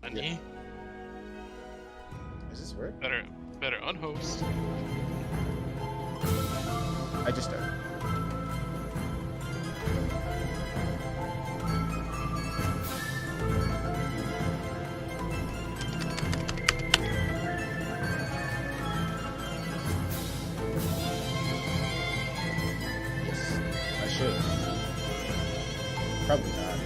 Honey, Does this work? better unhost. I just started. Yes, I should. Probably not.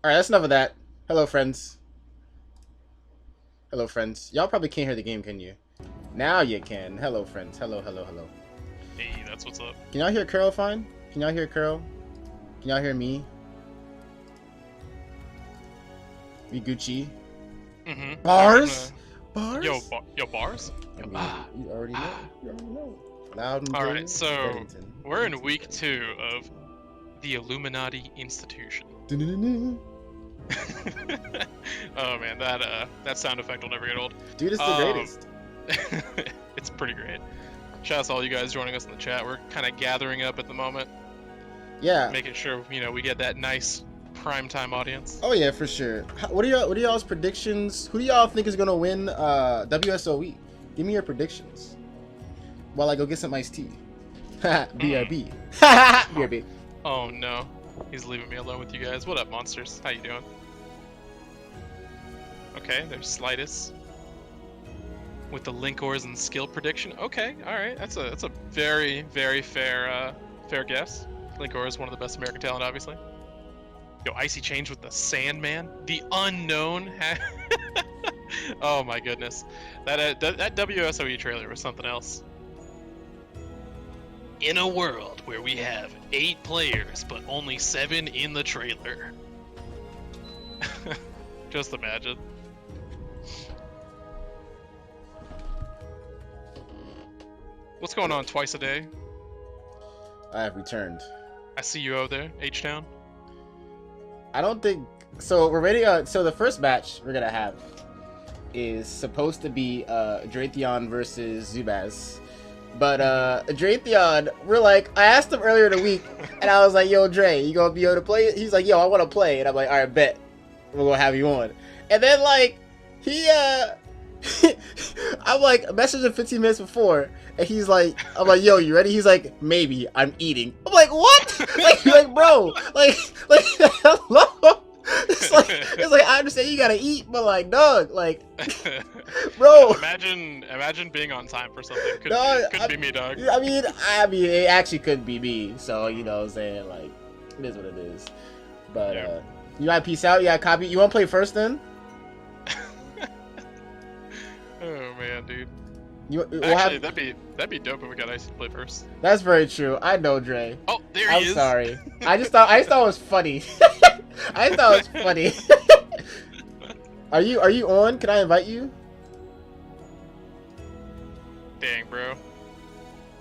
All right, that's enough of that. Hello, friends. Hello, friends. Y'all probably can't hear the game, can you? Now you can. Hello, friends. Hello, hello, hello. Hey, that's what's up. Can y'all hear Curl fine? Can y'all hear Curl? Can y'all hear me? Me Gucci. Mm-hmm. Bars? Bars? Yo, bars? I mean, you already know. You already know. Loud and All clear, right, so Bennington. we're in week 2 of the Illuminati Institution. Dun-dun-dun-dun. Oh man, that sound effect will never get old. Dude, it's the greatest. It's pretty great. Shout out to all you guys joining us in the chat. We're kind of gathering up at the moment, Yeah. making sure we get that nice primetime audience. Oh yeah, for sure. What are y'all's predictions? Who do y'all think is gonna win WSOE? Give me your predictions. While I go get some iced tea. BRB. BRB. Oh no, he's leaving me alone with you guys. What up, monsters? How you doing? Okay, there's Slitus with the Linkors and skill prediction. Okay, all right, that's a very very fair guess. Linkor is one of the best American talent, obviously. Yo, Icy Change with the Sandman, the unknown. Oh my goodness, that WSOE trailer was something else. In a world where we have 8 players but only 7 in the trailer. Just imagine. What's going on twice a day? I have returned. I see you over there, H-Town. I don't think so. We're ready. So the first match we're gonna have is supposed to be Dratheon versus Zubaz. But Dratheon, we're like, I asked him earlier in the week, and I was like, "Yo, Dre, you gonna be able to play it?" He's like, "Yo, I want to play," and I'm like, "All right, bet, we're gonna have you on." And then like he I'm like messaging 15 minutes before, and he's like, I'm like, "Yo, you ready?" He's like, "Maybe, I'm eating." I'm like, "What?" like bro, like hello. It's like I understand you gotta eat, but like, dog, like, bro. Imagine being on time for something. Couldn't be me, dog. I mean, it actually could be me. So you know what I'm saying, like, it is what it is. But yeah. You gotta peace out. You gotta copy. You wanna play first then? Oh man, dude. Actually, that'd be dope if we got Icy to play first. That's very true. I know, Dre. Oh, there he is. I'm sorry. I just thought it was funny. I thought it was funny. Are you on? Can I invite you? Dang, bro.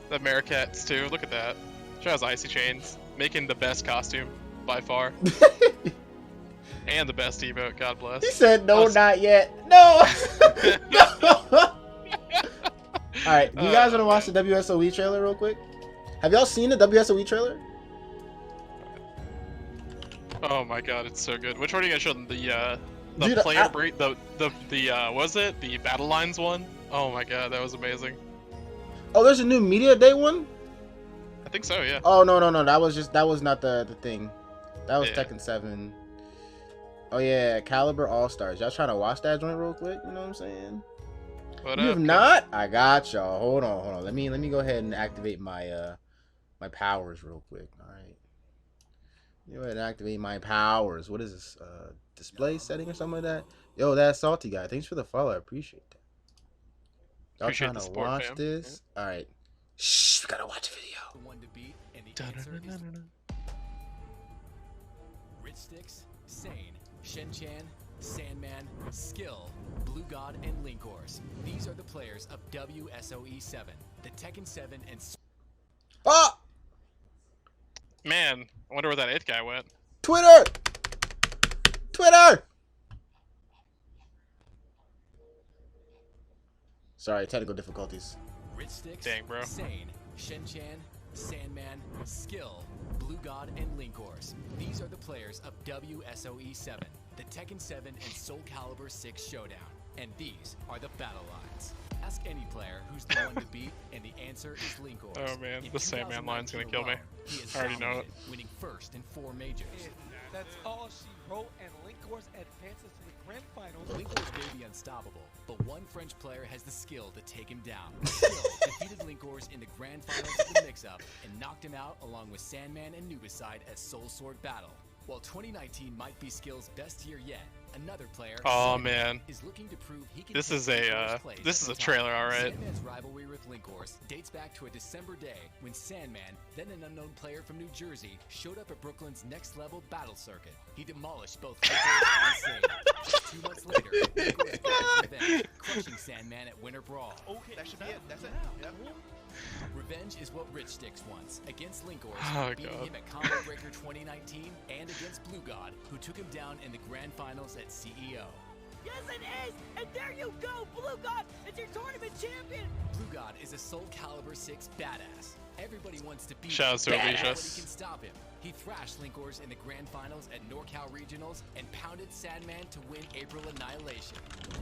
The Mericats too. Look at that. She has Icy Chains, making the best costume by far, and the best emote. God bless. He said no, not yet. No. No. All right, do you guys want to watch the WSOE trailer real quick? Have y'all seen the WSOE trailer? Oh my god, it's so good. Which one are you guys showing? The Dude, player break, the was it the Battle Lines one? Oh my god, that was amazing. Oh, there's a new Media Day one? I think so, yeah. Oh no, that was not the thing. That was Yeah. Tekken 7. Oh yeah, Caliber All Stars. Y'all trying to watch that joint real quick? You know what I'm saying? What You up, have not? I got y'all. Hold on. Let me go ahead and activate my my powers real quick. All right. Go ahead and activate my powers. What is this? Display setting or something like that? Yo, that salty guy. Thanks for the follow. I appreciate that. Y'all Appreciate trying the to support, watch fam. this? All right. Shh, we gotta watch a video. The one to beat, and the answer is Rich Sticks, Sane, Shen-Chan, Sandman, Skill, Blue God, and Linkors. These are the players of WSOE 7, the Tekken 7 and... Oh! Man, I wonder where that 8th guy went. Twitter! Sorry, technical difficulties. Rich Sticks, Dang, bro. Sane, Shen-Chan, Sandman, Skill, Blue God, and Linkors. These are the players of WSOE 7, the Tekken 7 and Soul Calibur 6 showdown. And these are the battle lines. Ask any player who's the one to beat, and the answer is Linkors. Oh man, In the Sandman line's gonna kill me. 2019 alone, he has I already know it. dominated, winning first in 4 majors. That's all she wrote, and Linkors advances to the grand finals. Linkors may be unstoppable, but one French player has the skill to take him down. Skill defeated Linkors in the grand finals of the mix-up and knocked him out along with Sandman and Nubicide as Soul Sword battle. While 2019 might be Skill's best year yet, Another player, Oh Sandman, man, is looking to prove he can this take is Linkor's a place this at is the a top. trailer, all right. Sandman's rivalry with Linkors dates back to a December day when Sandman, then an unknown player from New Jersey, showed up at Brooklyn's next level battle circuit. He demolished both Linkors and Sand. 2 months later, Linkors got his revenge, crushing Sandman at Winter Brawl. Okay, That should be it. That's it. Yep. Revenge is what Rich Sticks wants against Linkors, Oh, beating God. him at Combo Breaker 2019, and against Blue God, who took him down in the grand finals at CEO. Yes, it is! And there you go, Blue God! It's your tournament champion! Blue God is a Soul Calibur 6 badass. Everybody wants to beat Shout out to him. Alicia. Nobody can stop him. He thrashed Linkors in the grand finals at NorCal Regionals and pounded Sandman to win April Annihilation.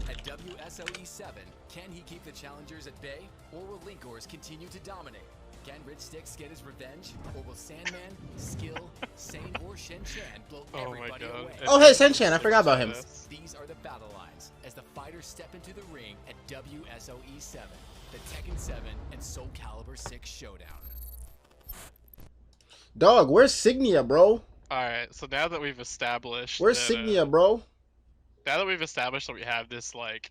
At WSOE 7, can he keep the challengers at bay, or will Linkors continue to dominate? Can Rich Sticks get his revenge, or will Sandman, Skill, Sane, or Shen Chan blow Oh my everybody god. away? Oh, hey, Senchan, I forgot about him. These are the battle lines as the fighters step into the ring at WSOE 7, the Tekken 7 and Soul Calibur 6 showdown. Dog, where's Signia, bro? Alright, so now that we've established Where's that, Signia, bro? now that we've established that we have this like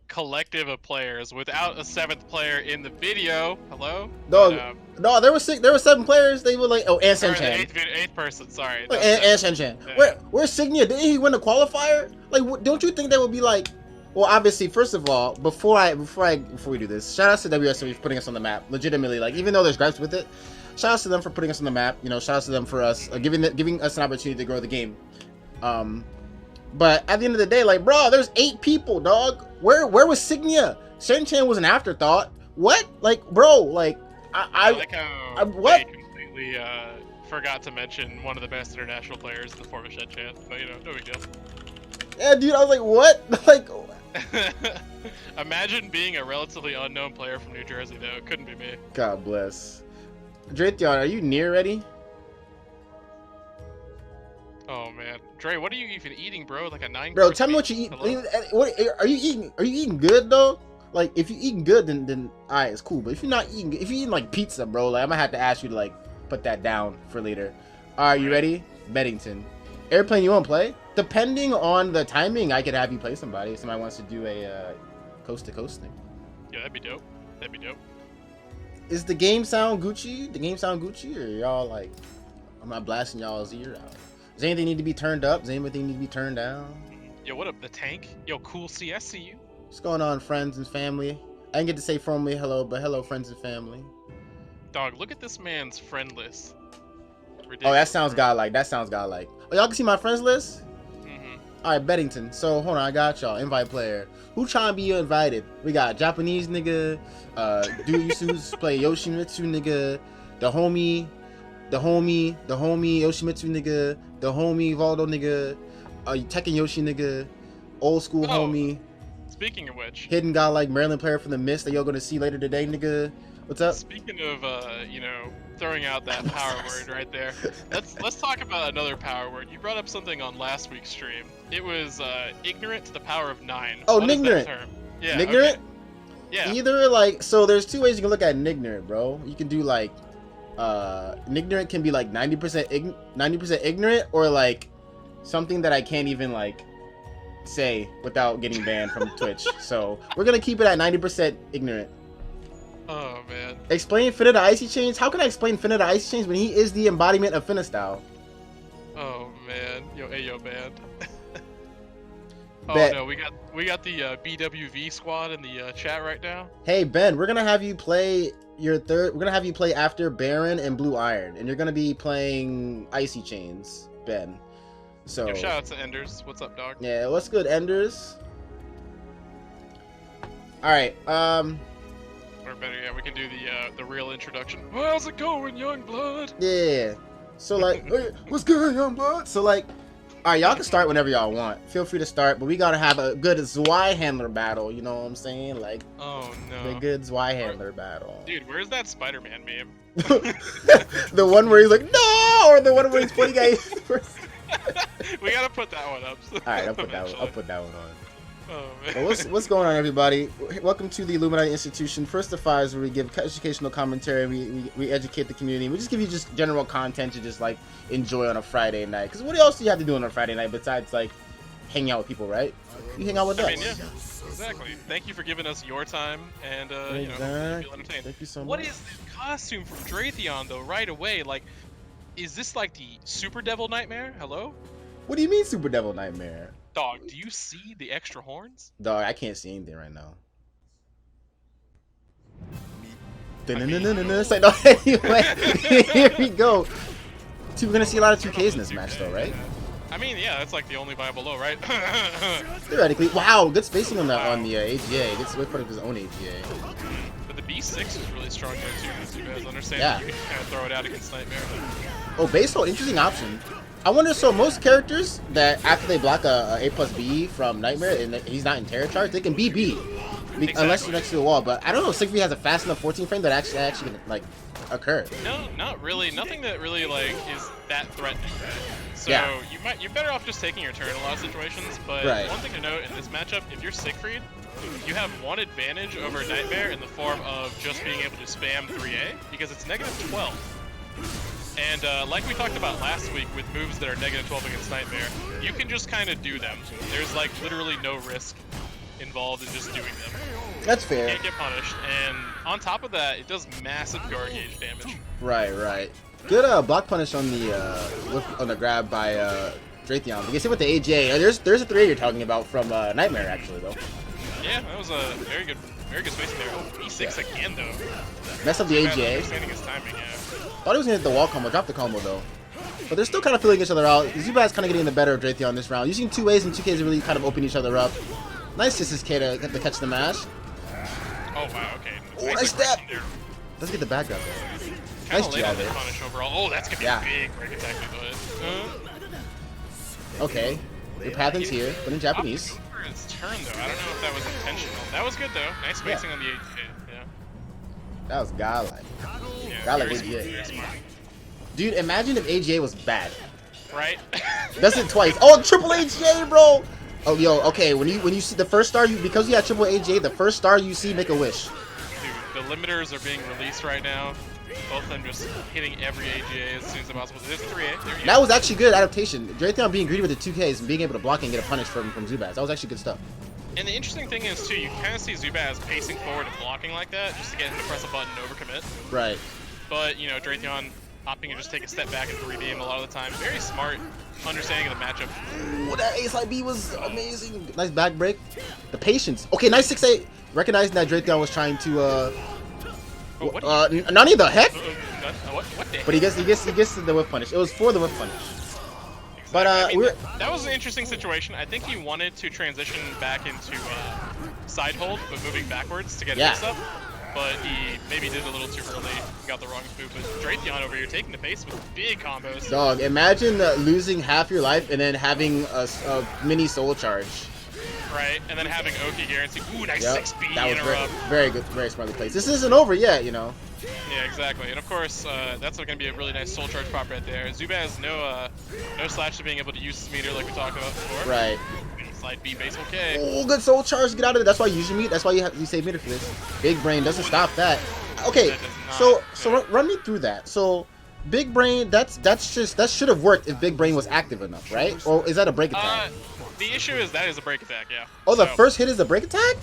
collective of players without a 7th player in the video. Hello? Dog, But, no, there were 7 players. They were like, oh, and or the Senchan. eighth person, sorry. And, That's and seven. Senchan. Yeah. Where's Signia? Didn't he win the qualifier? Like, don't you think they would be like? Well, obviously, first of all, before we do this, shout out to WSW for putting us on the map. Legitimately, like, even though there's gripes with it, shout out to them for putting us on the map. You know, shout out to them for us giving us an opportunity to grow the game. But at the end of the day, like, bro, there's 8 people, dog. Where was Signia? Senchan was an afterthought. What? Like, bro, like, I like how what? they completely forgot to mention one of the best international players in the form of Shen Chan, but you know, no big deal. Yeah, dude, I was like, what? Like, Imagine being a relatively unknown player from New Jersey, though. It couldn't be me. God bless. Draytheon, are you near ready? Oh man, Dre, what are you even eating, bro? Like a 9? Bro, tell me what you eat. Hello? What are you eating? Are you eating good though? Like, if you're eating good, then alright, it's cool. But if you're not eating, if you're eating like pizza, bro, like I'm gonna have to ask you to like put that down for later. Alright, you ready? Beddington. Airplane, you wanna play? Depending on the timing, I could have you play somebody. If somebody wants to do a coast to coast thing. Yeah, that'd be dope. That'd be dope. Is the game sound Gucci? The game sound Gucci, or y'all like? I'm not blasting y'all's ear out. Does anything need to be turned up? Does anything need to be turned down? Yo, what up, the tank? Yo, cool CS, see you. What's going on, friends and family? I didn't get to say formally hello, but hello, friends and family. Dog, look at this man's friend list. Oh, Ridiculous, that sounds bro. godlike. That sounds godlike. Oh, y'all can see my friends list? Mhm. Alright, Beddington. So, hold on, I got y'all. Invite player. Who trying to be invited? We got Japanese nigga, dude used to play Yoshimitsu nigga, the homie Yoshimitsu nigga, the homie Valdo nigga, Tekken Yoshi nigga, old school Oh. homie, Speaking of which, hidden guy like Maryland player from the Mist that y'all gonna see later today, nigga. What's up? speaking of, you know, throwing out that power word right there, let's talk about another power word. You brought up something on last week's stream. It was ignorant to the power of 9. Oh, What is that ignorant. term? Yeah. Ignorant? Okay. Yeah. Either like, so there's 2 ways you can look at ignorant, bro. You can do like ignorant can be like 90% ignorant, or like something that I can't even like say without getting banned from Twitch. So we're gonna keep it at 90% ignorant. Oh man. Explain Finna the Icy Chains. How can I explain Finna the Icy Chains when he is the embodiment of Finna style? Oh man. Yo, Ayo band. Oh Bet. no, we got the BWV squad in the chat right now. Hey Ben, we're gonna have you play your third. We're gonna have you play after Baron and Blue Iron, and you're gonna be playing Icy Chains, Ben. So Yo, shout out to Enders. What's up, dog? yeah, what's good, Enders? All right, Or better, yeah, we can do the real introduction. How's it going, young blood? yeah. So like, hey, what's good, young blood? So like, all right, y'all can start whenever y'all want. Feel free to start, but we gotta have a good Zwei handler battle. You know what I'm saying? Like Oh the no. good Zwei handler battle. Dude, where's that Spider-Man meme? The one where he's like, no, or the one where he's pointing at you. We gotta put that one up. All right, I'll put that one. I'll eventually. put that one on. Oh man. Well, what's going on, everybody? Welcome to the Illuminati Institution. First of five, where we give educational commentary. We educate the community. We just give you just general content to just like enjoy on a Friday night. Because what else do you have to do on a Friday night besides like hanging out with people, right? You hang out with us. I mean, yeah, exactly. Thank you for giving us your time, and you know, Exactly. feel entertained. Thank you so What much. is the costume from Dratheon though? Right away, like, is this like the Super Devil Nightmare? Hello, What do you mean, Super Devil Nightmare? dog. Do you see the extra horns? Dog, I can't see anything right now. It's like, no, anyway, here we go. We're gonna see a lot of 2Ks in this match, though, right? I mean, yeah, that's like the only viable low, right? Theoretically, wow, good spacing on the AGA. Gets away part of his own AGA. But the B6 is really strong there too. You guys understand Yeah. that you can kind of throw it out against Nightmare. Oh, base hold, interesting option. I wonder, so most characters that after they block a plus B from Nightmare and he's not in Terror Charge, they can BB. Unless you're next to the wall, but I don't know if Siegfried has a fast enough 14 frame that actually can, like, occur. No, not really. Nothing that really like is that threatening. So Yeah. you're better off just taking your turn in a lot of situations. But Right. one thing to note in this matchup, if you're Siegfried, you have one advantage over Nightmare in the form of just being able to spam 3A because it's -12. And like we talked about last week with moves that are -12 against Nightmare, you can just kind of do them. There's like literally no risk involved in just doing them. That's You fair. can't get punished, and on top of that, it does massive guard gauge damage. Right. Good block punish on the grab by Dratheon. You can see with the AJ. There's a 3 you're talking about from Nightmare actually though. Yeah, that was a very good spacing there. Oh, E6 again though. Mess up the Bad AGA. understanding his timing, yeah. Thought he was gonna hit the wall combo, drop the combo though. But they're still kind of feeling each other out. Zubat's kind of getting the better of Dratheon this round. Using 2As and 2Ks really kind of open each other up. Nice Sisters K to catch the mash. Oh wow, okay. Oh, nice step. there. Let's get the back up there. Kind Nice of late on jab the there. punish overall. Oh, that's gonna be Yeah. a big break attack though. Okay. Your pattern's here, but in Japanese. Opting for his turn though. I don't know if that was intentional. That was good though. Nice spacing on the AJ. Yeah. That was godlike. Yeah. Godlike very AGA. smart, very smart. Dude, imagine if AGA was bad. Right? Does it twice. Oh, triple AGA, bro! Oh, yo, okay, when you see the first star, because you had triple AGA, the first star you see, make a wish. Dude, the limiters are being released right now. Both of them just hitting every AGA as soon as possible. There's 3A. There you go. That was actually good adaptation. Dratheon being greedy with the 2Ks and being able to block and get a punish from Zubaz. That was actually good stuff. And the interesting thing is, too, you kind of see Zubaz pacing forward and blocking like that just to get him to press a button and overcommit. Right. But, you know, Dratheon opting to just take a step back and 3B him a lot of the time. Very smart understanding of the matchup. Ooh, that ace IB was amazing. Nice back break. The patience. Okay, nice 6-8. Recognizing that Dratheon was trying to, Oh, what do you Nani the heck? what the But he gets the whip punish. It was for the whip punish. But I mean, we're that was an interesting situation. I think he wanted to transition back into side hold, but moving backwards to get Yeah. mixed up. But he maybe did it a little too early, got the wrong move. But Dratheon over here taking the pace with big combos. dog. Imagine losing half your life and then having a mini soul charge. Right, and then having Oki guarantee. Ooh, nice Yep, 6B that was interrupt. very good, very smartly placed. This isn't over yet, you know. Yeah, exactly. And of course, that's going to be a really nice soul charge pop right there. Zubaz no slash to being able to use his meter like we talked about before. Right. Slide B base okay. Oh, good soul charge. Get out of it. That's why you use your meat. That's why you save meter for this. Big brain doesn't stop that. Okay, That does so not, run me through that. So, big brain. That should have worked if big brain was active enough, right? Or is that a break attack? The issue is that is a break attack, yeah. Oh, the So, first hit is a break attack.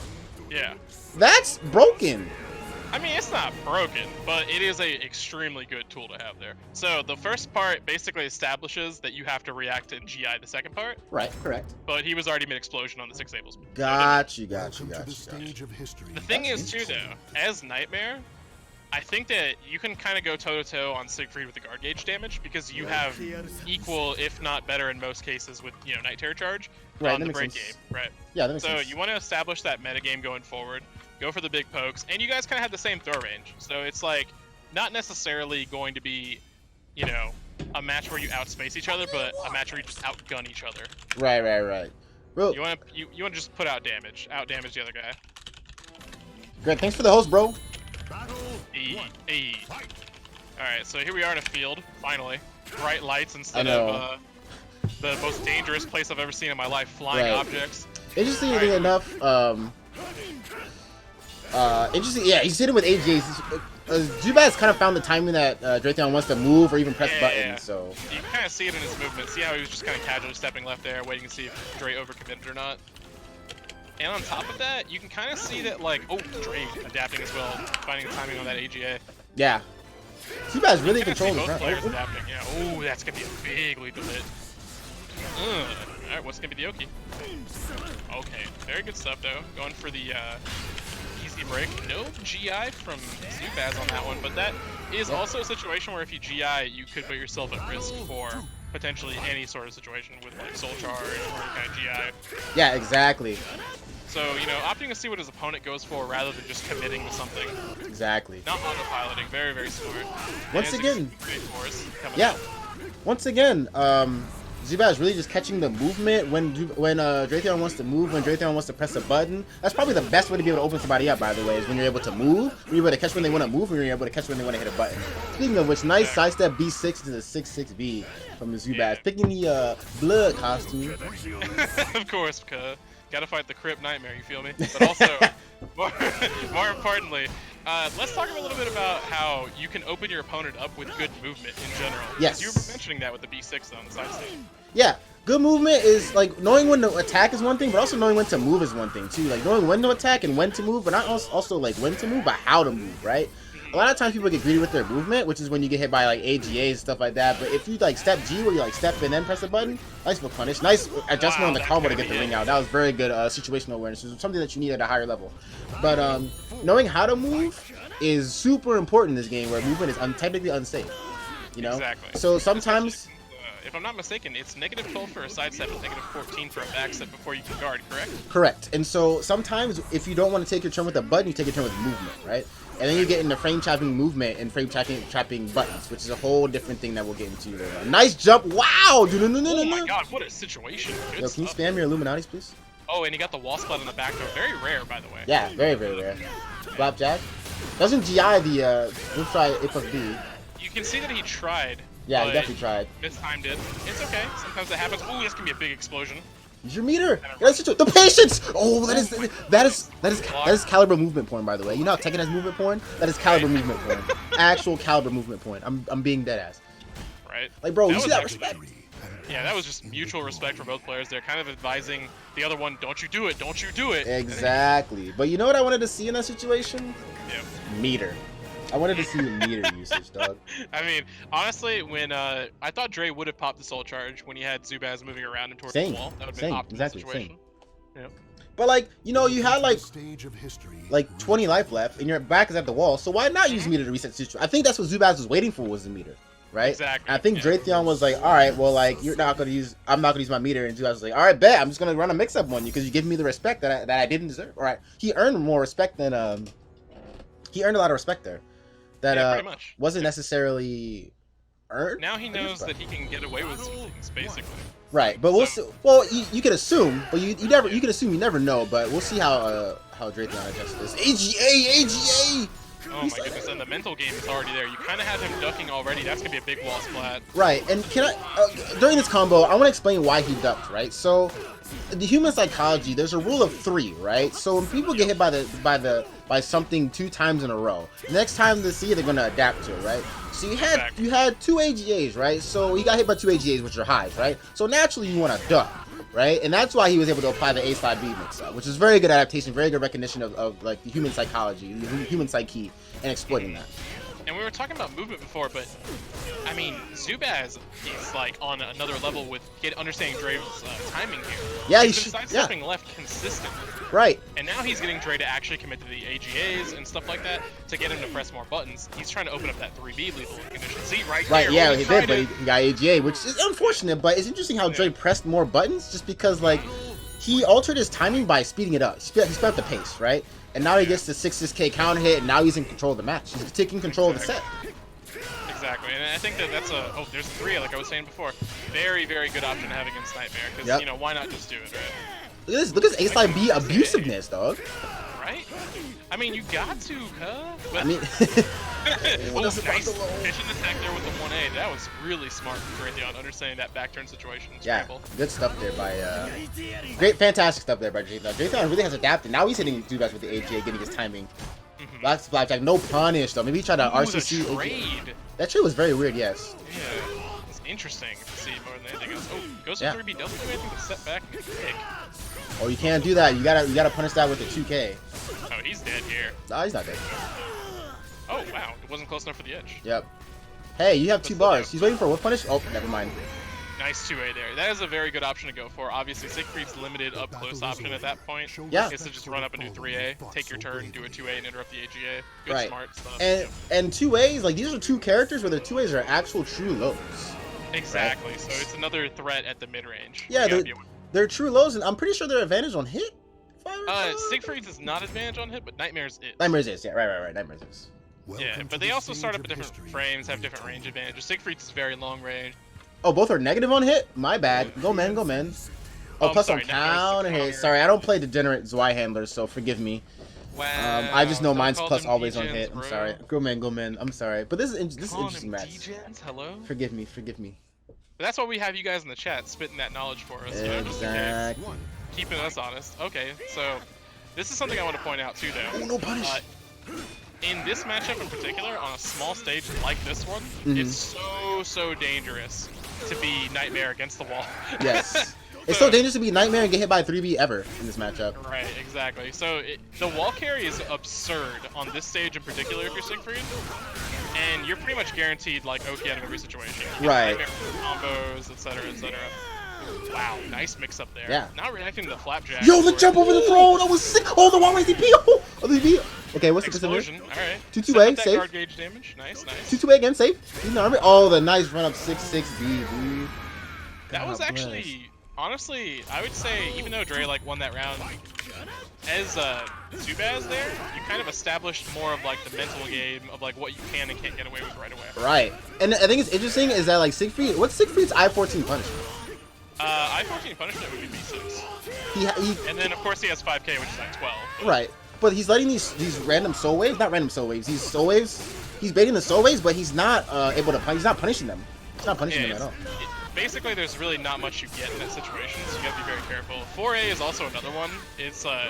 Yeah. That's broken. I mean, it's not broken, but it is a extremely good tool to have there. So the first part basically establishes that you have to react to GI the second part, Right. Correct. but he was already mid-explosion on the 6 Ables. Got you. The thing is, too, though, as Nightmare, I think that you can kind of go toe-to-toe on Siegfried with the guard gauge damage because you have equal, if not better in most cases, with, you know, Night Terror Charge Right, on that the makes break sense. game. Right. Yeah, that makes So sense. you want to establish that metagame going forward, go for the big pokes, and you guys kind of have the same throw range. So it's like not necessarily going to be, you know, a match where you outspace each other, but a match where you just outgun each other. Right. Bro, You want to just put out damage the other guy. great. Thanks for the host, bro. All right, so here we are in a field, finally. Bright lights instead know. of the most dangerous place I've ever seen in my life, flying Right. objects. Interestingly Alright. enough, Interesting. Yeah, he's hitting with AGAs. Zubaz kind of found the timing that Dratheon wants to move or even press buttons. So you can kind of see it in his movement. See how he was just kind of casually stepping left there, waiting to see if Dre overcommitted or not. And on top of that, you can kind of see that, like, oh, Dre adapting as well, finding the timing on that AGA. yeah, Zubaz really controlling the both front. players adapting. Yeah. Oh, that's gonna be a big lead to hit. All right, what's gonna be the Oki? Okay, very good stuff though. Going for the easy break. No GI from Zubaz on that one, but that is also a situation where if you GI, you could put yourself at risk for potentially any sort of situation with like soul charge or kind of GI. Yeah, exactly. So, you know, opting to see what his opponent goes for rather than just committing to something. Exactly. Not autopiloting, very, very smart. Once again, yeah. Up. Once again, Zubaz really just catching the movement when Dratheon wants to move, when Dratheon wants to press a button. That's probably the best way to be able to open somebody up, by the way, is when you're able to move, when you're able to catch when they want to move, and you're able to catch when they want to hit a button. Speaking of which, nice sidestep B6 to the 6-6B from the Zubaz. Yeah. Picking the blood costume. Of course, because gotta fight the Crypt Nightmare, you feel me? But also, more importantly, let's talk a little bit about how you can open your opponent up with good movement in general. Yes. You were mentioning that with the B6 though on the side stage. Yeah, good movement is like knowing when to attack is one thing, but also knowing when to move is one thing too. Like knowing when to attack and when to move, but not also like when to move, but how to move, right? A lot of times people get greedy with their movement, which is when you get hit by like AGAs and stuff like that. But if you like step G, where you like step and then press a button, nice for punish. Nice adjustment on the combo to get the ring out. That was very good situational awareness. It was something that you need at a higher level. But knowing how to move is super important in this game, where movement is technically unsafe. You know. Exactly. So sometimes. If I'm not mistaken, it's -12 for a side step and -14 for a back step before you can guard, correct? Correct. And so sometimes if you don't want to take your turn with a button, you take your turn with movement, right? And then you get into frame trapping movement and frame trapping buttons, which is a whole different thing that we'll get into later on. Nice jump. Wow. Oh my god, what a situation. Good Yo, can you spam your Illuminatis, please? Oh, and he got the wall splat on the back door. Very rare, by the way. Yeah, very, very rare. Flapjack. Doesn't GI the we'll try A plus B. You can see that he tried. Yeah, he definitely tried. Mistimed it. It's okay. Sometimes it happens. Oh, this can be a big explosion. Use your meter. The patience. Oh, that is caliber movement porn, by the way. You know how Tekken has movement porn? That is caliber movement porn. Actual caliber movement porn. I'm being dead ass. Right. Like, bro, you see that respect? Yeah, that was just mutual respect for both players. They're kind of advising the other one, don't you do it, don't you do it. Exactly. But you know what I wanted to see in that situation? Yeah. Meter. I wanted to see the meter usage, dog. I mean, honestly, when I thought Dre would have popped the soul charge when he had Zubaz moving around him towards the wall. That would have been optimal situation. Yeah. But like, you know, you had like 20 life left, and your back is at the wall. So why not use meter to reset the situation? I think that's what Zubaz was waiting for, was the meter, right? Exactly. And I think Dratheon was like, all right, well, like I'm not gonna use my meter, and Zubaz was like, all right, bet, I'm just gonna run a mix up on you because you give me the respect that I didn't deserve. All right, he earned more respect than he earned a lot of respect there. That wasn't necessarily earned. Now he knows that he can get away with some things, basically. Right, but we'll see. Well, you can assume, but you can assume, you never know. But we'll see how Dratheon adjusts this. AGA. Oh my goodness, and the mental game is already there. You kind of have him ducking already. That's gonna be a big wall splat. Right, and can I during this combo, I want to explain why he ducked. Right, so the human psychology, there's a rule of 3, right? So when people get hit by something 2 times in a row, the next time they see it, they're gonna adapt to it, right? So you had 2 AGAs, right? So he got hit by 2 AGAs, which are highs, right? So naturally you want to duck, right? And that's why he was able to apply the A slide B mix up, which is very good adaptation, very good recognition of like the human psychology, the human psyche, and exploiting that. And we were talking about movement before, but I mean, Zubaz is like on another level with understanding Dre's timing here. Yeah, he's been sidestepping left consistently. Right. And now he's getting Dre to actually commit to the AGAs and stuff like that to get him to press more buttons. He's trying to open up that 3B lethal condition. See, right there. Yeah, he did, but he got AGA, which is unfortunate, but it's interesting how Dre pressed more buttons just because, like, he altered his timing by speeding it up. He sped up the pace, right? And now he gets the 6K counter hit, and now he's in control of the match. He's taking control of the set. Exactly, and I think that's there's 3, like I was saying before. Very, very good option to have against Nightmare, because, you know, why not just do it, right? Look at this A-Slide B abusiveness, dog. right? I mean, you got to, huh? I mean, Oh, nice efficient attack there with the 1A. That was really smart from Raytheon, understanding that back turn situation. yeah, Scramble. good stuff there by fantastic stuff there by Raytheon. Raytheon really has adapted. Now he's hitting Zubaz with the AGA, getting his timing. Lots of blackjack, no punish though. Maybe he tried to RCC. The trade. That trade was very weird. Yes. Yeah, it's interesting to see more than anything else. Oh, goes for Yeah. 3B. Doesn't do anything but step back and kick. Oh, you can't do that. You gotta punish that with the 2K. Oh, he's dead here. Nah, he's not dead. Oh wow, it wasn't close enough for the edge. Yep. Hey, you have 2 bars. He's waiting for what punish? Oh, never mind. Nice 2A there. That is a very good option to go for. Obviously, Siegfried's limited up close option at that point Yeah. is to just run up and do 3A, take your turn, do a 2A, and interrupt the AGA. Good Right. smart stuff. And 2As, like these are 2 characters where the 2As are actual true lows. Exactly. So it's another threat at the mid range. Yeah, they're true lows, and I'm pretty sure they're advantage on hit. if I recall. Siegfried's is not advantage on hit, but Nightmare's is. Nightmares is, yeah, right. Nightmares is. Yeah, but they also start up at different frames, have different range advantages. Siegfried's is very long range. Oh, both are negative on hit? My bad. Go men. Oh, plus sorry, on Nightmare's counter the hit. counter. Sorry, I don't play degenerate Zwei handlers, so forgive me. Wow. I just know don't mine's call plus them always on degens, hit. I'm bro. sorry. Go men. I'm sorry. But this is Calling interesting them match. degens? Hello? Forgive me. But that's why we have you guys in the chat spitting that knowledge for us. You know, just in case. Exactly. Keeping us honest. Okay, so this is something I want to point out too, though. Oh, no punish. In this matchup in particular, on a small stage like this one, it's so dangerous to be Nightmare against the wall. Yes. It's so dangerous to be Nightmare and get hit by a 3B ever in this matchup. Right, exactly. So the wall carry is absurd on this stage in particular if you're Siegfried, and you're pretty much guaranteed like OP out of every situation. You get Right. Nightmare combos, etc. Wow, nice mix up there. Yeah. Not reacting to the flapjack. Yo, the or- jump over the throne! That was sick! Oh, the one way DP! Oh, the DP! Okay, what's the Explosion. All right. 2-2A, Set up that safe. guard gauge damage. Nice. 2-2 again, safe. He's not Oh, the nice run up 6-6B, dude. That was God actually, honestly, I would say, even though Dre like won that round, as Zubaz there, you kind of established more of like the mental game of like what you can and can't get away with right away. Right. And I think it's interesting is that like Siegfried, what's Siegfried's I-14 punishment? I-14 punishment would be B6. He And then of course he has 5K, which is like 12. but- right. But he's letting these random soul waves, not random soul waves, these soul waves, he's baiting the soul waves, but he's not able to he's not punishing them. He's not punishing them at all. Basically, there's really not much you get in that situation, so you gotta be very careful. 4A is also another one. It's a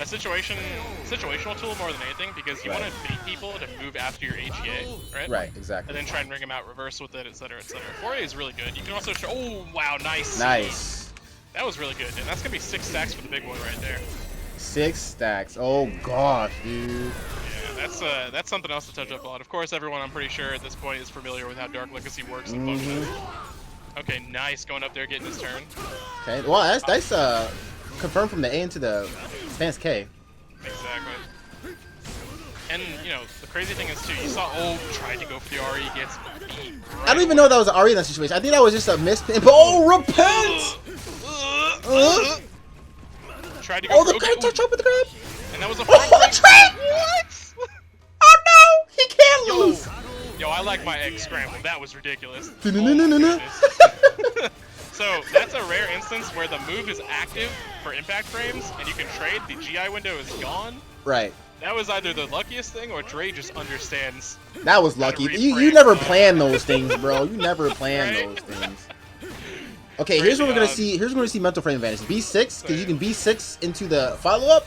situational tool more than anything, because you want to bait people to move after your AGA, right? Right, exactly. And then try and bring them out reverse with it, etc., etc. 4A is really good. You can also show. Oh wow, nice. Nice. That was really good, and that's gonna be 6 stacks for the big one right there. 6 stacks. Oh gosh, dude. Yeah, that's something else to touch up on. Of course, everyone I'm pretty sure at this point is familiar with how Dark Legacy works and functions. Okay, nice, going up there, getting his turn. Okay, well that's confirmed from the A into the stance K. Exactly. And you know, the crazy thing is too, you saw tried to go for the RE, gets beat. I don't even know that was an RE in that situation. I think that was just a miss. Oh, repent! Tried to go Oh, for the grab touch up with the grab. and that was a Oh, the trap! What? Oh no, he can't lose. Yo, I like my egg scramble. That was ridiculous. Oh, No. So that's a rare instance where the move is active for impact frames, and you can trade. The GI window is gone. Right. That was either the luckiest thing, or Dre just understands. That was lucky. Gotta You reframe never that. plan those things, bro. You never plan Right? those things. Okay, here's what we're gonna see. Here's where we're gonna see mental frame advantage. B6, because you can B6 into the follow-up,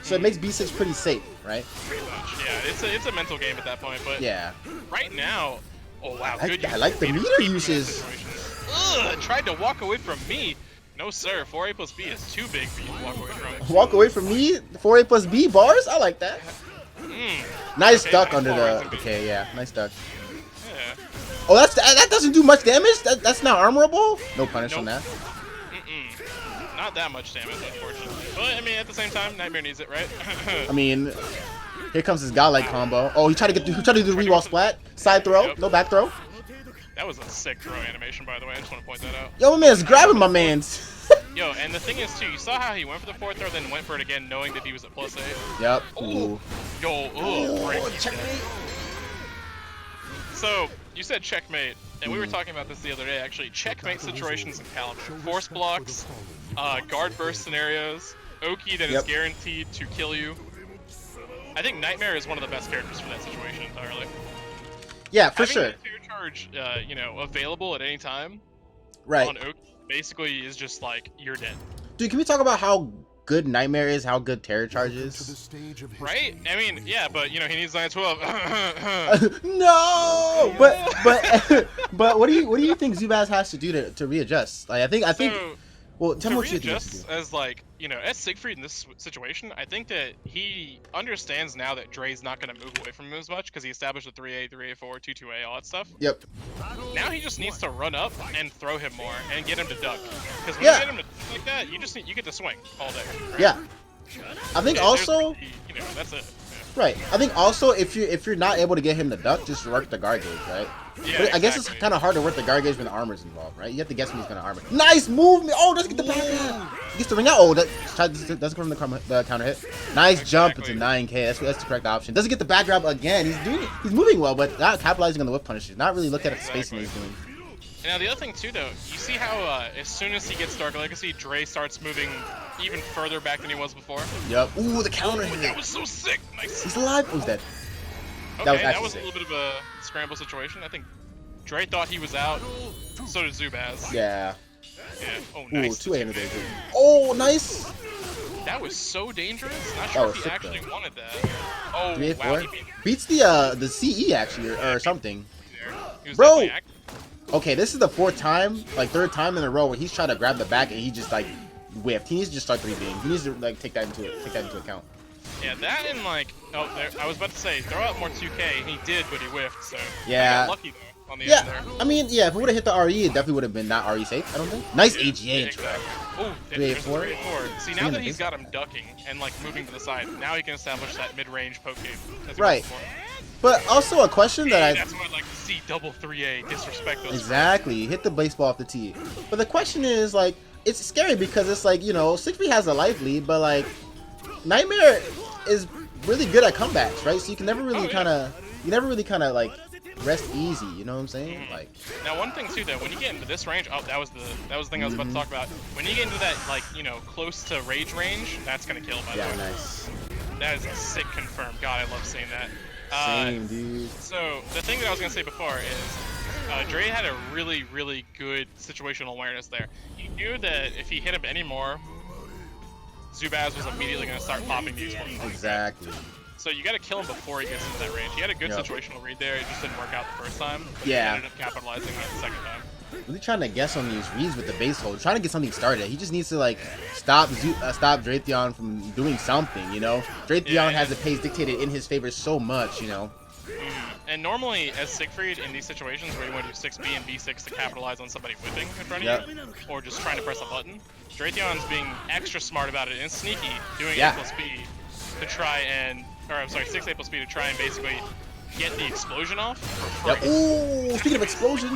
so it makes B6 pretty safe, right? Pretty much. Yeah, it's a mental game at that point. But Yeah. right now, oh wow, I good. I like the use. meter Keep him in that uses. situation. Ugh, tried to walk away from me. No sir, 4A plus B is too big for you to walk away from. Walk away from me. 4A plus B bars. I like that. Nice Okay, duck nice under ball the. right there. Okay, yeah, nice duck. Yeah. Oh, that doesn't do much damage. That's not armorable. No punish on that. Not that much damage, unfortunately. But I mean, at the same time, Nightmare needs it, right? I mean, here comes his godlike combo. Oh, he tried to do the rewall splat. Side throw, Yep. no back throw. That was a sick throw animation, by the way. I just want to point that out. Yo, my man's grabbing my man's. Yo, and the thing is too, you saw how he went for the 4th throw, then went for it again, knowing that he was at +8. Yep. Ooh. Yo, break. Checkmate. So you said checkmate, and we were talking about this the other day. Actually, checkmate situations in Caliber, force blocks, guard burst scenarios, Oki that is Yep. guaranteed to kill you. I think Nightmare is one of the best characters for that situation entirely. Yeah, for Having sure. that Fear Charge, you know, available at any time Right. on Oak basically is just like you're dead. Dude, can we talk about how good Nightmare is, how good Terror Charge To the is? stage of Right? I mean, yeah, but you know, he needs 912. No! But what do you think Zubaz has to do to readjust? Like I think So, well, tell to me what you think he has to readjust do. as like, you know, as Siegfried in this situation, I think that he understands now that Dre's not going to move away from him as much because he established a 3A, 3A4, 2-2A, all that stuff. Yep. Now he just needs to run up and throw him more and get him to duck. Because when Yeah. you get him to duck like that, you get to swing all day. Right? Yeah. I think And also there's the- you know, that's it. right. I think also if you're not able to get him to duck, just work the guard gauge, right? Yeah, But I guess it's exactly. kind of hard to work the guard gauge when the armor's involved, right? You have to guess when he's gonna armor. Nice movement. Oh, doesn't get the back grab. He gets the ring out. Oh, doesn't come from the counter hit. Nice jump into Exactly. 9K. That's the correct option. Doesn't get the back grab again. He's moving well, but not capitalizing on the whip punishes. Not really looking at the spacing he's doing. Now the other thing too, though, you see how as soon as he gets Dark Legacy, Dre starts moving even further back than he was before. Yep. Ooh, the counter That hit. was so sick. Nice. He's alive. Oh, he's dead. Okay, was that actually was a sick. little bit of a scramble situation. I think Dre thought he was out. So did Zubaz. Yeah. Yeah. Oh, Ooh, nice. 2A into the Oh, nice. That was so dangerous. Not That sure was if he sick, actually though. wanted that. Oh, 3A4 wow. He beat beats the CE actually or something. me there. He was Bro! definitely active. Okay, this is the third time in a row where he's trying to grab the back and he just like whiffed. He needs to just start 3Bing. He needs to like take that into account. Yeah, that and like, oh, there, I was about to say, throw out more 2K, and he did, but he whiffed, so. Yeah. I got lucky though, on the end Yeah, there. I mean, yeah, if it would have hit the RE, it definitely would have been not RE safe, I don't think. Nice AGA intro. Oh, 3A4. 3A4. See, Swing now in that the he's face. got him ducking and like moving to the side, now he can establish that mid-range poke game. as he Right. was before. But also a question that Hey, I that's what I'd like to see, double 3A, disrespect those. exactly hit the baseball off the tee. But the question is like, it's scary because it's like, you know, 6B has a life lead, but like Nightmare is really good at comebacks, right? So you can never really Oh, yeah. kind of like rest easy, you know what I'm saying? Like Now, one thing too, though, when you get into this range, oh, that was the thing I was about to talk about. When you get into that, like, you know, close to rage range, that's gonna kill. By the yeah, way, nice. that is a sick confirm. God, I love seeing that. Same, dude. So the thing that I was gonna say before is, Dre had a really, really good situational awareness there. He knew that if he hit him anymore, Zubaz was immediately gonna start popping the explosives. Exactly. So you gotta kill him before he gets into that range. He had a good Yep. situational read there. It just didn't work out the first time. But Yeah. He ended up capitalizing on it the second time. Really trying to guess on these reads with the base hold, trying to get something started. He just needs to like stop Dratheon from doing something, you know. Dratheon Yeah, has the pace dictated in his favor so much, you know. And normally, as Siegfried, in these situations where you want to do 6B and B6 to capitalize on somebody whipping in front of Yep. you, or just trying to press a button, Dratheon's being extra smart about it and sneaky, doing Yeah. 8+B to try and, or I'm sorry, 6A+B to try and basically get the explosion off for Yep. free. Ooh, speaking of explosion,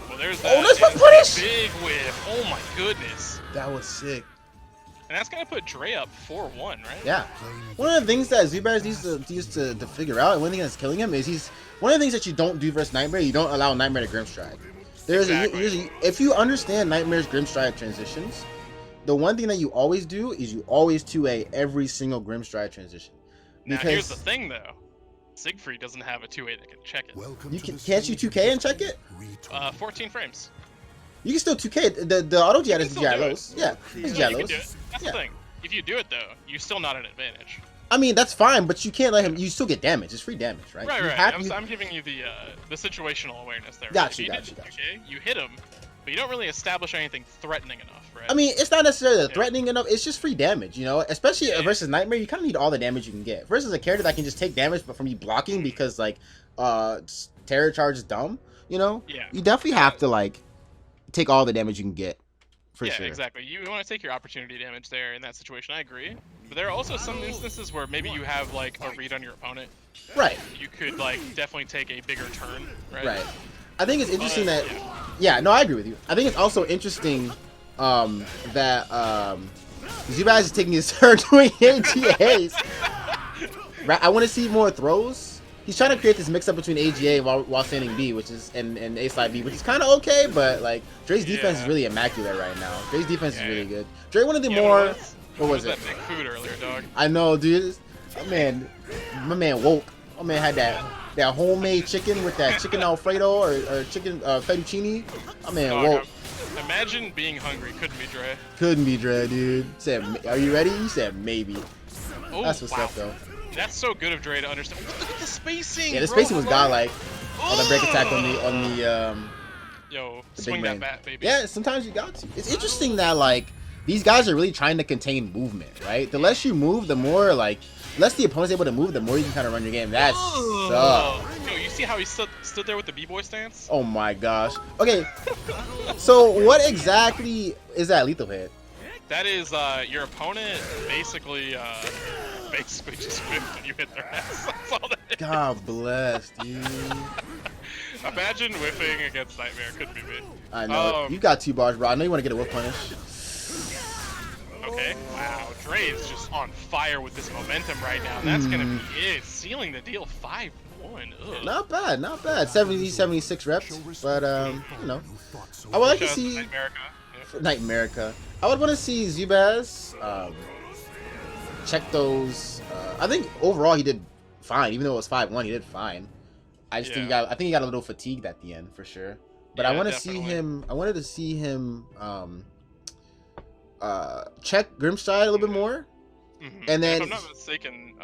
Well, there's Oh, that. nice and punish! Big whiff. Oh my goodness. that was sick. And that's gonna put Dre up 4-1, right? Yeah. One of the things that Zubaz needs to figure out, and one thing that's killing him is one of the things that you don't do versus Nightmare, you don't allow Nightmare to Grimstride. Exactly. If you understand Nightmare's Grimstride transitions, the one thing that you always do is you always 2A every single Grimstride transition. Now here's the thing though. Siegfried doesn't have a 2A that can check it. Welcome You to can- the can't you stage of 2K and check it? history. 14 frames. You can still 2K. The auto jet is still do it. gyros. Yeah, it's Yeah, you can gyros. do it. That's Yeah. the thing. If you do it though, you're still not an advantage. I mean, that's fine, but you can't let him. You still get damage. It's free damage, right? Right, You right. have- I'm giving you the situational awareness there. Gotcha, If you gotcha, did gotcha. 2K, you hit him, but you don't really establish anything threatening enough, right? I mean, it's not necessarily Yeah. threatening enough. It's just free damage, you know. Especially Yeah. versus Nightmare, you kind of need all the damage you can get. Versus a character that can just take damage, but from you blocking because like, Terror Charge is dumb. You know. Yeah. You definitely have to like take all the damage you can get. For yeah, sure. exactly. You want to take your opportunity damage there in that situation. I agree. But there are also some instances where maybe you have like a read on your opponent. Right. You could like definitely take a bigger turn, right? Right. I think it's interesting that. yeah. Yeah. No, I agree with you. I think it's also interesting that Zubaz is taking his turn doing AGAs. Right. I want to see more throws. He's trying to create this mix up between AGA while standing B, which is and A slide B, which is kind of okay, but like Dre's defense is Yeah. really immaculate right now. Dre's defense is Yeah. really good. Dre one of the You know what more it is? What was it? That big food earlier, dog. I know, dude. My man woke. My man had that homemade chicken with that chicken Alfredo or chicken fettuccine. My man Dog, woke. Imagine being hungry. Couldn't be Dre. Couldn't be Dre, dude. Said, are you ready? He said maybe. Oh, That's what's wow. up, though. That's so good of Dre to understand. Look at the spacing. Yeah, the bro. spacing was godlike. On the break attack on the Yo, the swing big that brain. bat, baby. Yeah, sometimes you got to. It's interesting that like these guys are really trying to contain movement, right? The less you move, the more like less the opponent's able to move, the more you can kind of run your game. That sucks. Yo, you see how he stood there with the b-boy stance? Oh my gosh. Okay, so what exactly is that lethal hit? That is your opponent basically just whipped and you hit their ass. That's all that is. God bless, dude. Imagine whiffing against Nightmare. Couldn't be me. I know. You got 2 bars, bro. I know you want to get a whip punish. Okay. Wow. Dre is just on fire with this momentum right now. That's gonna be it. Sealing the deal 5-1. Ugh. Not bad, not bad. 70, 76 reps, but you know, I would like to Shout out see Nightmarica. Nightmarica. I would want to see Zubaz check those. I think overall he did fine, even though it was 5-1. He did fine. I just think he got a little fatigued at the end for sure. But Yeah, I want to see him. I wanted to see him check Grimstride a little bit more. Mhm. And then if I'm not mistaken,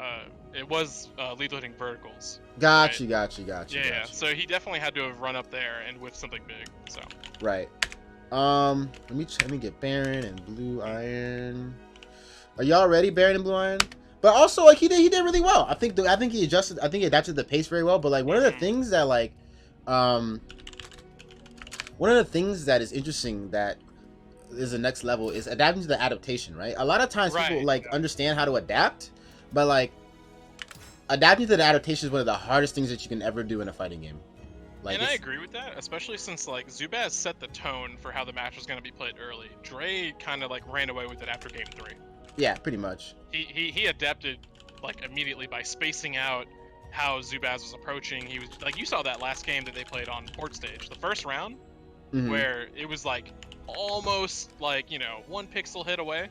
it was lethal hitting verticals. got right? you. Yeah. So he definitely had to have run up there and with something big. So. Right. Let me get Baron and Blue Iron. Are y'all ready, Baron and Blue Iron? But also, like he did really well. I think he adjusted. I think he adapted the pace very well. But like one of the things that like, one of the things that is interesting that is the next level is adapting to the adaptation. Right. A lot of times people like understand how to adapt, but like adapting to the adaptation is one of the hardest things that you can ever do in a fighting game. Like, and I agree with that, especially since like Zubaz set the tone for how the match was going to be played early. Dre kind of like ran away with it after game 3. Yeah, pretty much. He adapted like immediately by spacing out how Zubaz was approaching. He was like, you saw that last game that they played on port stage, the first round, where it was like almost like, you know, 1 pixel hit away,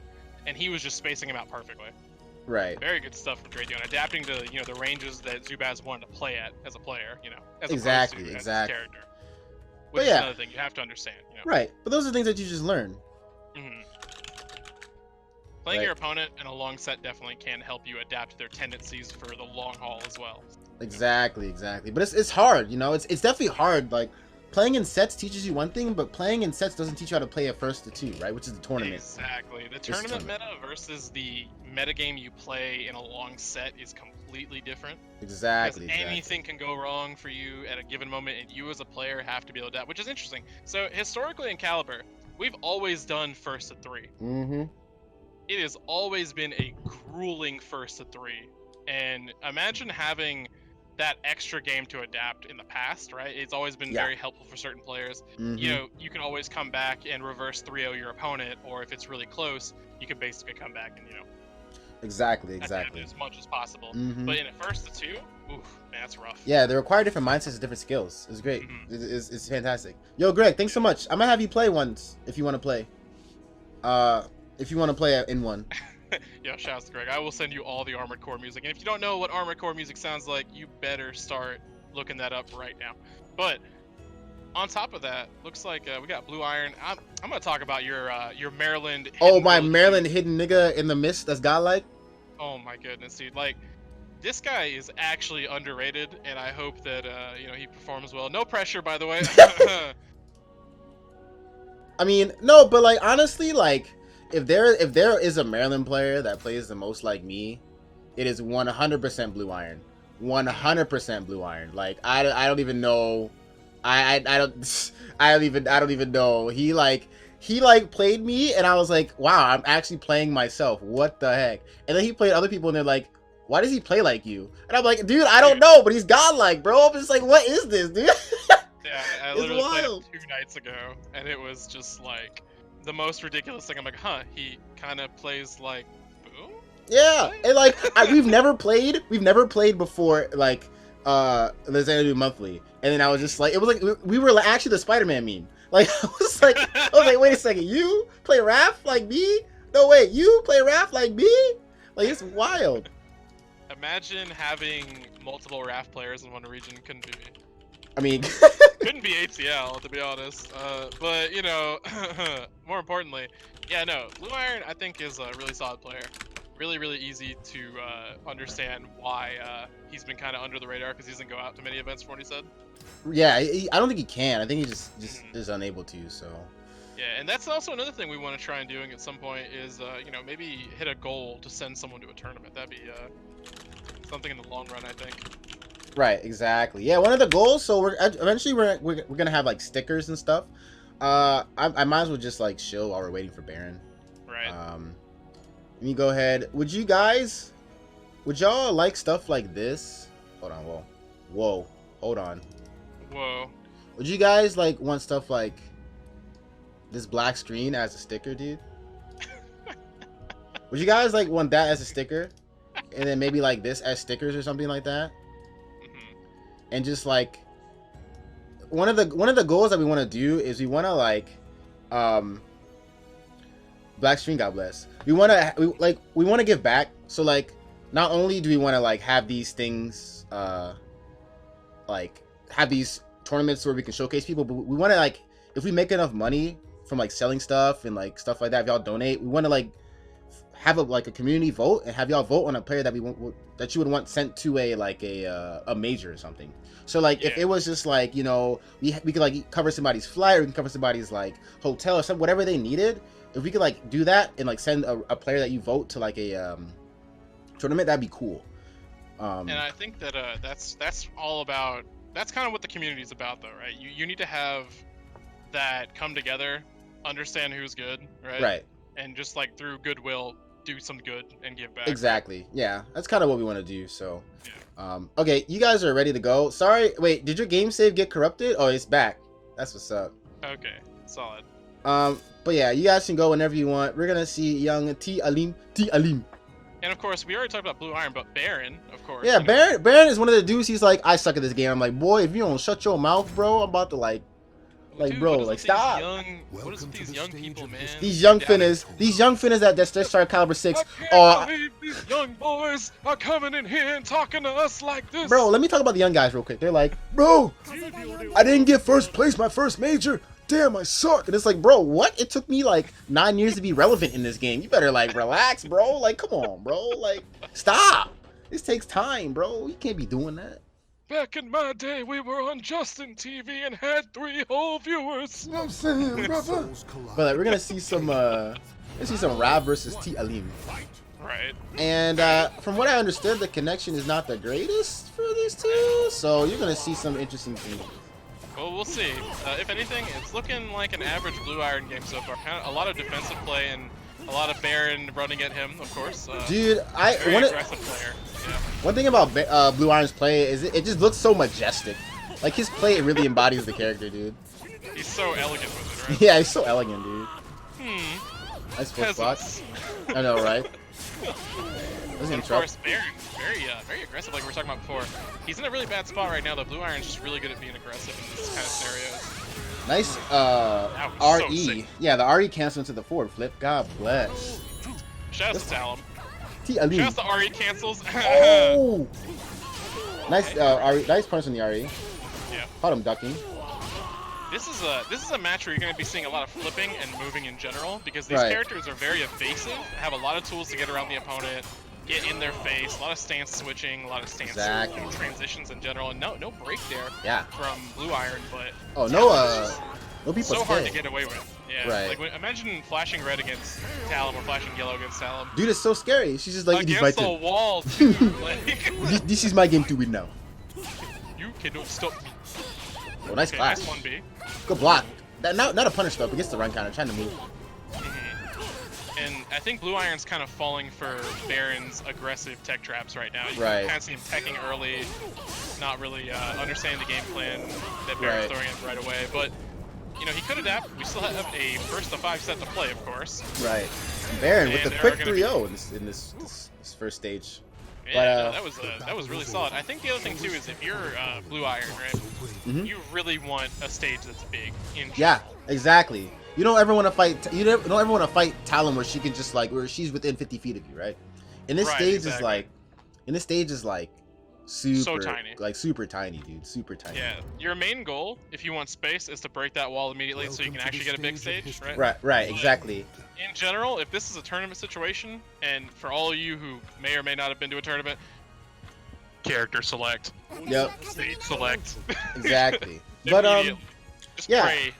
and he was just spacing him out perfectly. Right. Very good stuff from Draydion, adapting to, you know, the ranges that Zubaz wanted to play at as a player, you know, as Exactly, opposed to exactly. as his character. But Which is yeah. another thing you have to understand, you know. Right. But those are things that you just learn. Mhm. Playing your opponent in a long set definitely can help you adapt to their tendencies for the long haul as well. Exactly. But it's hard, you know. It's definitely hard. Like playing in sets teaches you one thing, but playing in sets doesn't teach you how to play a first to 2, right? Which is the tournament. Exactly. The tournament meta versus the metagame you play in a long set is completely different. Exactly. Because anything can go wrong for you at a given moment, and you as a player have to be able to adapt, which is interesting. So historically in Caliber, we've always done first to 3. Mm-hmm. It has always been a grueling first to 3, and imagine having that extra game to adapt in the past, right? It's always been very helpful for certain players. You know, you can always come back and reverse 3-0 your opponent, or if it's really close, you can basically come back and, you know, Exactly. adapt as much as possible. But in a first to 2, oof, man, that's rough. Yeah, they require different mindsets and different skills. It's great. It's fantastic. Yo, Greg, thanks so much. I'm gonna have you play once if you want to play. If you want to play in one. Yo, shouts to Greg. I will send you all the Armored Core music. And if you don't know what Armored Core music sounds like, you better start looking that up right now. But on top of that, looks like we got Blue Iron. I'm gonna talk about your Maryland. Oh, my Maryland hidden nigga in the mist that's godlike. Oh my goodness, dude! Like, this guy is actually underrated, and I hope that you know, he performs well. No pressure, by the way. I mean, no, but like honestly, like if there is a Maryland player that plays the most like me, it is 100% Blue Iron. 100% Blue Iron. Like I don't even know. I don't even know. He played me and I was like, wow, I'm actually playing myself. What the heck? And then he played other people and they're like, why does he play like you? And I'm like, dude, I don't know, but he's godlike, bro. I'm just like, what is this, dude? Yeah, I literally played him 2 nights ago, and it was just like the most ridiculous thing. I'm like, huh, he kind of plays like Boom? Yeah, and like we've never played before, like the Xanadu Monthly, and then I was just like, it was like we were actually the Spider-Man meme. Like I was like, wait a second, you play Raph like me? No, wait, you play Raph like me? Like, it's wild. Imagine having multiple RAF players in one region. Couldn't be me. I mean, Couldn't be ATL, to be honest. But, you know, more importantly, yeah, no, Blue Iron, I think, is a really solid player. Really, really easy to understand why he's been kind of under the radar, because he doesn't go out to many events from what he said. yeah, I don't think he can. I think he just is unable to, so. Yeah, and that's also another thing we want to try and doing at some point is, you know, maybe hit a goal to send someone to a tournament. That'd be something in the long run, I think. Right, exactly. Yeah, one of the goals. So eventually we're gonna have like stickers and stuff. I might as well just like chill while we're waiting for Baron. Right. Let me go ahead. Would y'all like stuff like this? Hold on. Whoa. Hold on. Whoa. Would you guys like want stuff like this black screen as a sticker, dude? Would you guys like want that as a sticker, and then maybe like this as stickers or something like that? And just like one of the goals that we want to do is we want to like black screen, God bless. We want to give back. So like not only do we want to like have these things like have these tournaments where we can showcase people, but we want to like, if we make enough money from like selling stuff and like stuff like that, if y'all donate, we want to like have a community vote and have y'all vote on a player that that you would want sent to a major or something. So like if it was just like, you know, we could like cover somebody's flight, or we can cover somebody's like hotel or something, whatever they needed. If we could like do that and like send a player that you vote to like a tournament, that'd be cool. And I think that that's all about, that's kind of what the community is about, though, right? You need to have that come together, understand who's good, right? Right. And just like through goodwill, do some good and give back. Exactly. Yeah, that's kind of what we want to do. So, okay, you guys are ready to go. Sorry, wait, did your game save get corrupted? Oh, it's back. That's what's up. Okay, solid. But yeah, you guys can go whenever you want. We're gonna see young T Alim. And of course, we already talked about Blue Iron, but Baron, of course. Yeah, Baron is one of the dudes. He's like, I suck at this game. I'm like, boy, if you don't shut your mouth, bro, I'm about to like, dude, bro, like stop. What is with these young people, man? These young finnas that just started Caliber 6. I can't believe these young boys are coming in here and talking to us like this. Bro, let me talk about the young guys real quick. They're like, bro, I didn't get first place my first major. Damn, I suck. And it's like, bro, what? It took me like 9 years to be relevant in this game. You better like relax, bro. Like, come on, bro. Like, stop. This takes time, bro. You can't be doing that. Back in my day, we were on Justin TV and had 3 whole viewers. You know what I'm saying, brother? But like, we're gonna see some Rav versus T Alim. Right. And from what I understood, the connection is not the greatest for these two. So you're gonna see some interesting things. Well, we'll see. If anything, it's looking like an average Blue Iron game so far. Kind of a lot of defensive play and a lot of Baron running at him, of course. Dude, very aggressive player. Yeah. One thing about Blue Iron's play is it just looks so majestic. Like his play really embodies the character, dude. He's so elegant with it, right? Yeah, he's so elegant, dude. Nice foot Peasants. spot. I know, right? And of course, Baron, very aggressive, like we were talking about before. He's in a really bad spot right now, though. Blue Iron's just really good at being aggressive in these kind of scenarios. Nice RE. So yeah, the RE cancel into the forward flip. God bless. Shout out to Talum. T Alim. Shout out to RE cancels. Oh! Nice RE, nice punch on the RE. Yeah. Caught him ducking. This is a match where you're going to be seeing a lot of flipping and moving in general, because these characters are very evasive, have a lot of tools to get around the opponent, get in their face, a lot of stance switching, a lot of stance transitions in general, and no break there from Blue Iron, but no people so hard to get away with. Yeah, right. Like imagine flashing red against Talum or flashing yellow against Talum. Dude, it's so scary. She's just like, against the wall, too. Like, this is my game to win now. You cannot stop me. Oh, nice clash. Nice 1B. Good block. Not a punish though, but gets the run counter, trying to move. And I think Blue Iron's kind of falling for Baron's aggressive tech traps right now. You right. kind of see him teching early, not really understanding the game plan that Baron's throwing at right away. But, you know, he could adapt. We still have a first to 5 set to play, of course. Right. Baron with the quick 3-0 in this first stage. Yeah, that was really solid. I think the other thing too is if you're Blue Iron, right, you really want a stage that's big. In yeah, exactly. You don't ever want to fight. You don't ever want to fight Talon where she can just like where she's within 50 feet of you, right? And this Right, stage exactly. is like, and this stage is like super So tiny. like super tiny, dude, super tiny. Yeah, your main goal, if you want space, is to break that wall immediately so you can actually get a big stage, right? Right, exactly. In general, if this is a tournament situation, and for all of you who may or may not have been to a tournament, character select, Yep, stage select. exactly. But Immediately. Just yeah. pray.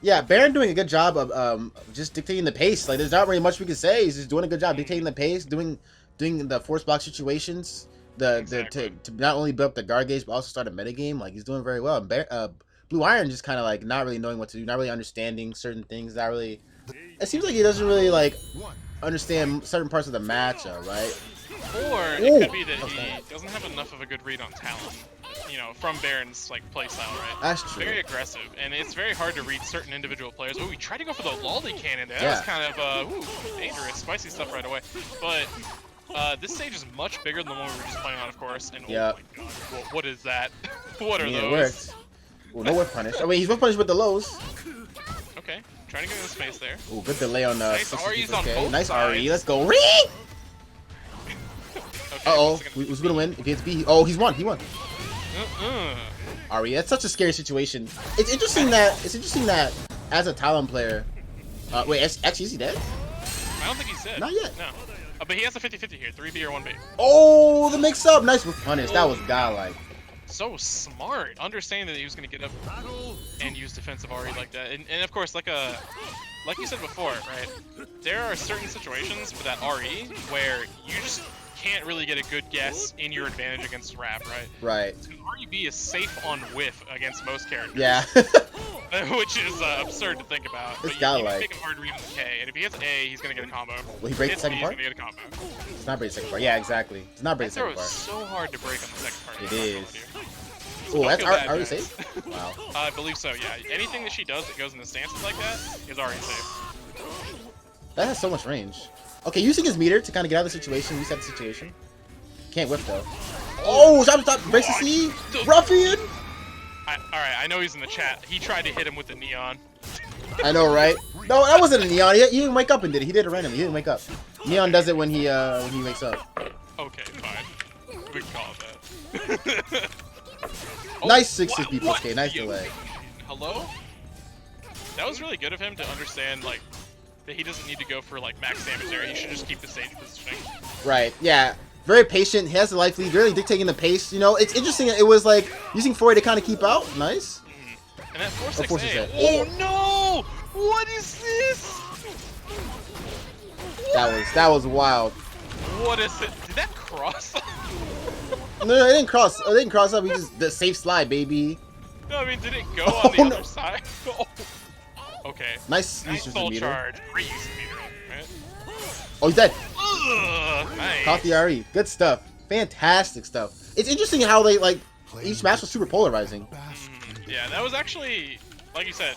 yeah, Baron doing a good job of just dictating the pace. Like, there's not really much we can say. He's just doing a good job dictating the pace, doing the force block situations, Exactly. to not only build up the guard gauge but also start a meta game. Like, he's doing very well. And Blue Iron just kind of like not really knowing what to do, not really understanding certain things. Not really. It seems like he doesn't really like understand certain parts of the matchup, right? Or it Ooh. could be that he doesn't have enough of a good read on talent. You know, from Baron's like playstyle, right? That's true. Very aggressive, and it's very hard to read certain individual players. Oh, he tried to go for the lolly cannon there. That Yeah. was kind of dangerous, spicy stuff right away. But this stage is much bigger than the one we were just playing on, of course. And Yep. oh my god, what is that? What are Yeah, it those? worked. Ooh, no whiff punish. Oh wait, he's whiff punish with the lows. Okay, trying to get in the space there. Ooh, good delay on the Nice REs on both Nice RE. sides. Let's go. Ree! Okay, Uh-oh. what's it Who's gonna win? If he hits B, oh, he's won. He won. gonna- Ari, that's such a scary situation. It's interesting that as a Talon player, wait, actually, is he dead? I don't think he's dead. Not yet. No. But he has a 50-50 here, 3B or 1B. Oh, the mix-up, nice with punish. That was godlike. So smart, understanding that he was going to get up and use defensive RE like that. And of course, like you said before, right? There are certain situations with that RE where you just can't really get a good guess in your advantage against Rap, right? Right. Because REB is safe on whiff against most characters. Yeah. Which is absurd to think about. But It's you godlike. can make him hard to read with the K, and if he hits A, he's going to get a combo. Will he break the Hits second B, part? He's going to get a combo. It's not break the second part. Yeah, exactly. It's not break That the throw second is part. so hard to break on the second part. It I'm not gonna is. lie to you. Oh, Don't that's feel bad, RE guys. safe? Wow. I believe so, yeah. Anything that she does that goes into stances like that is already safe. That has so much range. Okay, using his meter to kind of get out of the situation, reset the situation. Can't whiff though. Oh, stop, breaks the C. Ruffian. Alright, I know he's in the chat. He tried to hit him with the neon. I know, right? No, that wasn't a Neon. He didn't wake up and did it. He did it randomly. He didn't wake up. Neon does it when he wakes up. Okay, fine. We can call it that. Oh, Nice 6 what? B plus K. Nice Yo, delay. Hello? That was really good of him to understand, like, that he doesn't need to go for, like, max damage there. He should just keep the stage positioning. Right. Yeah. Very patient. He has the life lead. Really dictating the pace. You know, it's interesting. It was like using 4A to kind of keep out. Nice. And that 4-6A. 4-6A. Oh no! What is this? That was wild. What is it? Did that cross? No, it didn't cross. It didn't cross up. He just the safe slide, baby. No, I mean, did it go on the Oh, no. other side? Oh. Okay. Nice Nice use of soul the meter. charge. Great use of meter, right? Oh, he's dead. Ugh, nice. Caught the RE. Good stuff. Fantastic stuff. It's interesting how they like each match was super polarizing. Yeah, that was actually, like you said,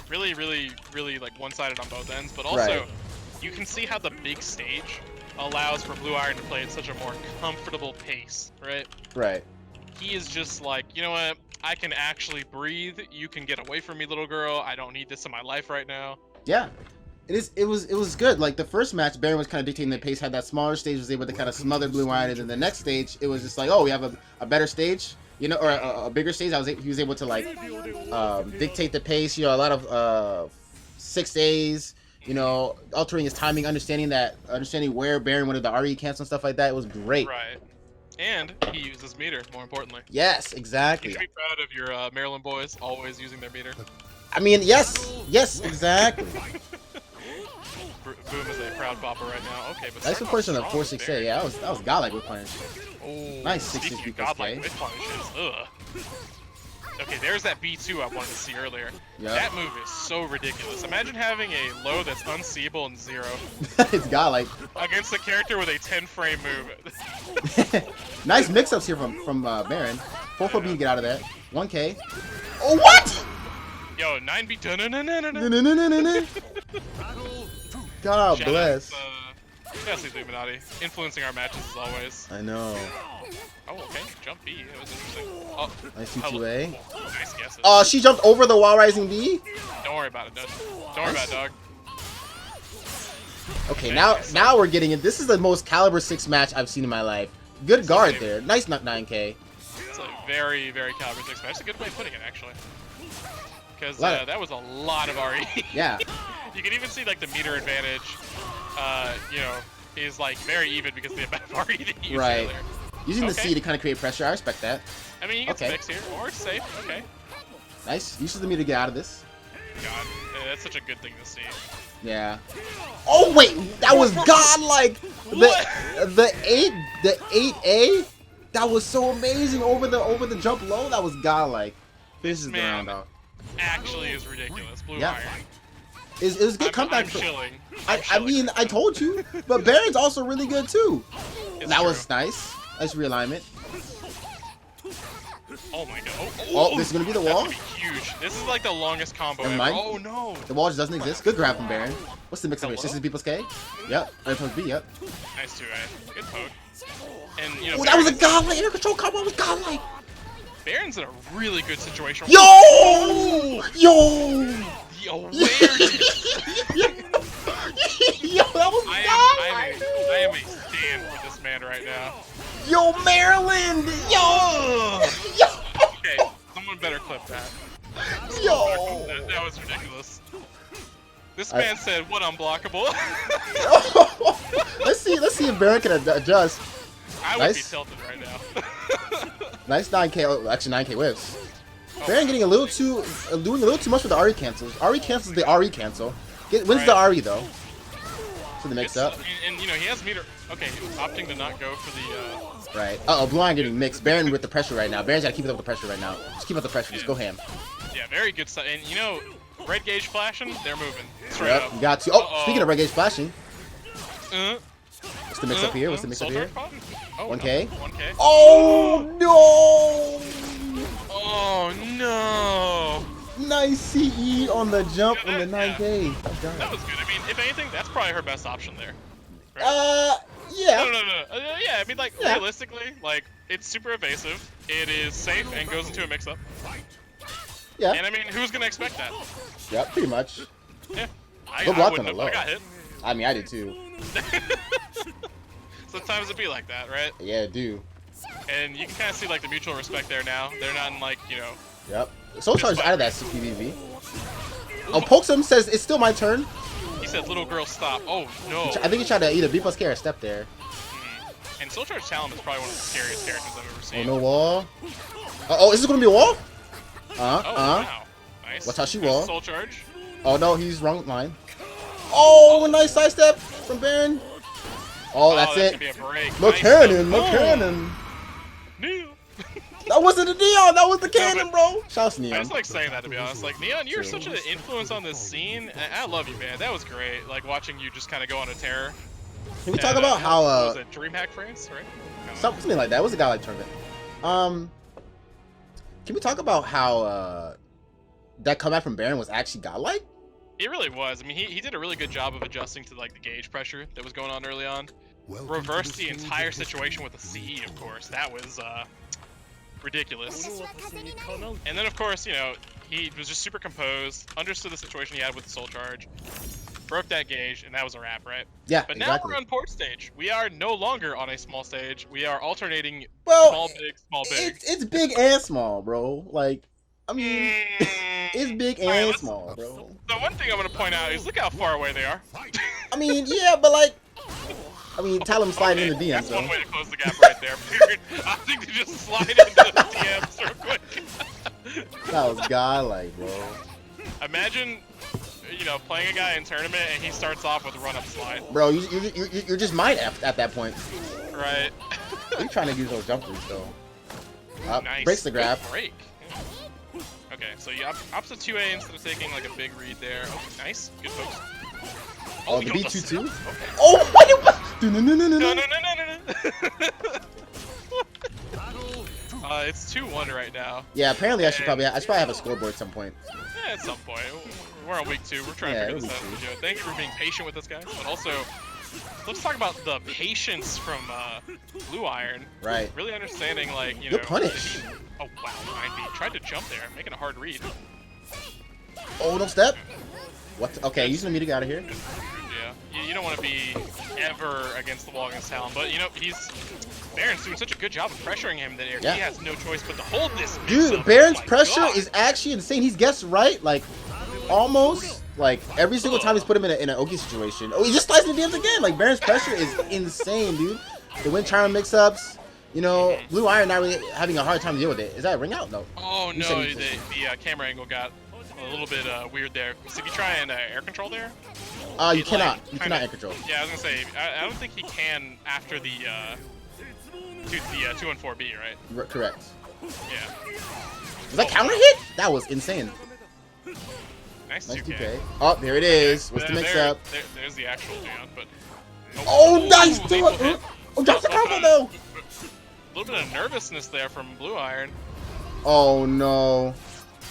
really like one-sided on both ends. But also, Right. you can see how the big stage allows for Blue Iron to play at such a more comfortable pace, right? Right. He is just like, you know what? I can actually breathe. You can get away from me, little girl. I don't need this in my life right now. Yeah. It was good. Like the first match, Baron was kind of dictating the pace, had that smaller stage, was able to kind of smother Blue Iron, and then the next stage, it was just like, oh, we have a better stage, you know, or a bigger stage. He was able to like dictate the pace. You know, a lot of 6As. You know, altering his timing, understanding where Baron wanted the RE cancel and stuff like that. It was great. Right. And he uses meter, more importantly. Yes, You exactly. should be proud of your Maryland boys, always using their meter. I mean, yes, exactly. Boom is a proud papa right now. Okay, but Nice starting push on the off strong with 4-6A. Baron. Yeah, that was godlike with punish. Oh, Nice 6-6 speaking B of plus godlike K. with punishes. Ugh. Okay, there's that B2 I wanted to see earlier. Yep. That move is so ridiculous. Imagine having a low that's unseeable and 0 It's godlike. against a character with a 10-frame move. Nice mix-ups here from Baron. 4-4B to get out of that. 1K. Oh, what? Yo, 9B. God Shout bless. out, Yes, the Illuminati. Influencing our matches as always. I know. Oh, okay. Jump B. That was interesting. Oh, Nice hello. T2A. Oh, nice guesses. Oh, she jumped over the wall rising B. Don't worry about it, Dutch. Don't worry about it, dog. Okay, now we're getting it. This is the most caliber 6 match I've seen in my life. Good guard there. Nice 9K. It's a very, very caliber 6 match. It's a good way of putting it, actually. Because What? that was a lot of RE. Yeah. You can even see like the meter advantage. You know, is like very even because of the amount of RE that you used Right. earlier. Using the Okay. C to kind of create pressure. I respect that. I mean, you get Okay. some mix here, or it's safe. Okay. Nice. Uses the me to get out of this. God, that's such a good thing to see. Yeah. Oh wait, that was godlike. The 8A. That was so amazing over the jump low. That was godlike. Finishes the Man. round off. Actually, is ridiculous. Blue Yeah. iron. It was a good comeback. I'm chilling. I mean, I told you, but Baron's also really good too. It's That true. was nice. Nice realignment. Oh my god. Oh, this is gonna be the That's wall. gonna be huge. This is like the longest combo Never ever. mind. Oh no. The wall just doesn't exist. Good grab from Baron. What's the mix up here? Hello? 60 people's K? Yep. And plus B, yep. Nice 2A. Good poke. And you know, Oh, that was a Baron's- godlike air control combo. That was godlike. Baron's in a really good situation. Yo! Yo! Yo, where did Yo, that was godlike. I am a stand for this man right now. Yo, Maryland! Yo! Yo! Okay, someone better clip that. Yo! That was ridiculous. This I- man said, "What unblockable?" let's see if Baron can adjust. I would be Nice. tilted right now. Nice 9K. Oh, actually 9K whiffs. Baron getting a little too, doing a little too much with the RE cancels. RE cancels the RE cancel. Wins the RE though. So the mix up. And you know he has meter. Okay, opting to not go for the. Right. Uh-oh, Blue Iron getting mixed. Baron with the pressure right now. Baron's gotta keep up with the pressure right now. Just keep up the pressure. Just go ham. Yeah, very good stuff. And you know, red gauge flashing, they're moving straight Yep. up. You got to. Oh, Uh-oh. speaking of red gauge flashing, Uh, what's the mix up here? What's the mix up Soul here? Charge pop? Oh, 1K? No. 1K. Oh no! Oh no! Nice CE on the jump on the Yeah. 9K. That was good. I mean, if anything, that's probably her best option there. Yeah. No. Yeah, I mean, like, Yeah. realistically, like, it's super evasive. It is safe and goes into a mix-up. Yeah. And I mean, who's gonna expect that? Yeah, pretty much. Yeah. I Good block wouldn't on the have. I low. got hit. I mean, I did too. Sometimes it be like that, right? Yeah, I do. And you can kind of see like the mutual respect there now. They're not in like, you know. Yep. Soul Charge out of that 60 VV. Oh, Pokesum says it's still my turn. He said, "Little girl, stop." Oh no. I think he tried to either B plus K or step there. And Soul Charge Talon is probably one of the scariest characters I've ever Oh, seen. no wall. Oh, is this gonna be a wall? Oh wow. Nice. Watch how she There's roll. Soul Charge. Oh no, he's wrong line. Oh, nice sidestep from Baron. Oh, that's Gonna it. be a break. Look Nice cannon, stuff. look cannon. Neil. That wasn't a Neon, that was the cannon, bro. Shouts I Neon. just like saying that, to be honest. Like, Neon, you're True. such an influence on this scene. I love you, man. That was great. Like, watching you just kind of go on a tear. Can we talk And, about how what was it DreamHack phrase, right? something like that? It was a guy like tournament. Can we talk about how that comeback from Baron was actually godlike? It really was. I mean, he did a really good job of adjusting to like the gauge pressure that was going on early on. Reversed the entire situation with a CE, of course. That was ridiculous. And then, of course, you know, he was just super composed, understood the situation he had with the Soul Charge, broke that gauge, and that was a wrap, right? Yeah, But now exactly. we're on port stage. We are no longer on a small stage. We are alternating Well, small, big, small, big. It's big and small, bro. Like, I mean, it's big Alright, and let's- small, bro. So one thing I'm gonna point out is look how far away they are. I mean, yeah, but like, I mean, tell him sliding in the DMs, That's though. one way to close the gap right there. I think to just slide into the DMs real quick. That was godlike, bro. Imagine, you know, playing a guy in tournament and he starts off with a run-up slide. Bro, you're just mind at that point. Right. You're trying to use those jumpers, though. Nice. Breaks the grab. Good break. Yeah. Okay, so you ops a 2A instead of taking like a big read there. Oh, nice. Good folks. Oh, he the goes B2 to- too? Okay. Oh, what? No. No. It's 2-1 right now. Yeah, apparently I should probably have a scoreboard at some point. Yeah, at some point. We're on week 2. We're trying Yeah, to figure this week out. two. Thank you for being patient with us, guys. But also, let's talk about the patience from Blue Iron. Right. Really understanding, like, you Good know. punish. Oh wow, 9B tried to jump there, making a hard read. Oh, no step. What? Okay, using the meter out of here. Yeah, you don't want to be ever against the wall against Talon, but you know Baron's doing such a good job of pressuring him that he has no choice but to hold this. Dude, Baron's pressure is actually insane. He's guessed right, like almost like every single time he's put him in an Oki situation. Oh, he just sliced the DMs again. Like Baron's pressure is insane, dude. The wind charm mix-ups. You know, Blue Iron not really having a hard time to deal with it. Is that a ring out? No. Oh no, the camera angle got a little bit weird there. So if you try and air control there, you cannot. You cannot air control. Yeah, I was gonna say I don't think he can after the 2 and 4B, right? Correct. Yeah. Was that counter hit? That was insane. Nice 2K. Oh, there it is. What's the mix up? There's the actual Dion, but. Oh, nice! Oh, drops the combo though. A little bit of nervousness there from Blue Iron. Oh no.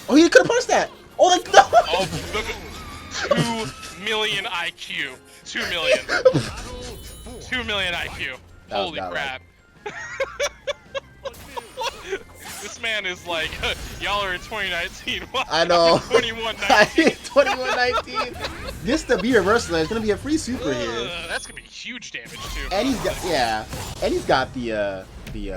Oh, he could have punched that. Oh, like no. Oh, look at 2 million IQ. 2 million. 2 million IQ. Holy crap. This man is like, y'all are in 2019. I know. 2119. 2119. This to be reversal. It's gonna be a free super here. That's gonna be huge damage too. And he's got the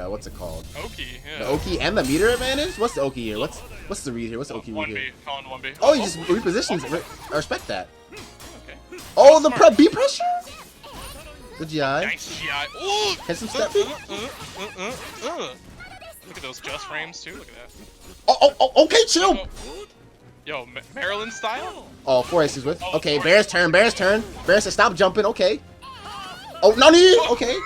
what's it called? Oki. Yeah. The Oki and the meter advantage. What's the Oki here? What's the read here? What's the Oki read 1B. here? Calling 1B. Oh, he just repositions. I respect that. Okay. Oh, the B pressure. Good GI. Nice GI. Ooh. Hit some step. Look at those just frames too. Look at that. Oh, okay, chill. Yo, Maryland style. Oh, 4 aces with. Okay, Bear's turn. Bear said stop jumping. Okay. Oh, Nani. Okay.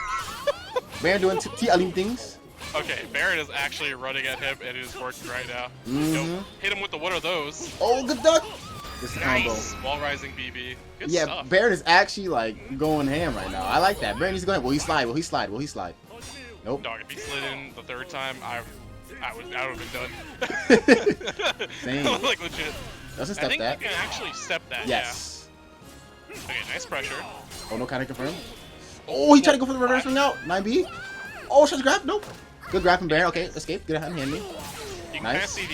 Bear doing T-Alim things. Okay, Baron is actually running at him and it is working right now. Yo, hit him with the what are those? Oh, good duck. This is Nice. Wall rising BB. Good yeah, stuff. Baron is actually like going ham right now. I like that. Baron needs to go ahead. Will he slide? Will he slide? Will he slide? Nope. Dog, if he slid in the third time, I would have been done. Same. Like legit. Doesn't I step think that. you can actually step that. Yes. Yeah. Okay, nice pressure. Oh, no kind of confirm. Oh, he tried to go for the reverse ring out. 9B. Oh, tries to grab. Nope. Good grab from Baron. Okay, escape. Get a hand handy. You can Nice. kind of see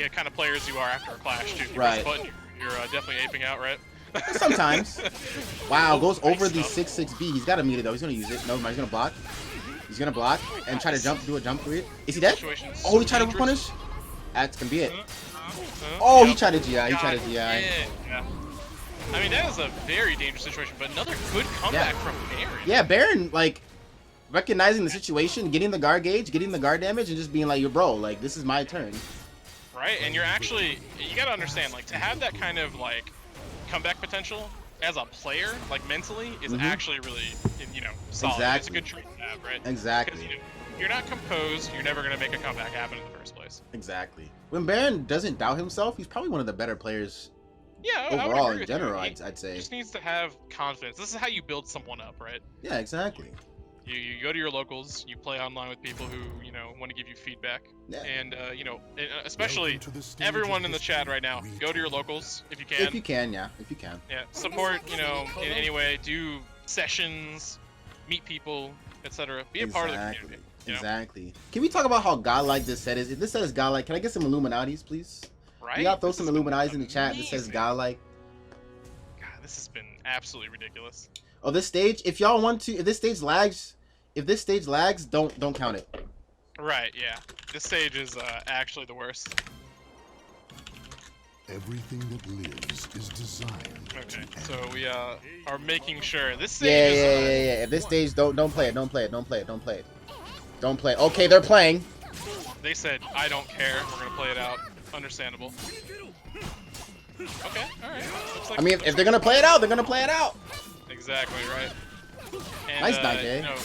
the kind of players you are after a clash too. You Right. press a button, you're definitely aping out, right? Sometimes. Wow, goes Nice over the stuff. 6-6B. He's got to meet it though. He's gonna use it. No, he's gonna block. He's gonna block and try to do a jump through it. Is he dead? Situation's Oh, he tried to dangerous. punish. That's gonna be it. Oh, he Yep. tried to GI. He Got tried it. to GI. Yeah. I mean, that is a very dangerous situation, but another good comeback from Baron. Yeah, Baron, like, recognizing the situation, getting the guard gauge, getting the guard damage, and just being like, yo, bro, like, this is my turn. Right, and you're actually, you gotta understand, like, to have that kind of, like, comeback potential as a player, like, mentally, is actually really, you know, solid. Exactly. It's a good trait to have, right? Exactly. Because, you know, you're not composed, you're never gonna make a comeback happen in the first place. Exactly. When Baron doesn't doubt himself, he's probably one of the better players Yeah, I would overall agree in with general, you. I'd say. He just needs to have confidence. This is how you build someone up, right? Yeah, exactly. You go to your locals, you play online with people who, you know, want to give you feedback. Yeah. And, you know, especially everyone in the chat right now, go to your locals if you can. If you can, yeah. If you can. Yeah, support, you know, in any way, do sessions, meet people, etc. Be a part of the community. You know? Exactly. Can we talk about how godlike this set is? If this set is godlike, can I get some Illuminatis, please? Right? You gotta throw This some has been Illuminatis in the chat that says amazing. godlike. God, this has been absolutely ridiculous. Oh, this stage, if y'all want to, if this stage lags, don't count it. Right, yeah. This stage is actually the worst. Everything that lives is designed. Okay, so we are making sure this Yeah, stage yeah, is yeah, yeah. If this stage, don't play it, don't play it. Don't play it. Okay, they're playing. They said, I don't care, we're gonna play it out. Understandable. Okay, alright. I mean, if they're gonna play it out, they're gonna play it out. Exactly, right. And, Nice 9K. you know,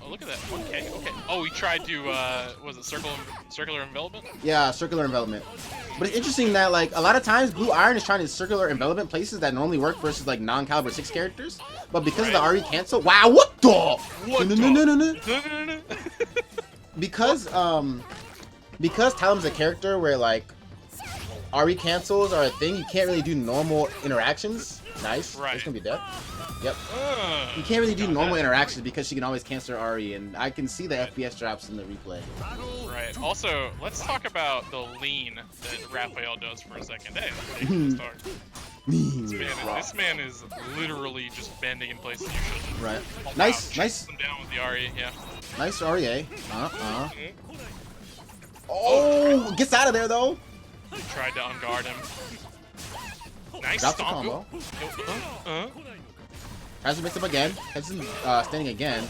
oh, look at that. 1K, okay. Oh, he tried to, was it circular envelopment? Yeah, circular envelopment. But it's interesting that, like, a lot of times Blue Iron is trying to circular envelopment places that normally work versus, like, non-caliber 6 characters. But because of the RE cancel, wow, what the? What No. the? Because Talon's a character where, like, RE cancels are a thing, you can't really do normal interactions. Nice. Right. It's gonna be death. Yep. You can't really do normal interactions because she can always cancel her RE, and I can see the FPS drops in the replay. Right. Also, let's talk about the lean that Raphael does for a second. Hey, this man is literally just bending in places you shouldn't. Right. Oh, Nice, wow. nice. Him down with the RE, yeah. Nice REA. Oh, gets out of there though. Tried to unguard him. Nice Drops the stomp. combo. Tries to mix up again. Heads him standing again.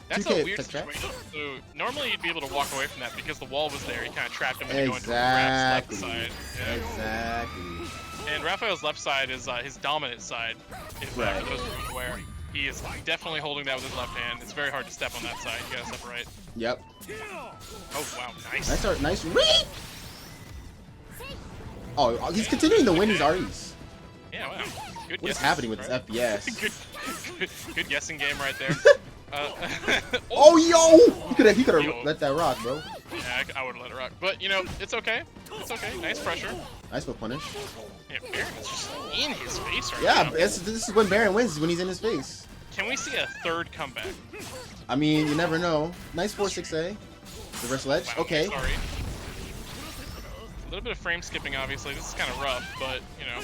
That's 2K a weird tech track. situation. So normally you'd be able to walk away from that because the wall was there. He kind of trapped him into going to Raph's left side. Yeah. Exactly. And Raphael's left side is his dominant side. If Right. for those who are aware, he is definitely holding that with his left hand. It's very hard to step on that side. You gotta step right. Yep. Oh wow, nice. Nice read. Oh, he's continuing to win his REs. Yeah, wow. Good What is guesses, happening with right? this FPS? good guessing game right there. Oh, yo! He could have Yo. let that rock, bro. Yeah, I would have let it rock. But, you know, it's okay. It's okay. Nice pressure. Nice little punish. Yeah, Baron is just in his face right Yeah, now. this is when Baron wins, is when he's in his face. Can we see a third comeback? I mean, you never know. Nice 4-6A. Reverse ledge. Wow, Okay. Sorry. A little bit of frame skipping, obviously. This is kind of rough, but, you know.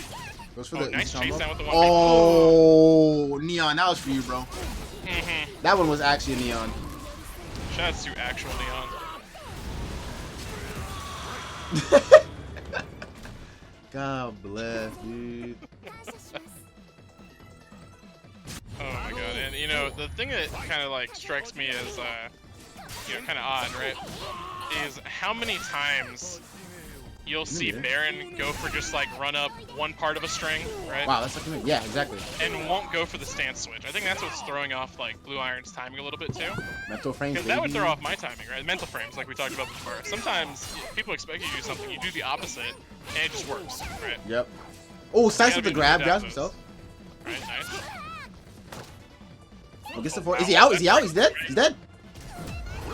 Goes for Oh, the nice combo. chase down with the 1v. Oh, Neon, that was for you, bro. Mm-hmm. That one was actually a Neon. Shoutouts to actual Neon. God bless, dude. Oh my god, and you know, the thing that kind of like strikes me as, you know, kind of odd, right, is how many times you'll see Baron go for just like run up one part of a string, right? Wow, that's like, yeah, exactly. And won't go for the stance switch. I think that's what's throwing off like Blue Iron's timing a little bit too. Mental frames, Because that would baby. throw off my timing, right? Mental frames, like we talked about before. Sometimes people expect you to do something, you do the opposite, and it just works, right? Yep. Oh, Sice gotta with the be grab, able to grabs adapt himself. Right, nice. Oh, gets the four. Is he out? Is he out? He's dead? He's dead.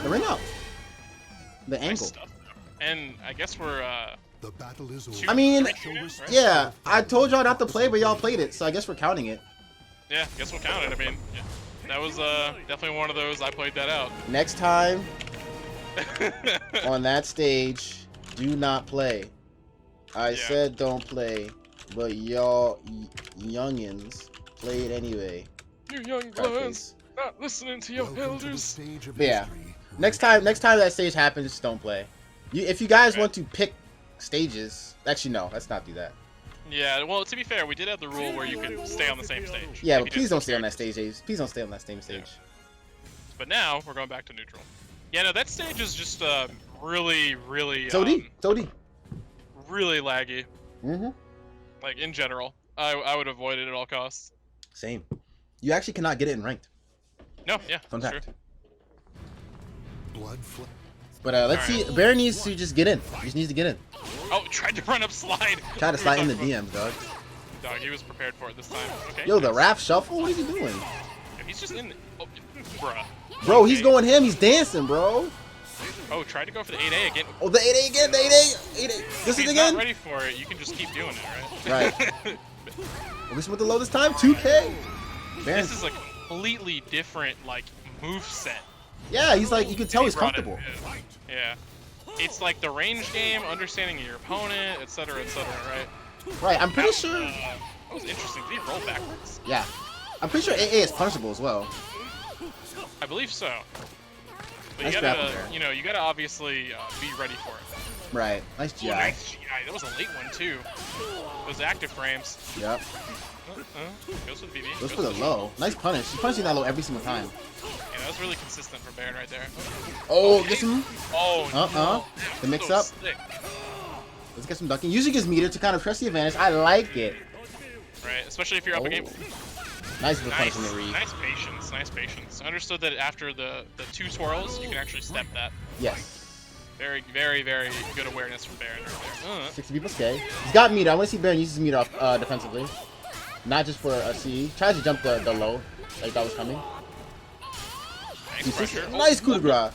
The ring out. The Nice angle. stuff, though. And I guess we're, The battle is over. two- I mean, three tuners, right? yeah, I told y'all not to play, but y'all played it, so I guess we're counting it. Yeah, guess we'll count it. I mean, yeah. That was definitely one of those. I played that out. Next time on that stage, do not play. I Yeah. said don't play, but y'all youngins played anyway. You young Crack bloods, face. not listening to your Welcome to the elders. stage of Yeah. history. Next time that stage happens, just don't play. If you guys Right. want to pick stages, actually no, let's not do that. Yeah, well, to be fair, we did have the rule where you could stay on the same stage. Yeah, if but you please did don't switch stay on that characters. stage, Ace. Please don't stay on that same stage. But now we're going back to neutral. Yeah, no, that stage is just really, really, Tody, Tody. really laggy. Mm-hmm. Like in general, I would avoid it at all costs. Same. You actually cannot get it in ranked. No, yeah, Fun that's fact. true. Blood flow. But let's see. Baron needs to just get in. He just needs to get in. Oh, tried to run up slide. Try to slide in the We were DMs, dog. talking about- Dog, he was prepared for it this time. Okay. Yo, the nice. rap shuffle? What is he doing? He's just in. Oh, bruh. Bro, he's Okay. going him. He's dancing, bro. Oh, tried to go for the 8A again. Oh, the 8A again. The 8A. 8A. If This is he's again. not ready for it, you can just keep doing it, right? Right. Oh, this with the low this time. 2K. Baron. This is a completely different like move set. Yeah, he's like, you can tell he's Brought it comfortable. in. Yeah. It's like the range game, understanding your opponent, etc., right? Right. I'm pretty sure. That was interesting. Did he roll backwards? Yeah. I'm pretty sure 8A is punishable as well. I believe so. But Nice you grapple gotta, there. you know, you gotta obviously be ready for it. Right. Nice Oh, GI. nice GI. That was a late one too. Those active frames. Yep. Goes for the BB. Goes for the low. Nice punish. He's punishing that low every single time. Yeah, that was really consistent from Baron right there. Oh, get some. Oh, no. The mix So up. sick. Let's get some ducking. Usually gives meter to kind of press the advantage. I like it. Right, especially if you're up Oh. against. Nice for Nice, punishing the read. nice patience, nice patience. I understood that after the two twirls, you can actually step that. Yes. Very, very, very good awareness from Baron right there. 60 people stay. He's got meter. I want to see Baron use his meter off defensively. Not just for a CE. Tries to jump the low. Like that was coming. Nice Dude, pressure. nice coup de grace.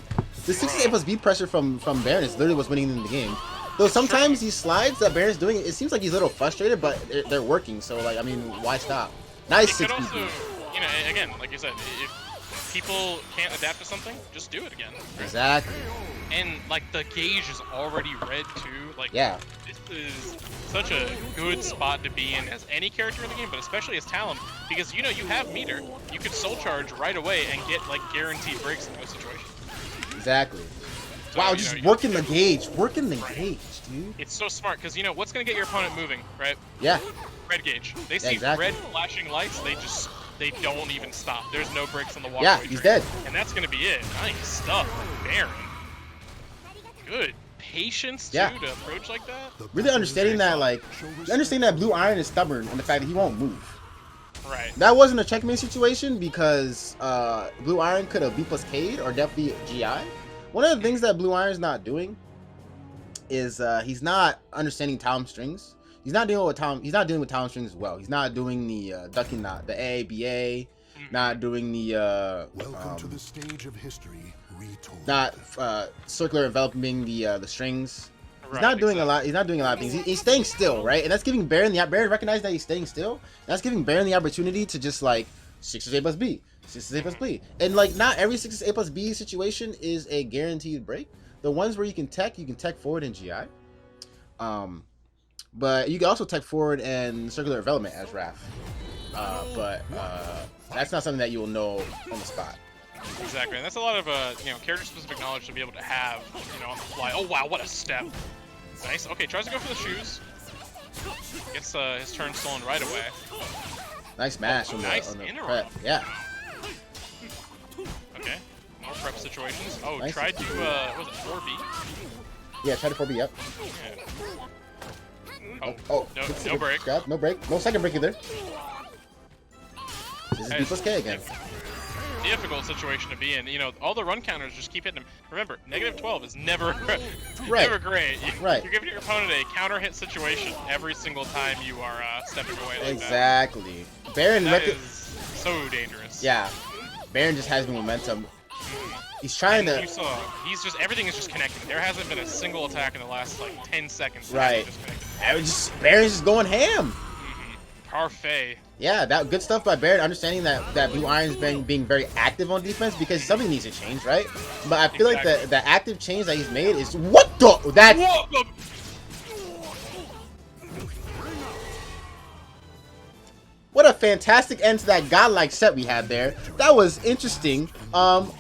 The 68 plus B pressure from Baron is literally what's winning in the game. Though sometimes these slides that Baron's doing, it seems like he's a little frustrated, but they're working. So like, I mean, why stop? Nice It could 60 also, you know, again, like you said, if people can't adapt to something, just do it again. Right? Exactly. And like the gauge is already red too. Like, Yeah. this is such a good spot to be in as any character in the game, but especially as Talon, because you know you have meter. You could soul charge right away and get like guaranteed breaks in most situations. Exactly. So, Wow, you just know, working the gauge, dude. it's so smart because you know what's gonna get your opponent moving, right? Yeah. Red gauge. They see exactly. red flashing lights, they don't even stop. There's no breaks on the walkway. Yeah, he's train. dead. And that's gonna be it. Nice stuff, Baron. Good patience too to approach like that. Really understanding that, like, understanding that Blue Iron is stubborn and the fact that he won't move. Right. That wasn't a checkmate situation because Blue Iron could have B plus K'd or definitely GI. One of the things that Blue Iron's not doing is he's not understanding Talon strings. He's not dealing with Talon. He's not dealing with Talon strings as well. He's not doing the ducking knot, the A, BA. Not doing the Welcome to the stage of history retold. not circular enveloping the strings. He's Right, not doing exactly. a lot. He's not doing a lot of things. He's staying still, right? And that's giving Baron Baron recognizes that he's staying still. And that's giving Baron the opportunity to just like 6 is A plus B, 6 is A plus B, and like not every 6 is A plus B situation is a guaranteed break. The ones where you can tech forward in GI. But you can also tech forward and circular envelopment as Raph. But that's not something that you will know on the spot. Exactly, and that's a lot of you know, character-specific knowledge to be able to have, you know, on the fly. Oh wow, what a step! Nice. Okay, tries to go for the shoes. Gets his turn stolen right away. Nice mash on nice the interrupt. prep. Yeah. Okay, more prep situations. Oh, Nice. tried to what was it 4B? Yeah, try to 4B up. Yeah. Oh, no break. Grab, no break. No second break either. This is B plus K again. Difficult situation to be in. You know, all the run counters just keep hitting him. Remember, -12 is never, never great. Right. You're giving your opponent a counter hit situation every single time you are stepping away like Exactly. Baron that. That is so dangerous. Yeah. Baron just has the momentum. He's trying And to. you saw, everything is just connecting. There hasn't been a single attack in the last like 10 seconds. Right. Just connected. Baron's just going ham. Parfait. Yeah, that good stuff by Baron, understanding that Blue Iron's being very active on defense because something needs to change, right? But I feel like the active change that he's made is what the that. What a fantastic end to that godlike set we had there. That was interesting. But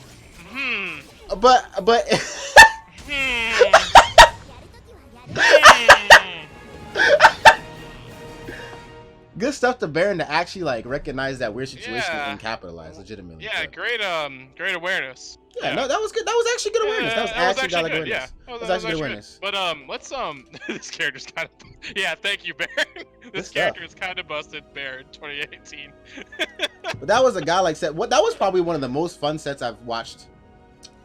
good stuff to Baron to actually like recognize that weird situation and capitalize legitimately. Yeah, great great awareness. Yeah, no, that was good. That was actually good awareness. That was actually godlike good. awareness. Yeah, That was actually good awareness. But let's this character's kind of thank you, Baron. This stuff. character is kind of busted, Baron 2018. But that was a godlike set. That was probably one of the most fun sets I've watched.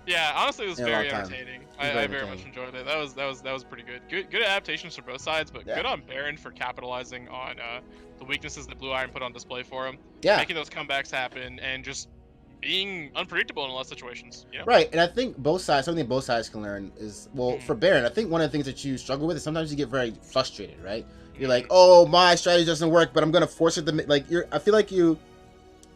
Yeah, honestly, it was In a long very time. entertaining. It was I very very much enjoyed it. That was pretty good. Good adaptations for both sides, but good on Baron for capitalizing on the weaknesses that Blue Iron put on display for him. Yeah. Making those comebacks happen and just being unpredictable in a lot of situations. You know? Right, and I think both sides, something both sides can learn is, well, for Baron, I think one of the things that you struggle with is sometimes you get very frustrated, right? You're like, oh, my strategy doesn't work, but I'm gonna force it to, like, I feel like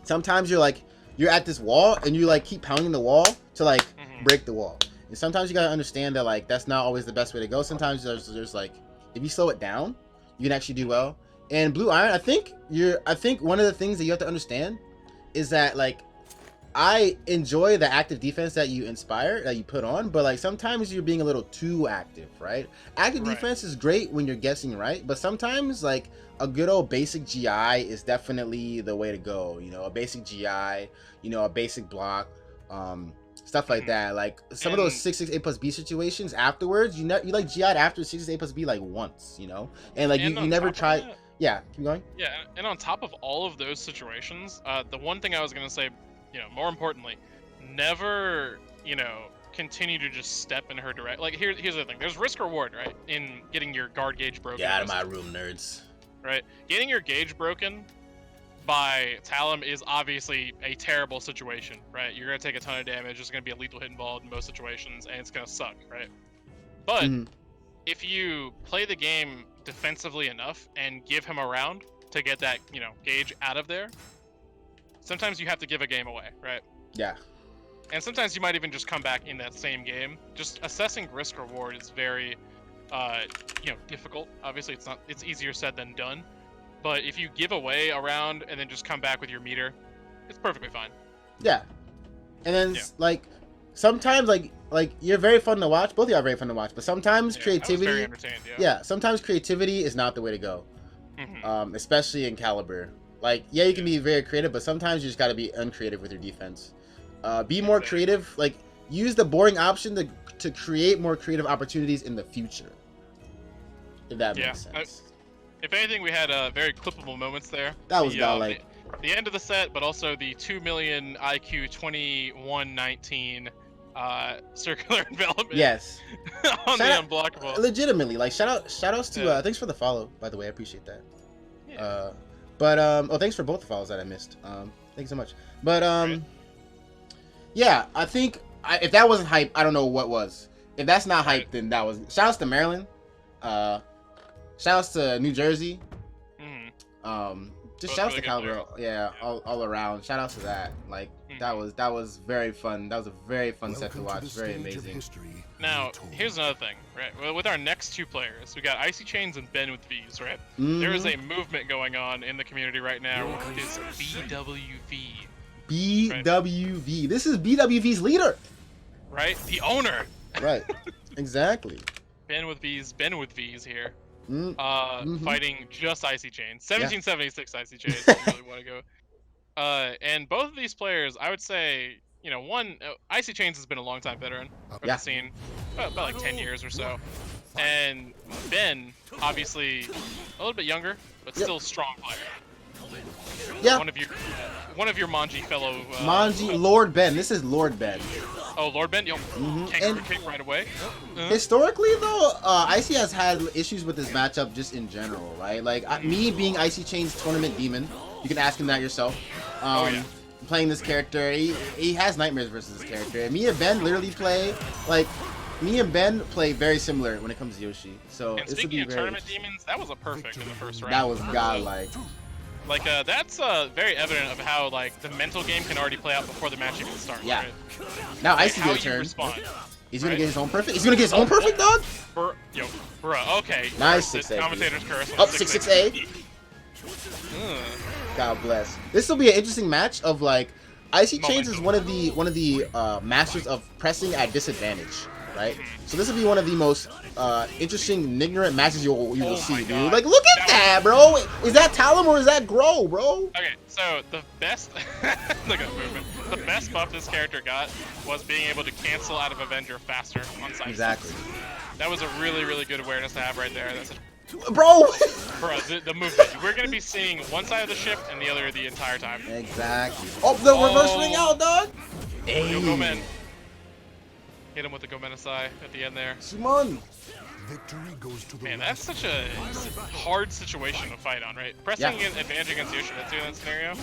sometimes you're like, you're at this wall and you like keep pounding the wall to like break the wall. And sometimes you gotta understand that like that's not always the best way to go. Sometimes there's like, if you slow it down, you can actually do well. And Blue Iron, I think one of the things that you have to understand is that like I enjoy the active defense that you inspire, that you put on, but like sometimes you're being a little too active, right? Active defense is great when you're guessing right, but sometimes like a good old basic GI is definitely the way to go. You know, a basic GI, you know, a basic block, stuff like that. Like some of those 6/6 A plus B situations afterwards, you like GI'd after 6/6 A plus B like once, you know, and like you never tried. Yeah, keep going. Yeah, and on top of all of those situations, the one thing I was gonna say, you know, more importantly, never, you know, continue to just step in her direct. Like here's the thing: there's risk reward, right, in getting your guard gauge broken. Get out of my room, nerds. Right, getting your gauge broken by Talon is obviously a terrible situation, right? You're gonna take a ton of damage. There's gonna be a lethal hit involved in most situations, and it's gonna suck, right? But if you play the game defensively enough and give him a round to get that, you know, gauge out of there, sometimes you have to give a game away, right? Yeah. And sometimes you might even just come back in that same game. Just assessing risk reward is very, difficult. Obviously, it's easier said than done. But if you give away a round and then just come back with your meter, it's perfectly fine. Yeah. And then like sometimes like you're very fun to watch. Both of you are very fun to watch, but sometimes creativity. I was very entertained, yeah, sometimes creativity is not the way to go. Especially in Caliber. Like, yeah, you can be very creative, but sometimes you just got to be uncreative with your defense. Be more creative. Like, use the boring option to create more creative opportunities in the future. If that makes sense. If anything, we had very clippable moments there. That was godlike. The end of the set, but also the 2 million IQ 2119 circular envelopment. Yes. On the unblockable. Legitimately, like shoutouts to thanks for the follow, by the way, I appreciate that. Yeah. Thanks for both the follows that I missed. Thanks so much. But yeah, I think if that wasn't hype, I don't know what was. If that's not hype, then that was. Shoutouts to Maryland. Shoutouts to New Jersey. Just shouts to Caliber, all around. Shout out to that. Like that was very fun. That was a very fun set to watch. Very amazing. Now, here's another thing, right? Well, with our next two players, we got Icy Chains and Ben with V's, right? There is a movement going on in the community right now. This BWV. BWV. Right? This is BWV's leader. Right? The owner. Right. Exactly. Ben with V's here. Fighting just Icy Chains. 1776 Icy Chains, if you really want to go. And both of these players, I would say, one, Icy Chains has been a long time veteran of the scene, about like 10 years or so. And Ben, obviously, a little bit younger, but still strong player. Yeah. One of your Manji fellow. Manji, Lord Ben. This is Lord Ben. Oh, Lord Ben, kangaroo kick right away. Historically, though, Icy has had issues with this matchup just in general, right? Like me being Icy Chain's tournament demon, you can ask him that yourself. Playing this character, he has nightmares versus this character. And me and Ben literally play very similar when it comes to Yoshi. So and speaking of tournament demons, that was a perfect in the first round. That was godlike. Like that's very evident of how like the mental game can already play out before the match even starts. Yeah. Right? Now Icy how gets a turn. Respond, He's gonna get his own perfect. He's gonna get his own perfect, dog. Bruh. Okay. Nice 6A. Commentator's curse. Up 6A. God bless. This will be an interesting match of like Icy Chains is one of the masters of pressing at disadvantage, right? So this will be one of the most interesting ignorant matches you will see, dude. Like, look at that, bro. Is that Talon or is that Grow, bro? Okay, so the best look at the movement. The best buff this character got was being able to cancel out of Avenger faster on side. Exactly. That was a really, really good awareness to have right there. Bro, the movement. We're gonna be seeing one side of the ship and the other the entire time. Exactly. Oh, the reverse ring out, dog. Hey. Yo, Gomen. Hit him with the Gomenasai at the end there. Simon. Victory goes to the Man, that's such a hard situation to fight on, right? Pressing an advantage against Yoshimitsu in that scenario,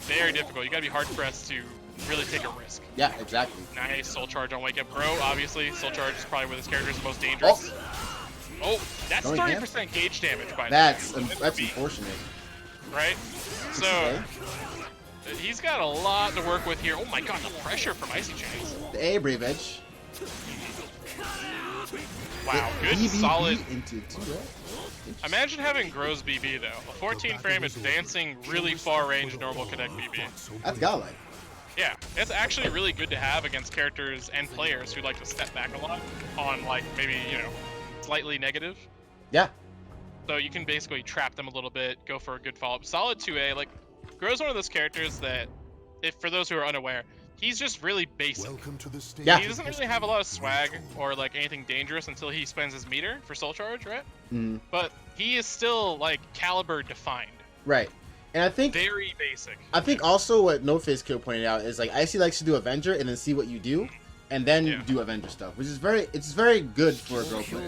very difficult. You gotta be hard pressed to really take a risk. Yeah, exactly. Nice soul charge on Wake Up Grow. Obviously, soul charge is probably where this character is the most dangerous. Oh, that's 30% gauge damage by that's unfortunate. Right? So he's got a lot to work with here. Oh my god, the pressure from Icy Chains. The A Brave Edge. Wow, good solid. Into Imagine having Grow's BB though. A 14 frame advancing really far range normal connect BB. That's godlike. Yeah, it's actually really good to have against characters and players who like to step back a lot on like maybe, slightly negative. Yeah. So you can basically trap them a little bit, go for a good follow-up. Solid 2A, like, Grow's one of those characters that, for those who are unaware, he's just really basic. Welcome to the stage. Yeah. He doesn't really have a lot of swag or like anything dangerous until he spends his meter for soul charge, right? But he is still like caliber defined. Right. And I think very basic. I think also what No Face Kill pointed out is like Icy likes to do Avenger and then see what you do. And then do Avenger stuff, which is very good for a Grow player.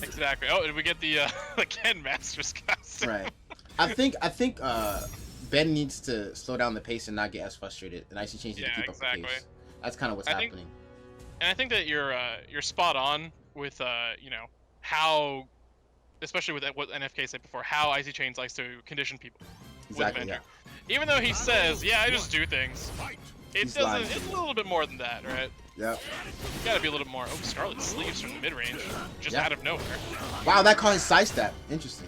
Exactly. Oh, and we get the Ken Masters costume. Right. I think Ben needs to slow down the pace and not get as frustrated, and Icy Chains needs to keep up the pace. That's kind of what's happening. And I think that you're spot on with how, especially with what NFK said before, how Icy Chains likes to condition people. Exactly. With Avenger. Even though he says, yeah, I just do things. It He's doesn't. lying. It's a little bit more than that, right? Yep. Gotta be a little more. Oh, Scarlet sleeves from the mid range, just Yeah. out of nowhere. Wow, that caught his side step. Interesting.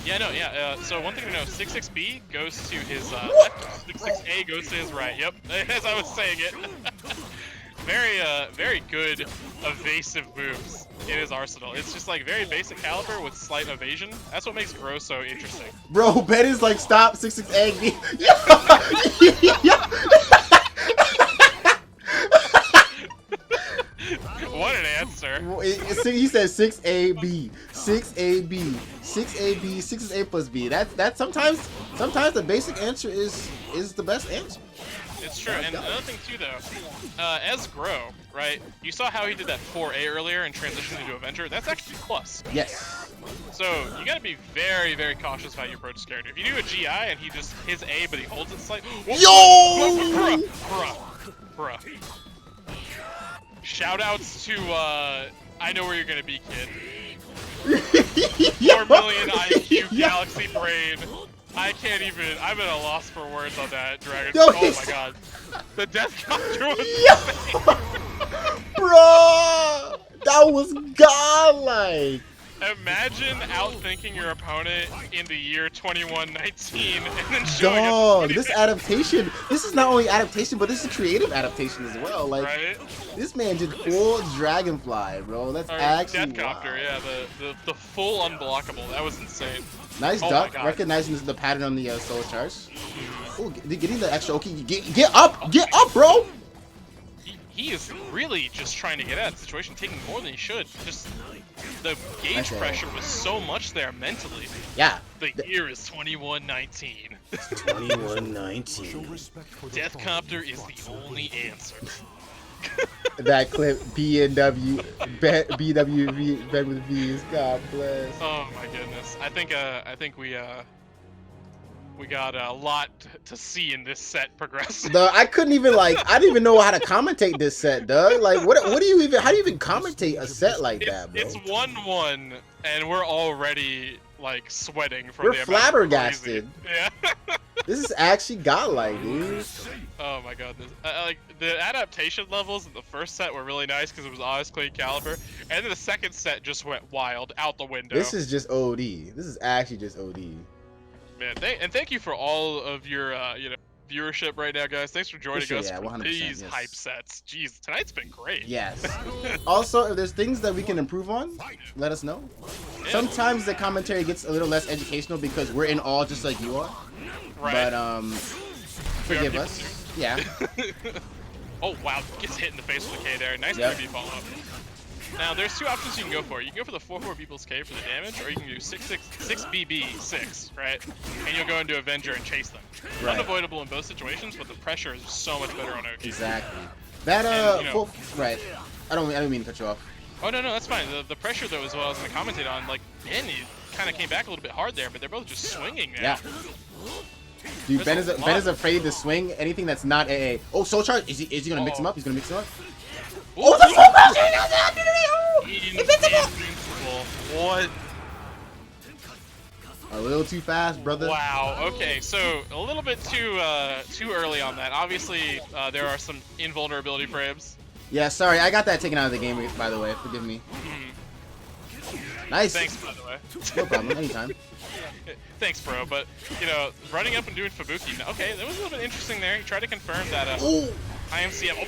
Yeah, no, yeah. So one thing to know: 66B goes to his left, 66A goes to his right. Yep, as I was saying it. Very good evasive moves in his arsenal. It's just like very basic caliber with slight evasion. That's what makes Grow so interesting. Bro, Ben is like, stop 66A. What an answer! He said 6AB, 6AB, 6AB, 6 is A plus B. That sometimes the basic answer is the best answer. It's true. And another thing too, though, as Grow, right? You saw how he did that 4A earlier and transitioned into Avenger. That's actually plus. Yes. So you gotta be very, very cautious how you approach this character. If you do a GI and he just his A, but he holds it slightly. Yo! Bruh. Shoutouts to I know where you're gonna be, kid. 4 million IQ Galaxy Brain. I can't even. I'm at a loss for words on that, Dragon. Yo, Oh my god. The death counter was Bro! That was godlike! Imagine outthinking your opponent in the year 2119 and then showing Dog, us this adaptation, this is not only adaptation, but this is creative adaptation as well. Like, right? this man did full Dragonfly, bro. That's Or actually Deathcopter, yeah, the full unblockable. That was insane. Nice Oh my duck, God. recognizing the pattern on the soul charge. Oh, getting the extra. Okay, get up, bro. He is really just trying to get out of the situation, taking more than he should. Just the gauge Okay. pressure was so much there mentally. Yeah. The year is 2119. 2119. Show respect for the Deathcopter is the only answer. That clip, BNW, BWV, Ben with V's. God bless. Oh my goodness. I think we got a lot to see in this set progress. I couldn't even I didn't even know how to commentate this set, Doug. Like, how do you even commentate a set like that, bro? It's 1-1, and we're already like sweating from We're the amount of flabbergasted. crazy- Yeah. This is actually godlike, dude. Oh my god, like the adaptation levels in the first set were really nice because it was always clean caliber, and then the second set just went wild out the window. This is just OD. This is actually just OD. Man, and thank you for all of your viewership right now, guys. Thanks for joining Appreciate us it, yeah, for 100%, these yes. hype sets. Jeez, tonight's been great. Yes. Also, if there's things that we can improve on, let us know. Yeah. Sometimes the commentary gets a little less educational because we're in awe just like you are. Right. But We are forgive people us. too. Yeah. Oh wow, gets hit in the face with a K there. Nice Yep. 3B follow up. Now there's two options you can go for. You can go for the 4/4 People's K for the damage, or you can do 6BB6, right? And you'll go into Avenger and chase them. Right. Unavoidable in both situations, but the pressure is so much better on Oki. Exactly. That And, you know- right. I don't mean to cut you off. Oh no, that's fine. The pressure though, as well as I commented on, like Ben, he kind of came back a little bit hard there, but they're both just swinging now. Yeah. Dude, There's a Ben lot. is afraid to swing anything that's not AA. Oh, soul charge. Is he gonna mix him up? He's gonna mix him up. Ooh, Oh, the soul charge! Invincible. What? A little too fast, brother. Wow. Okay, so a little bit too early on that. Obviously, there are some invulnerability frames. Yeah, sorry, I got that taken out of the game, by the way. Forgive me. Nice. Thanks, by the way. No problem. Anytime. Thanks, bro. But running up and doing Fubuki. Okay, that was a little bit interesting there. He tried to confirm that Ooh. IMCM. Oh,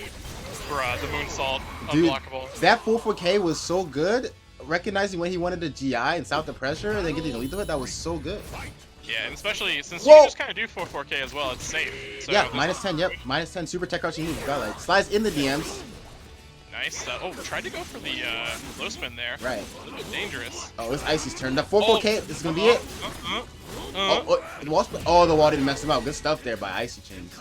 bruh, the moonsault, Dude, unblockable. that 4-4K was so good. Recognizing when he wanted to GI and south the pressure and then getting the lethal hit, that was so good. Yeah, and especially since Whoa. you can just kind of do 4/4K as well, it's safe. So Yeah, there's minus 10, yep. Minus 10, super tech crouching move. Got like slides in the DMs. Nice. Tried to go for the low spin there. Right. A little bit dangerous. Oh, it's Icy's turn. The 4-4K, this is gonna be it. The wall split. Oh, the wall didn't mess him up. Good stuff there by Icy Chins.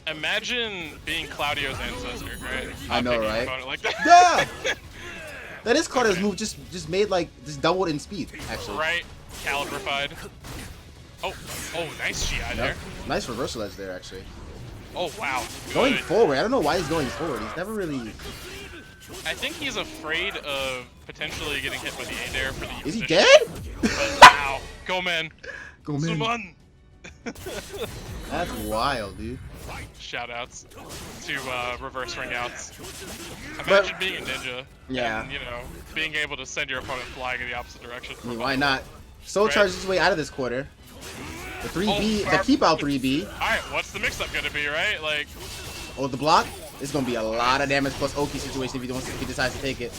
Imagine being Claudio's ancestor, right? I know, Not picking right? an opponent like that. Yeah! That is Claudio's move, just made like, just doubled in speed, actually. Right. Calibrified. Oh, nice GI there. Yep. Nice reversal edge there, actually. Oh, wow. Going Good. forward, I don't know why he's going forward. He's never really... I think he's afraid of potentially getting hit by the A-Dare for the Is he position. dead? But wow. Go, man. Go, man. Summon. That's wild, dude. Shoutouts to reverse ring outs. But- Imagine being a ninja. Yeah. And, you know, being able to send your opponent flying in the opposite direction. I mean, why not? Soul Right. charges his way out of this quarter. The 3B, Oh, the keep out 3B. Alright, what's the mix-up gonna be, right? Like, Oh, the block is gonna be a lot of damage plus Oki situation if he decides to take it.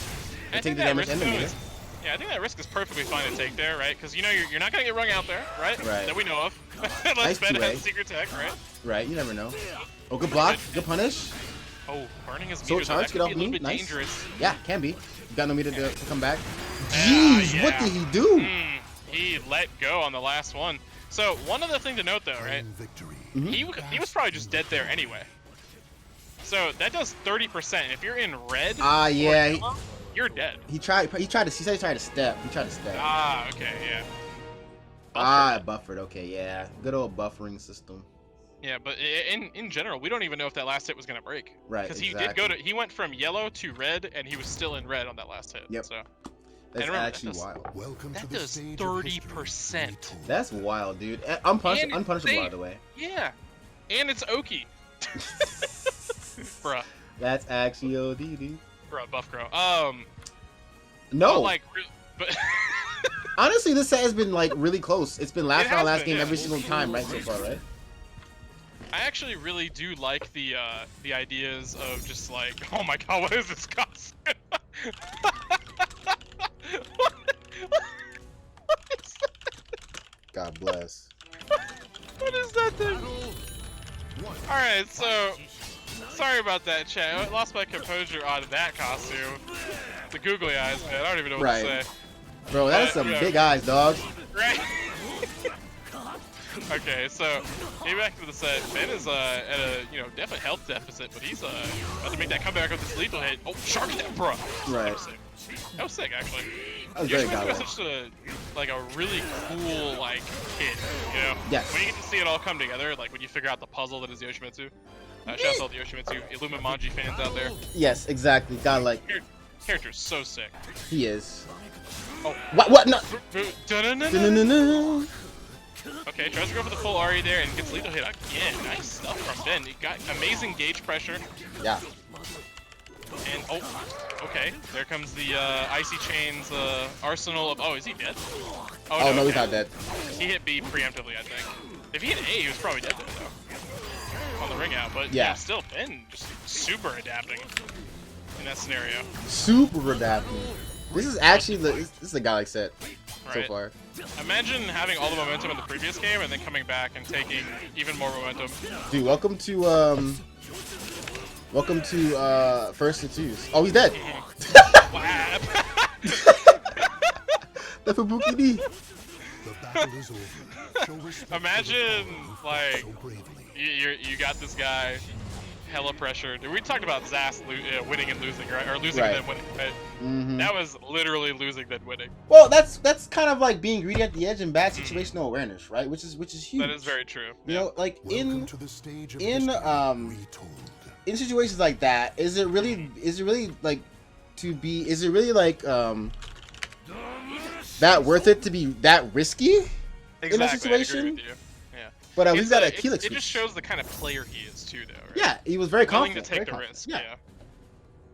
I Take think the that damage risk and the though meter. is, yeah, I think that risk is perfectly fine to take there, right? Because you know you're not gonna get rung out there, right? Right. That we know of. Nice Unless Ben two-way. has secret tech, right? Right, you never know. Oh, good block, good punish. Oh, burning his Soul meters, though, charge, that get could off be a little me, bit nice. dangerous. Yeah, can be. Got no meter to come back. Yeah, Jeez, what yeah. did he do? He let go on the last one. So one other thing to note though, right? Victory. He was probably just dead there anyway. So that does 30%. If you're in red, Ah, or yeah. yellow, you're dead. He said he tried to step. He tried to step. Ah, okay, yeah. Buffered. Okay, yeah. Good old buffering system. Yeah, but in general, we don't even know if that last hit was gonna break. Right, Because he exactly. he went from yellow to red, and he was still in red on that last hit. Yep. So That's remember, actually that does- wild. Welcome to that the does stage 30%. of history. That's wild, dude. And Unpunishable, they- by the way. Yeah, and it's Oki. Bruh, That's actually OD, dude. bruh, buff grow. No, But like, but honestly, this set has been like really close. It's been last It round, has last been, game yeah. every single time, right? So far, right? I actually really do like the ideas of just like, oh my god, what is this costume? what is that? God bless. What is that thing? Alright, so sorry about that, chat. I lost my composure on that costume. The googly eyes, man. I don't even know what Right. to say. Bro, that is some Yeah. big eyes, dog. Right? Okay, so getting back to the set, Ben is at a definite health deficit, but he's about to make that comeback with this lethal hit. Oh, shark that, bro. Right. That was sick. That was sick, actually. That was You very actually got godlike. such a really cool hit, you know? Yes. When you get to see it all come together, like when you figure out the puzzle that is Yoshimitsu. Shout out to all the Yoshimitsu Illuminati fans out there. Yes, exactly. Godlike. Character's so sick. He is. Oh. What? No. Dun-dun-dun-dun. Dun-dun-dun-dun. Okay, tries to go for the full RE there and gets lethal hit again. Nice stuff from Ben. He got amazing gauge pressure. Yeah. And okay, there comes the Icy Chain's arsenal of. Oh, is he dead? Oh no, he's okay. not dead. He hit B preemptively, I think. If he hit A, he was probably dead there, though. On the ring out, but Yeah. still, Ben just super adapting in that scenario. Super adapting. This is actually this is a godlike set so Right. far. Imagine having all the momentum in the previous game and then coming back and taking even more momentum. Dude, welcome to first and twos. Oh, he's dead. Wow. The Fubuki D. The battle is over. Show respect to the Imagine, fallen like, so bravely. you got this guy, hella pressure. We talked about Zas winning and losing, right? Or losing Right. and then winning, right? Mhm. That was literally losing then winning. Well, that's kind of like being greedy at the edge and bad situational awareness, right? Which is huge. That is very true. You know, like Welcome to the stage of in, history um, retold. in situations like that, is it really like that worth it to be that risky? Exactly, in that I situation? agree with you. Yeah. But we've It's got a it Keelix just switch. shows the kind of player he is too, though. Right? Yeah, he was very Willing confident. to take very the confident. risk. Yeah. Yeah.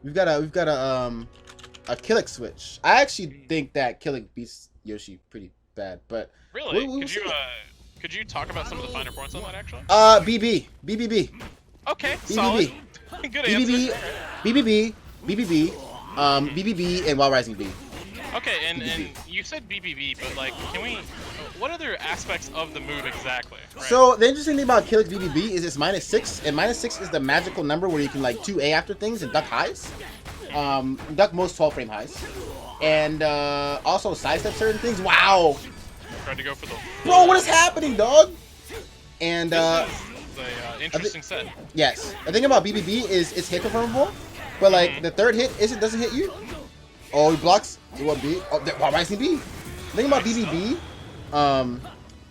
We've got a Killick switch. I actually think that Killick beats Yoshi pretty bad, but Really? we'll could see. could you talk about some of the finer points on that actually? BBB, Okay, solid. Good answer. BBB, BBB, and Wild Rising B. Okay, and BBB. you said BBB, but like, what other aspects of the move exactly? Right? So the interesting thing about Killick's BBB is it's -6, and -6 is the magical number where you can like 2A after things and duck highs. Duck most 12 frame highs. And also sidestep certain things. Wow! Tried to go for the. Bro, what is happening, dog? And This is a interesting set. yes, the thing about BBB is it's hit confirmable, but like the third hit doesn't hit you. Oh, he blocks. It won't be. Oh, why rising B? The thing about BBB,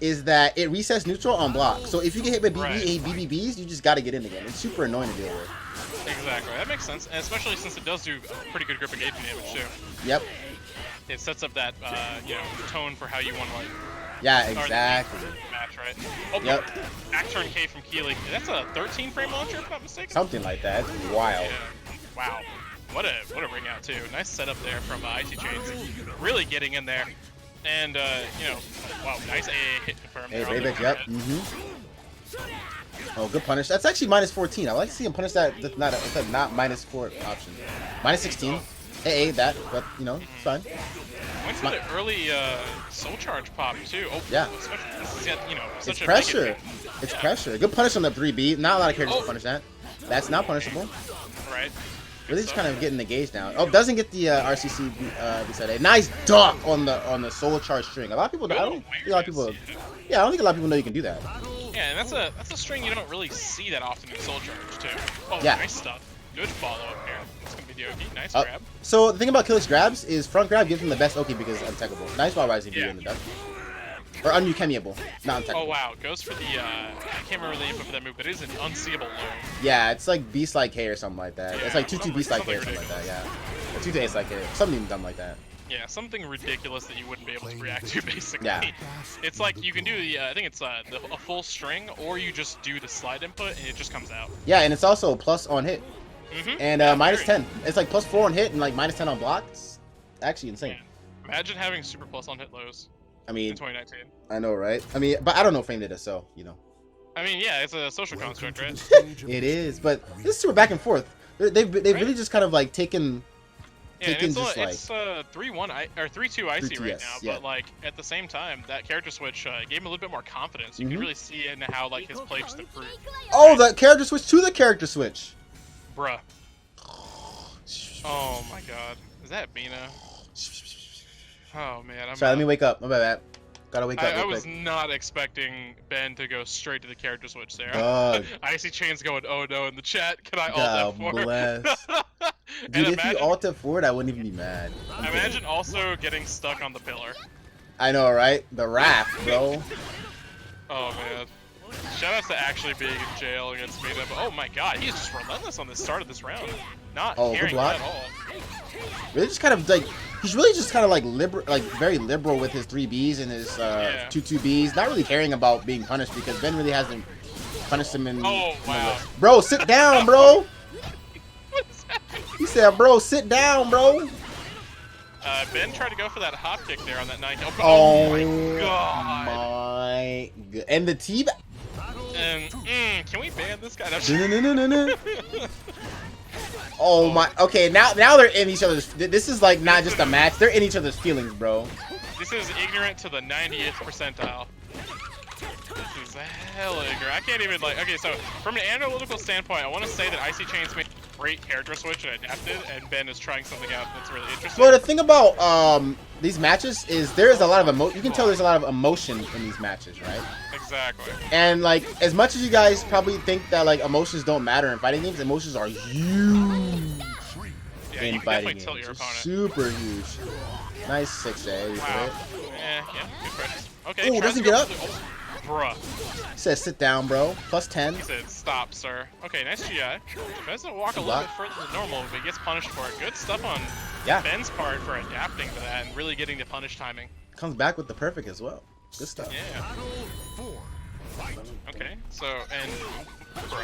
is that it resets neutral on block. So if you get hit by BB Right. and BBBs, you just gotta get in again. It's super annoying to deal with. Exactly, that makes sense, and especially since it does do pretty good grip engagement damage too. Yep. It sets up that tone for how you want to Yeah, Or the exactly. match, right? Oh, Yep. back turn K from Keeley. That's a 13 frame launcher, if I'm not mistaken. Something like that. It's wild. Yeah. Wow. What a ring out too. Nice setup there from Icy Chains. Really getting in there. And you know, wow, nice AA hit confirmed. Hey, there on the Raybit, yep. Oh, good punish. That's actually minus 14. I like to see him punish that. That's not minus 4 option. Minus 16. AA that, but you know, it's fine. Went for the early soul charge pop too. Oh, Yeah. especially this is, you know, such It's a pressure. negative. It's Yeah. pressure. Good punish on the 3B. Not a lot of characters Oh. punish that. That's not punishable. Right. Really just kind of getting the gauge down. Oh, doesn't get the RCC beside A. Nice duck on the soul charge string. A lot of people. I don't think a lot of people. Yeah, I don't think a lot of people know you can do that. Yeah, and that's a string you don't really see that often in soul charge too. Oh, Yeah. nice stuff. Good follow up here. It's gonna be the OD. Nice Oh, grab. so the thing about Killick's grabs is front grab gives him the best OK because it's untechable. Nice while rising B Yeah. in the duck. Or unukemiable, not untechable. Oh wow, goes for the I can't remember the name of that move, but it is an unseeable low. Yeah, it's like Beast like K or something like that. Yeah, It's like 2-2 Beast like K or something something like that, yeah. Or 2-2 Ace like K. Something dumb like that. Yeah, something ridiculous that you wouldn't be able to react to basically. Yeah. It's like you can do the I think it's a full string, or you just do the slide input and it just comes out. Yeah, and it's also plus on hit. And Yeah, minus very. 10. It's like plus 4 on hit and like minus 10 on block. It's actually insane. Yeah. Imagine having super plus on hit lows I in mean, 2019. I know, right? I mean, but I don't know frame data, so, you know. I mean, yeah, it's a social construct, right? It is, but this is super back and forth. They've really just kind of like taken Yeah, and taken it's, just like it's 3-1 or 3-2 icy 3-2, right yes, now, yeah. but like at the same time, that character switch gave him a little bit more confidence. You Mm-hmm. can really see in how like his play just improved. oh, the character switch to the character switch. Bruh. Oh my god. Is that Mina? Oh man, I'm Sorry, let me wake up. My bad. Gotta wake up. I real was quick. not expecting Ben to go straight to the character switch there. Dog. Icy Chain's going, oh no, in the chat. Can I God alt F4? bless. And Dude, if imagine, you alt F4, I wouldn't even be mad. I'm kidding. imagine also getting stuck on the pillar. I know, right? The raft, bro. Oh man. Shout out to actually being in jail against Mina, but oh my god, he's just relentless on the start of this round. Not Oh, good caring block. at all. Really just kind of like he's really just kind of like liberal, like very liberal with his 3Bs and his 2-2Bs. Not really caring about being punished because Ben really hasn't punished him in. Oh wow. Bro, sit down, bro. What's happening? He said, "Bro, sit down, bro." Ben tried to go for that hop kick there on that 9. Oh my god. my god. And the T. And can we ban this guy? No. Oh my. Okay, now they're in each other's. This is like not just a match. They're in each other's feelings, bro. This is ignorant to the 90th percentile. This is hella ignorant. I can't even like. Okay, so from an analytical standpoint, I want to say that Icy Chains made a great character switch and adapted, and Ben is trying something out that's really interesting. Well, the thing about these matches is there is a lot of You can tell there's a lot of emotion in these matches, right? Exactly. And like, as much as you guys probably think that like emotions don't matter in fighting games, emotions are huge Yeah, in you can fighting definitely games. tilt your They're opponent. super huge. Nice 6A. Wow. Yeah, good pressure. Okay. Ooh, tries doesn't to get go up. for the- Bruh. He says, "Sit down, bro." Plus 10. He said, stop, sir. Okay, nice GI. Doesn't walk a little block. bit further than normal, but he gets punished for it. Good stuff on Yeah, Ben's part for adapting to that and really getting the punish timing. comes back with the perfect as well. Good stuff. Yeah. Okay, so, and, bro,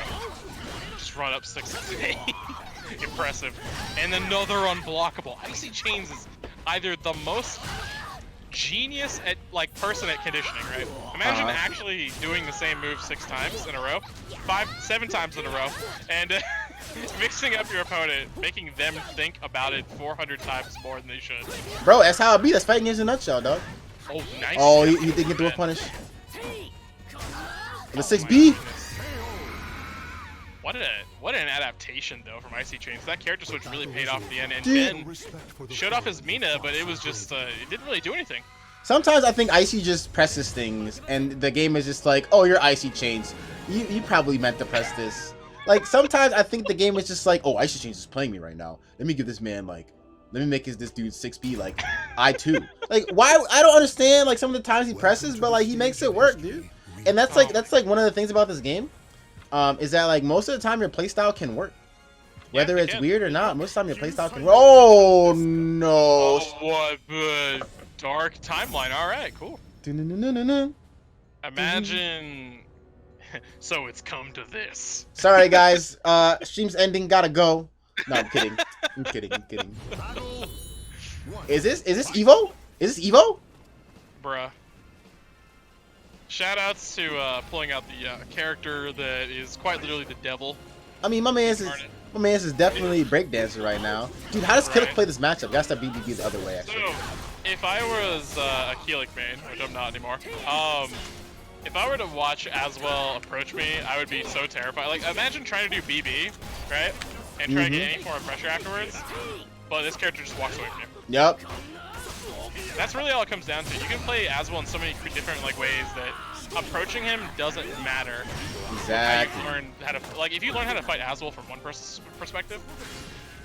just run up 6 Impressive. And another unblockable. Icy Chains is either the most genius at, like, person at conditioning, right? Imagine actually doing the same move 6 times in a row, 7 times in a row, and mixing up your opponent, making them think about it 400 times more than they should. Bro, that's how it be. That's fighting games in a nutshell, dog. Oh, nice. Oh, you didn't get the whip punish. The 6B. What an adaptation though from Icy Chains. That character switch really paid off at the end, and Dude. Ben showed off his Mina, but it was just it didn't really do anything. Sometimes I think Icy just presses things, and the game is just like, "Oh, you're Icy Chains. You probably meant to press this." Like sometimes I think the game is just like, "Oh, Icy Chains is playing me right now. Let me give this man like, let me make this dude 6B like I too." Like why? I don't understand like some of the times he presses, but like he makes it work, dude. And that's like one of the things about this game, is that like most of the time your playstyle can work, whether it it's can. weird or not. Most of the time your playstyle can work. Oh no! Oh, what the dark timeline. All right, cool. Dun-dun-dun-dun-dun. Imagine. So it's come to this. Sorry, guys. Stream's ending. Gotta go. No, I'm kidding. I'm kidding. I'm kidding. Is this Evo? Is this Evo? Bruh. Shoutouts to pulling out the character that is quite literally the devil. I mean, my man's is definitely breakdancer right now. Dude, how does Killick Right. play this matchup? That's the BBB the other way, actually. So, if I was a Keelik main, which I'm not anymore, if I were to watch Aswell approach me, I would be so terrified. Like, imagine trying to do BB, right? And try to get any form of pressure afterwards, but this character just walks away from you. Yep. That's really all it comes down to. You can play Aswell in so many different ways that approaching him doesn't matter. Exactly. How you learn how to, if you learn how to fight Aswell from one person's perspective,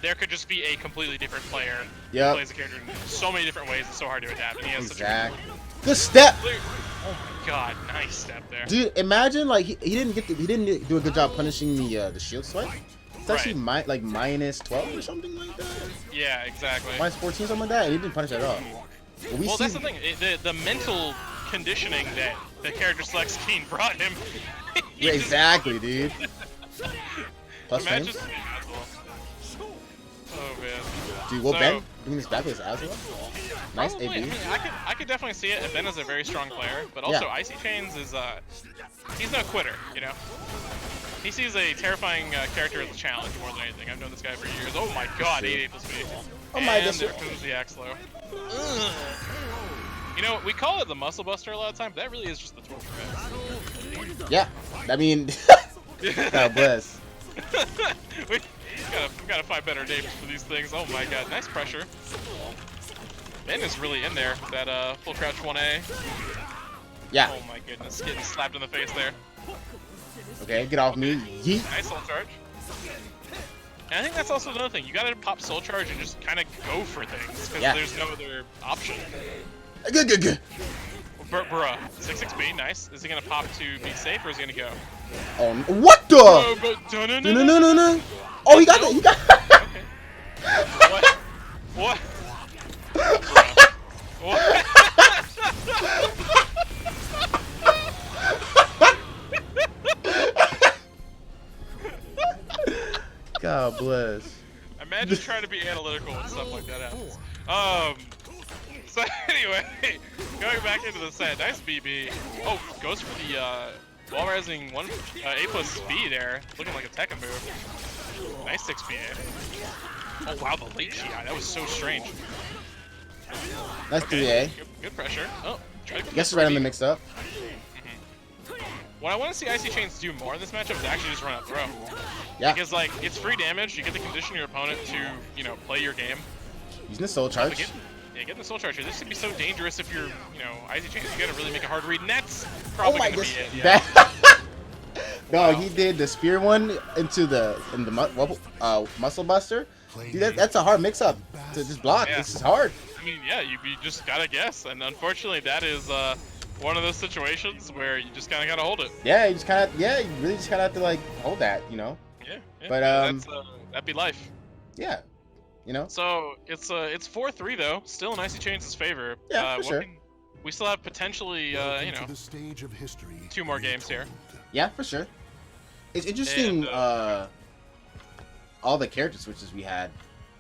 there could just be a completely different player who plays the character in so many different ways. It's so hard to adapt. And he has Exactly. Good step. Oh my god, nice step there. Dude, imagine like he didn't do a good job punishing the shield swipe. It's actually minus 12 or something like that. Yeah, exactly. Minus 14, something like that. And he didn't punish at all. Well, that's the thing. The mental conditioning that the character select scheme brought him. Yeah, exactly, dude. Plus Imagine. frames. Oh man. Dude, will Ben bring this back with his Aswell? Nice Probably. AB. I mean, I could definitely see it. Ben is a very strong player, but also Icy Chains is he's no quitter, you know. He sees a terrifying character as a challenge more than anything. I've known this guy for years. Oh my god, 88 plus speed. Oh my and god. there comes the axe low. You know, we call it the muscle buster a lot of times, but that really is just the torture X. Yeah, I mean, God bless. we gotta find better names for these things. Oh my god, nice pressure. Ben is really in there. That full crouch 1A. Yeah. Oh my goodness, getting slapped in the face there. Okay, get off me. Yeet. Nice soul charge. And I think that's also another thing. You gotta pop soul charge and just kind of go for things because there's no other option. Good. Bruh, 6-6B, nice. Is he gonna pop to be safe or is he gonna go? Oh, what the? Oh, No. Oh, he got that. He got. Okay. What? Bruh. What? God bless. Imagine trying to be analytical when stuff like that happens. So anyway, going back into the set, nice BB. Oh, goes for the wall rising A plus speed there, looking like a Tekken move. Nice 6BA. Oh wow, the late GI, that was so strange. Nice 3A. Good pressure. Oh, Guess it's right on the mix up. What I want to see Icy Chains do more in this matchup is actually just run out throw. Yeah. Because it's free damage, you get to condition your opponent to, play your game. Using the soul charge. Getting the soul charge here. This could be so dangerous if you're, Icy Chains. You gotta really make a hard read. And that's probably gonna be it. Yeah. No, he did the spear one into the muscle buster. Dude, that's a hard mix up to just block. Yeah. This is hard. I mean, yeah, you just gotta guess, and unfortunately, that is one of those situations where you just kind of gotta hold it. Yeah, you really just kind of have to hold that, Yeah. But that'd be life. Yeah, So it's 4-3 though, still in Icy Chains' favor. Yeah, for sure. We still have potentially, to the stage of history. 2 more games here. Yeah, for sure. It's interesting. And, all the character switches we had.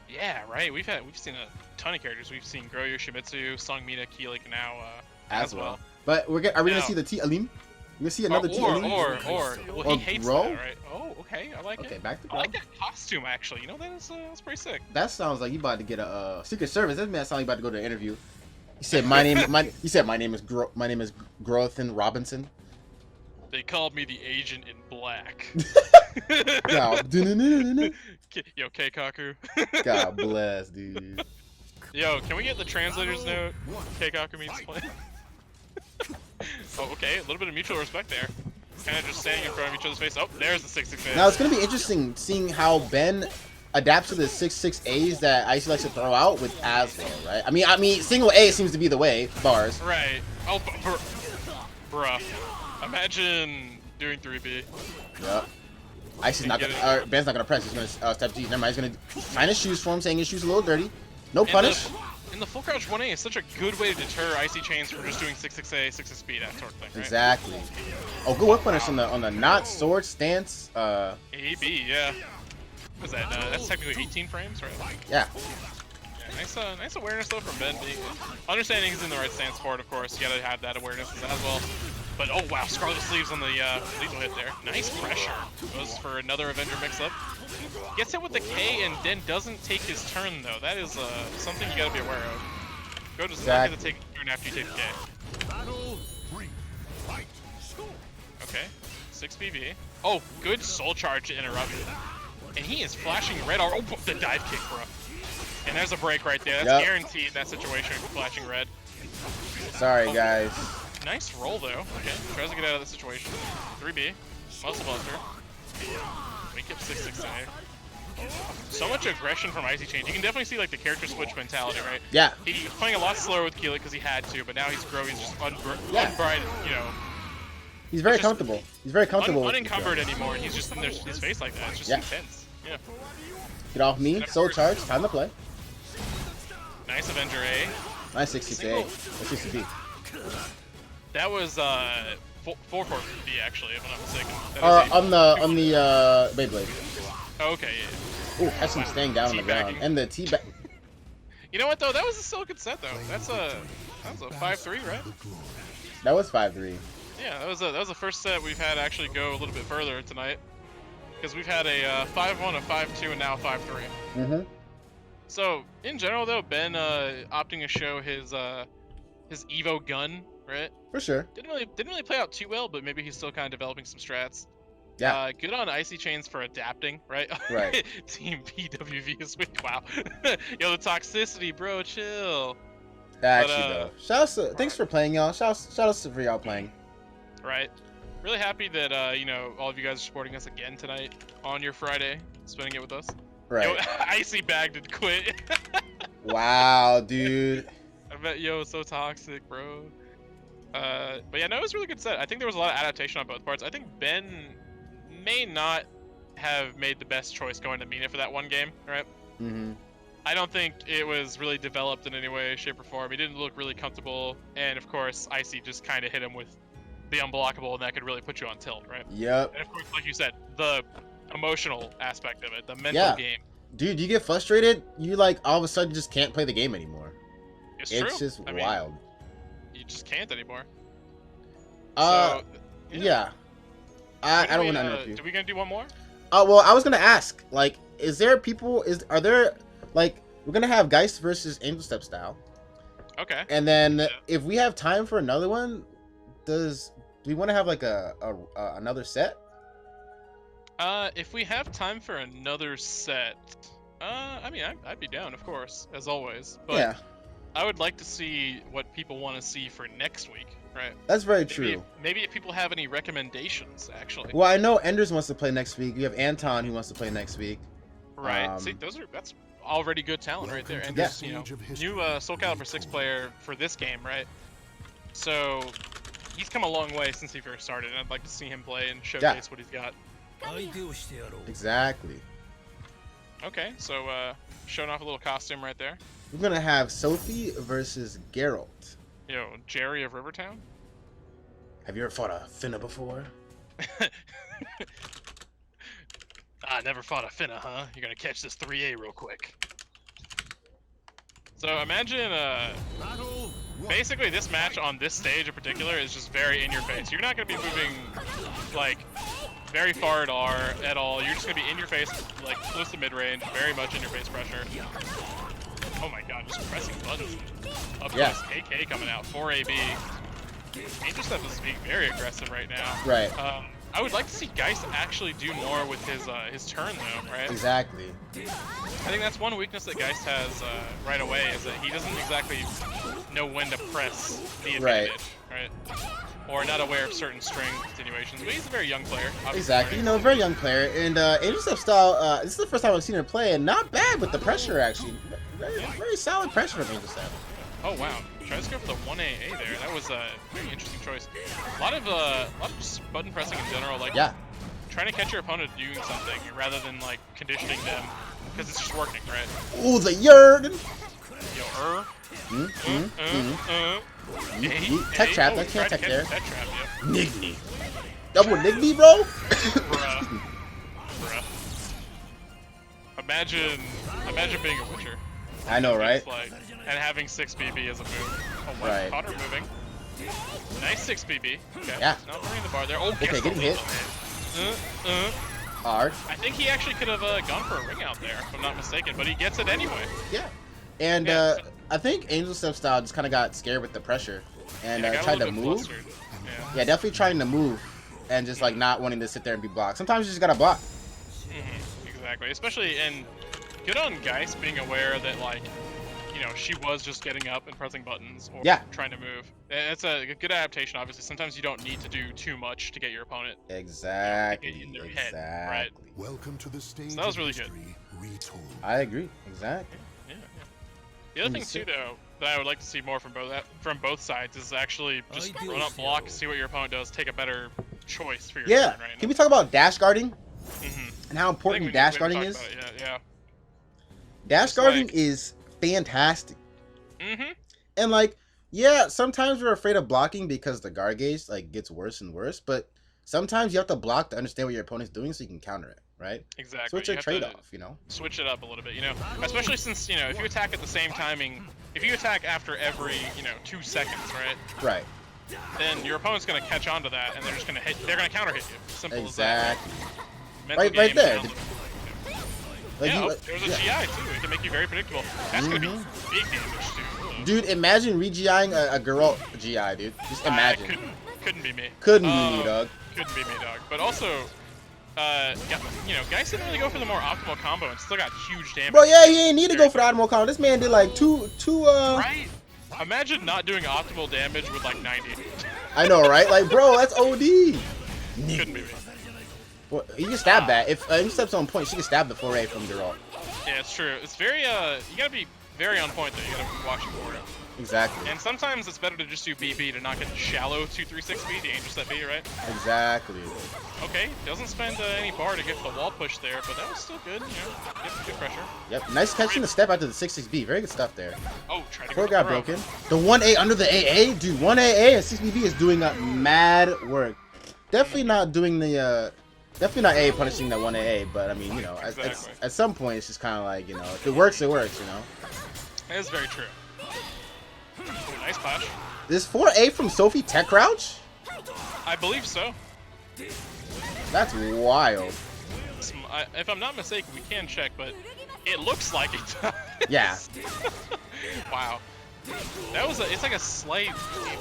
Yeah, right. We've seen a ton of characters. We've seen Groyo, Shimizu, Songmina, Keelik, and now Aswell. But are we gonna see the T Alim? We're gonna see another T Alim? Well, he hates Grow? that, right? Oh, okay, I like it. Okay, back to I Grow. like that costume actually. That's pretty sick. That sounds like you about to get a Secret Service. That man sounds like you about to go to an interview. He said my name is Grothan Robinson. They called me the Agent in Black. No. Yo, Keikaku. God bless, dude. Yo, can we get the translator's note? Keikaku means play. Oh, okay, a little bit of mutual respect there. Kind of just standing in front of each other's face. Oh, there's the 6-6A. Now it's gonna be interesting seeing how Ben adapts to the 6-6As that Icy likes to throw out with Aswell, right? I mean, single A seems to be the way. Bars. Right. Oh, bruh. Imagine doing 3B. Yep. Icy's not gonna. Ben's not gonna press. He's gonna step G. Never mind. He's gonna find his shoes for him, saying his shoes a little dirty. No punish. And And the full crouch 1A is such a good way to deter Icy Chains from just doing 6-6A, 6 speed, that sort of thing, right? Exactly. Oh, good whip punish on the not sword stance. AB, yeah. What is that? That's technically 18 frames, right? Yeah. Yeah, nice awareness though from Ben. Understanding he's in the right stance for it, of course. You gotta have that awareness as well. But oh wow, Scarlet Sleeves on the lethal hit there. Nice pressure. Goes for another Avenger mix-up. Gets hit with the K and then doesn't take his turn though. That is something you gotta be aware of. Go does not get to take a turn after you take the K. Okay, 6 PV. Oh, good soul charge to interrupt. And he is flashing red. Oh, the dive kick, bro. And there's a break right there. That's guaranteed in that situation, flashing red. Sorry, guys. Nice roll, though. Okay, tries to get out of the situation. 3B. Muscle Buster. Wake up 6-6A. So much aggression from Icy Chains. You can definitely see, like, the character switch mentality, right? Yeah. He was playing a lot slower with Keelik because he had to, but now he's growing, he's just unbright, you know. He's very comfortable. He's very comfortable. Unencumbered anymore, and he's just in his face like that. It's just intense. Yeah. Get off me. Soul charge. Time to play. Nice Avenger A. Nice 60A. 60B. That was 4-4B actually, if I'm not mistaken. On the Beyblade. Oh, okay, yeah. Ooh, has him staying down on the ground. And the T-back. You know what though? That was still a good set though. That was a 5-3, right? That was 5-3. Yeah, that was the first set we've had actually go a little bit further tonight. Because we've had a 5-1, a 5-2, and now a 5-3. Mm-hmm. So in general though, Ben opting to show his Evo gun, right? For sure. Didn't really play out too well, but maybe he's still kind of developing some strats. Yeah. Good on Icy Chains for adapting, right? Right. Team PWV is weak. Wow. Yo, the toxicity, bro. Chill. Actually, though. Thanks for playing, y'all. Shout out for y'all playing. Right. Really happy that you know, all of you guys are supporting us again tonight on your Friday, spending it with us. Right. Yo, Icy bagged and quit. Wow, dude. I bet yo, so toxic, bro. But yeah, no, it was a really good set. I think there was a lot of adaptation on both parts. I think Ben may not have made the best choice going to Mina for that one game, right? Mm-hmm. I don't think it was really developed in any way, shape, or form. He didn't look really comfortable, and of course, Icy just kind of hit him with the unblockable, and that could really put you on tilt, right? Yep. And of course, like you said, the emotional aspect of it, the mental game. Dude, you get frustrated, you like all of a sudden just can't play the game anymore. It's just wild. You just can't anymore. Yeah. I don't want to interrupt you. Are we gonna do one more? Well, I was gonna ask, like, are there like, we're gonna have Geist versus Angel Step style. Okay. And then if we have time for another one, do we want to have like another set? If we have time for another set, I mean, I'd be down, of course, as always. But yeah. I would like to see what people want to see for next week, right? That's very true. Maybe if people have any recommendations, actually. Well, I know Enders wants to play next week. We have Anton who wants to play next week. Right. See, that's already good talent right there. Enders, you know, new Soul Calibur 6 player for this game, right? So he's come a long way since he first started, and I'd like to see him play and showcase what he's got. Exactly. Okay, so showing off a little costume right there. We're gonna have Sophie versus Geralt. Yo, Jerry of Rivertown. Have you ever fought a Finna before? I never fought a Finna, huh? You're gonna catch this 3A real quick. So imagine, basically this match on this stage in particular is just very in your face. You're not gonna be moving, like, very far at all. You're just gonna be in your face, like, close to mid-range, very much in your face pressure. Oh my god, just pressing buttons. Up close, KK coming out, 4AB. Angel Step is being very aggressive right now. Right. I would like to see Geist actually do more with his turn though, right? Exactly. I think that's one weakness that Geist has right away, is that he doesn't exactly know when to press the advantage, right? Or not aware of certain string continuations, but he's a very young player. Exactly, you know, a very young player. And Angel Step style, this is the first time I've seen her play, and not bad with the pressure, actually. Very solid pressure from Angel Step. Oh wow, tries to go for the 1AA there. That was a very interesting choice. A lot of just button pressing in general, like trying to catch your opponent doing something rather than like conditioning them, because it's just working, right? Ooh, the Yerg! Yo, Tech trap. That can't tech catch there. Tech trap, yeah. Nigni. Double Nigni, bro? Bruh. Imagine being a Witcher. I know, right? Just like, and having 6 BB as a move. Oh, wow. Right. Caught her moving. Nice 6 BB. Okay. Yeah. Not bringing the bar there. Oh, Okay, gets the getting hit. hit. R. I think he actually could have gone for a ring out there, if I'm not mistaken, but he gets it anyway. Yeah. And Yeah, so- I think Angel Step style just kind of got scared with the pressure and Yeah, got a tried to little bit move. flustered. Yeah, definitely trying to move and just like not wanting to sit there and be blocked. Sometimes you just gotta block. Exactly. Especially, and good on Geist being aware that, like, you know, she was just getting up and pressing buttons or Yeah. trying to move. It's a good adaptation, obviously. Sometimes you don't need to do too much to get your opponent Exactly. in their head, right? Welcome to the stage that was of really good. history retold. I agree. Exactly. Yeah. The other thing too, though, that I would like to see more from both sides is actually just run up block, see what your opponent does, take a better choice for your Yeah. turn, right? Can we talk about dash guarding Mhm. and how I think important we dash talked guarding about is? it, yeah. Dash Just guarding like- is fantastic. Mm-hmm. And like, yeah, sometimes we're afraid of blocking because the guard gauge like gets worse and worse, but sometimes you have to block to understand what your opponent's doing so you can counter it, right? Exactly. So it's You a have to trade-off, you know? Switch it up a little bit, you know, especially since, you know, if you attack at the same timing, if you attack after every, 2 seconds, right, Right. then your opponent's gonna catch on to that and they're just gonna they're gonna counter hit you. Simple Exactly. as that. Mental Right game, there. mental- Like yeah, you, there's a yeah. GI too. It can make you very predictable. That's gonna be big damage too. Ugh. Dude, imagine re-GIing a girl GI, dude. Just imagine. Couldn't be me. Couldn't be me, dog. Couldn't be me, dog. But also, guys didn't really go for the more optimal combo and still got huge damage. Bro, yeah, he ain't need to go for the optimal combo. This man did like two. Right? Imagine not doing optimal damage with like 90. I know, right? Like, bro, that's OD. Couldn't be me. Well, you can stab that. If he steps on point, she can stab the 4A from Geralt. Yeah, it's true. It's very you gotta be very on point though. You gotta be watching for it. Exactly. And sometimes it's better to just do BB to not get shallow 2-3-6 speed, the Angel Set B, right? Exactly. Okay, doesn't spend any bar to get the wall push there, but that was still good, get good pressure. Yep. Nice catching the step after the 6-6B. Very good stuff there. Oh, try to Before go it got throw. broken. The 1A under the AA? Dude, 1AA and 6BB is doing mad work. Definitely not doing the, definitely not A punishing that 1AA, but I mean, you know, Exactly. at some point it's just kind of like, you know, if it works, it works, you know. That is very true. Ooh, nice clash. This 4A from Sophie Tech Crouch? I believe so. That's wild. If I'm not mistaken, we can check, but it looks like it does. Yeah. Wow. That was it's like a slight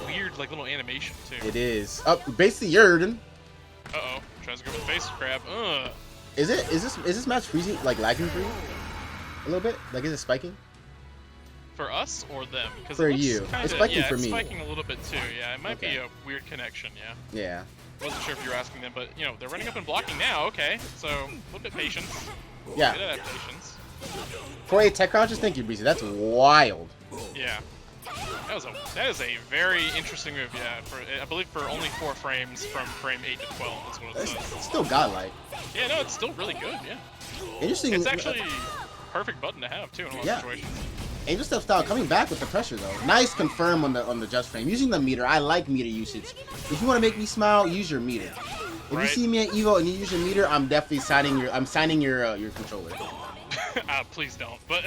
weird like little animation too. It is. Up, basically, Yerden. Uh-oh. Tries to go for the face grab. Is this match freezing, like lagging for you? A little bit? Like, is it spiking? For us or them? Because For it looks you. Kinda, It's spiking yeah, for it's me. spiking a little bit too. Yeah, it might Okay. be a weird connection. Yeah. Yeah. Wasn't sure if you were asking them, but they're running up and blocking now. Okay, so a little bit patience. Yeah. Good adaptations. 4A Tech Crouches? Thank you, Breezy. That's wild. Yeah. That is a very interesting move. Yeah, I believe for only 4 frames from frame 8 to 12. That's what it It's says. still godlike. Yeah, no, it's still really good. Yeah. Interesting. It's actually perfect button to have too in a lot Yeah. of situations. Angel Step style coming back with the pressure though. Nice confirm on the just frame. Using the meter. I like meter usage. If you want to make me smile, use your meter. If you Right. see me at Evo and you use your meter, I'm definitely signing your controller. Please don't. But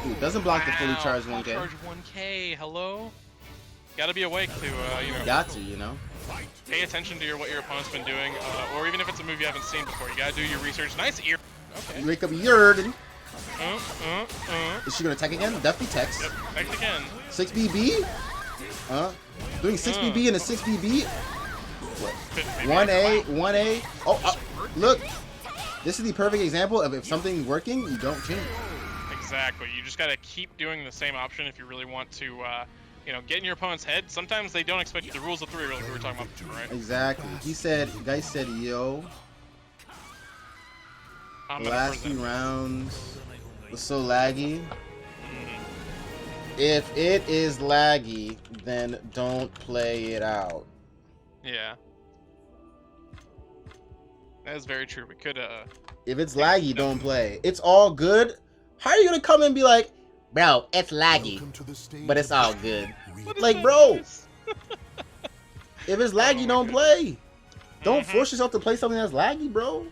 Ooh, doesn't block the fully Wow, charged full 1K. charge 1K. Hello. Gotta be awake to Got to, you know. pay attention to what your opponent's been doing, or even if it's a move you haven't seen before, you gotta do your research. Nice ear. Okay. You wake up Yerden. Uh. Is she gonna tech again? Definitely text. Yep. Next again. 6BB? Doing 6BB and a 6BB? Couldn't be 1A, wow. 1A. Oh, look. This is the perfect example of if something's working, you don't change it. Exactly. You just gotta keep doing the same option if you really want to, get in your opponent's head. Sometimes they don't expect you. The rules of 3 like we were talking about before, right? Exactly. Guy said, yo, I'm the gonna last few present. rounds was so laggy. If it is laggy, then don't play it out. Yeah. That is very true. We could, If it's laggy, don't play. It's all good. How are you gonna come and be like, Bro, it's laggy, Welcome to the stage but it's of all the good. What is Like, that bro, noise? if it's Oh laggy, my don't goodness. play. Don't Mhm. force yourself to play something that's laggy, bro.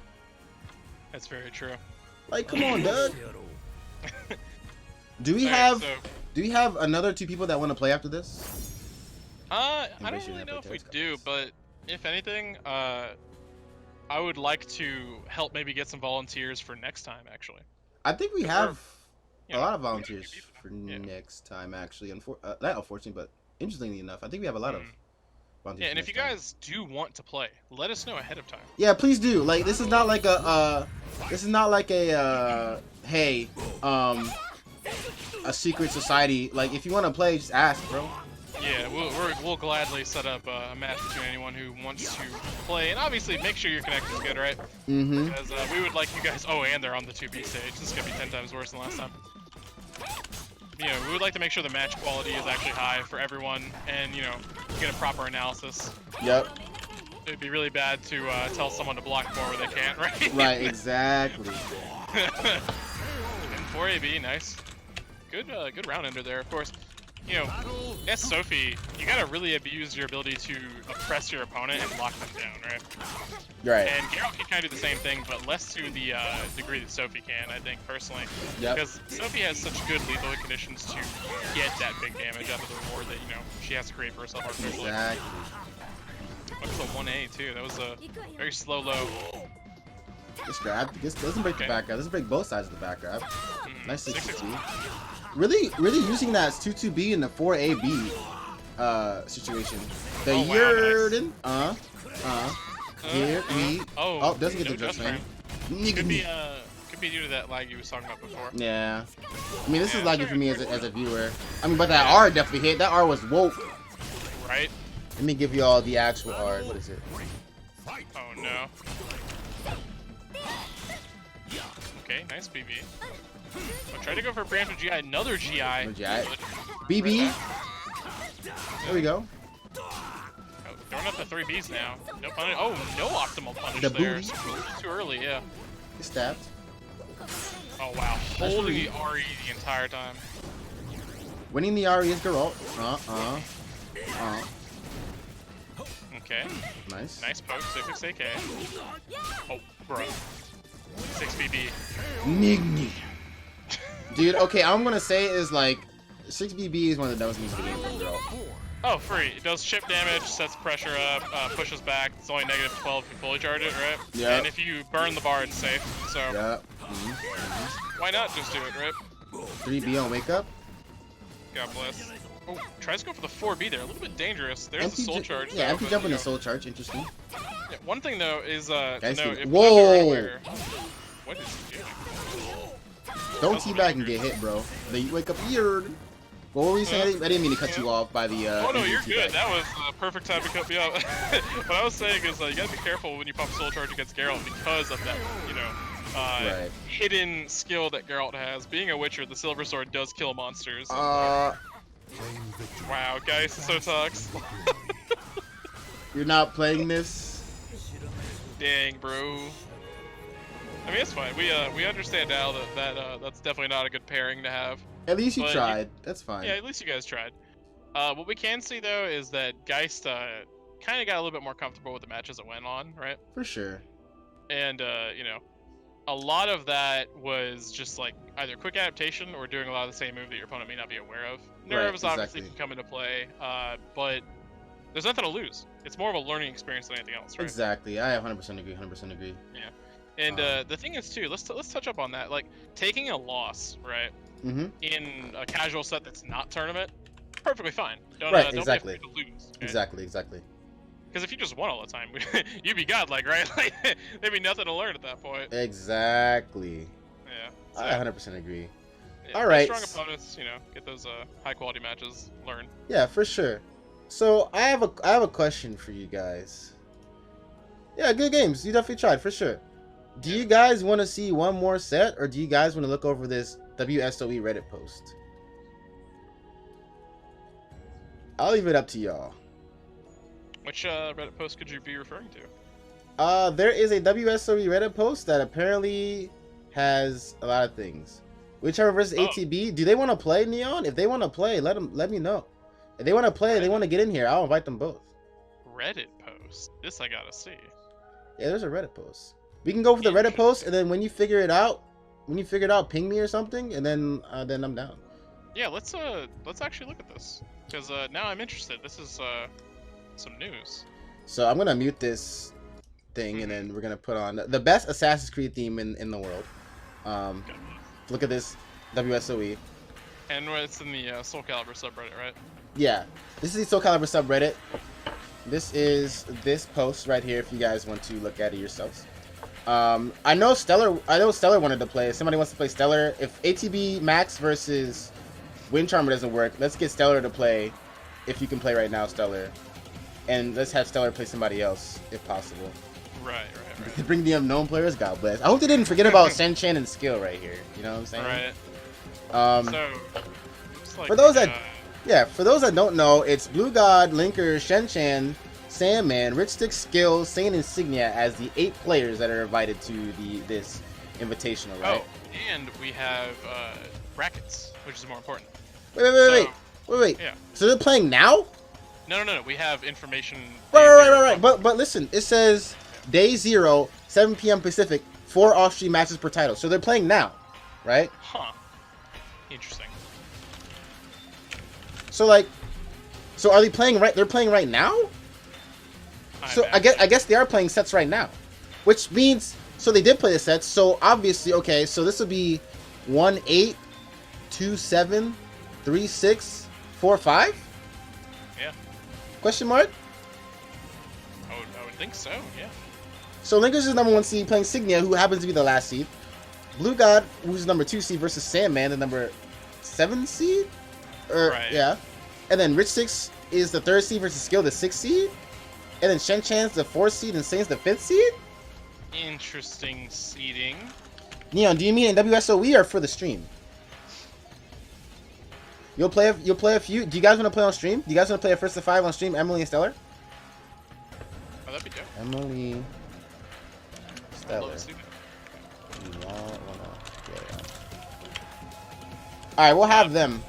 That's very true. Like, come on, Doug. Do we Alright, have so, do we have another 2 people that want to play after this? I Maybe don't should really have know put if we those do, colors. but if anything, I would like to help maybe get some volunteers for next time, actually. I think we 'Cause we're, have you a know, lot of we got a few volunteers people for now. Yeah. next time, actually. Not unfortunately, but interestingly enough, I think we have a lot of Mhm. volunteers Yeah, for and if next you time. guys do want to play, let us know ahead of time. Yeah, please do. Like, this is not like hey, a secret society. Like, if you want to play, just ask, bro. Yeah, we'll gladly set up a match between anyone who wants to play, and obviously make sure your connection's good, right? Mm-hmm. Because we would like you guys. Oh, and they're on the 2B stage. This is gonna be 10 times worse than last time. You know, we would like to make sure the match quality is actually high for everyone, and you know, get a proper analysis. Yep. It'd be really bad to tell someone to block more where they can't, right? Right, exactly. And 4AB, nice. Good round ender there, of course. You know, as Sophie, you gotta really abuse your ability to oppress your opponent and lock them down, right? Right. And Geralt can kind of do the same thing, but less to the degree that Sophie can, I think, personally. Yep. Because Sophie has such good lethal conditions to get that big damage out of the reward that, you know, she has to create for herself artificially. Exactly. That was a 1A, too. That was a very slow low. This grab. This doesn't break the Okay. back grab. Doesn't break both sides of the back grab. Nice 6-6. 62. Really using that 2-2B in the 4AB situation. The Oh, wow, Yerden. Here we. Oh, Oh, doesn't get the no just frame. frame. Could be due to that lag you was talking about before. Yeah. I mean, this is Yeah, laggy sure, for me sure. as a viewer. I mean, but that R definitely hit. That R was woke. Right? Let me give you all the actual R. What is it? Oh no. Okay, nice BB. I'll try to go for a branch with GI. Another GI. No GI. BB. There we go. Oh, throwing up the 3Bs now. No punish. Oh, no optimal punish The there. booty. Too early, yeah. He's stabbed. Oh wow, Nice holding read. the RE the entire time. Winning the RE is Geralt. Okay, Nice. nice poke, 6 AK. Oh, bro. 6BB. Nigni. Dude, okay, I'm gonna say is like 6BB is one of the dumbest moves in the game from Geralt. Oh, free. It does chip damage, sets pressure up, pushes back. It's only -12 if you fully charge it, right? Yeah. And if you burn the bar, it's safe. So Yeah. why not just do it, right? 3B on wake up. God bless. Oh, tries to go for the 4B there. A little bit dangerous. There's the soul ju- charge. Yeah, though, empty but, jump you in the know, soul charge. Interesting. yeah, one thing though is to Guys, know dude. if Whoa! what is he doing? Don't teabag and get hit, bro. Then you wake up weird. What were you saying? I didn't mean to cut you off by the. Oh no, easy you're good. teabag. That was the perfect time to cut me off. What I was saying is you gotta be careful when you pop soul charge against Geralt because of that, you know, Right. hidden skill that Geralt has. Being a Witcher, the Silver Sword does kill monsters. Claim victory. Wow, guys, so talks. You're not playing this. Dang, bro. I mean, it's fine. We understand now that that's definitely not a good pairing to have. At least you But tried. That's fine. Yeah, at least you guys tried. What we can see though is that Geist kind of got a little bit more comfortable with the matches that went on, right? For sure. And you know, a lot of that was just like either quick adaptation or doing a lot of the same move that your opponent may not be aware of. Nerves obviously exactly. can come into play, but there's nothing to lose. It's more of a learning experience than anything else, right? Exactly. I 100% agree. 100% agree. And the thing is too, let's touch up on that. Like taking a loss, right, Mm-hmm. in a casual set that's not tournament, perfectly fine. Don't, Right, don't exactly. be afraid to lose. Exactly. Because if you just won all the time, you'd be godlike, right? Like there'd be nothing to learn at that point. Exactly. Yeah. I 100% agree. Yeah, All play right. Strong opponents, you know, get those high quality matches, learn. Yeah, for sure. So I have a question for you guys. Yeah, good games. You definitely tried for sure. Do you guys want to see one more set, or do you guys want to look over this WSOE Reddit post? I'll leave it up to y'all. Which Reddit post could you be referring to? There is a WSOE Reddit post that apparently has a lot of things. Whichever versus Oh. ATB. Do they want to play, Neon? If they want to play, let me know. If they want to play, they want to get in here, I'll invite them both. Reddit post. This I gotta see. Yeah, there's a Reddit post. We can go for the Reddit post, and then when you figure it out, ping me or something, and then I'm down. Yeah, let's actually look at this because now I'm interested. This is some news. So I'm gonna mute this thing, and then we're gonna put on the best Assassin's Creed theme in the world. Look at this, WSOE. And it's in the Soul Calibur subreddit, right? Yeah, this is the Soul Calibur subreddit. This is this post right here. If you guys want to look at it yourselves. I know Stellar wanted to play. If somebody wants to play Stellar. If ATB Max versus Wind Charmer doesn't work, let's get Stellar to play. If you can play right now, Stellar, and let's have Stellar play somebody else if possible. Right. Bring the unknown players. God bless. I hope they didn't forget about Sen Chan and Skill right here. You know what I'm saying? Right. So, looks like for those that don't know, it's Blue God, Linker, Shen Chan, Sandman, Rich Stick, Skill, Saint Insignia as the 8 players that are invited to this invitational, right? Oh, and we have brackets, which is more important. Wait. Yeah. So they're playing now? No. We have information. Right. But listen, it says day 0, 7 p.m. Pacific, 4 off-stream matches per title. So they're playing now, right? Huh. Interesting. So are they playing right? They're playing right now. I guess they are playing sets right now, which means they did play the sets. So obviously, okay. So this will be 1-8, 2-7, 3-6, 4-5. Yeah. Question mark? I would think so. Yeah. So Linkers is number 1 seed playing Signia, who happens to be the last seed. Blue God, who's number 2 seed, versus Sandman, the number 7 seed. Right. Yeah. And then Rich Six is the 3rd seed versus Skill, the 6th seed. And then Shen Chan's the 4th seed and Saint's the 5th seed? Interesting seeding. Neon, do you mean in WSOE or for the stream? You'll play a few. Do you guys want to play on stream? Do you guys want to play a 1st to 5 on stream, Emily and Stellar? Oh, that'd be dope. Emily, I'd love Stellar. to see that. Alright, we'll have them.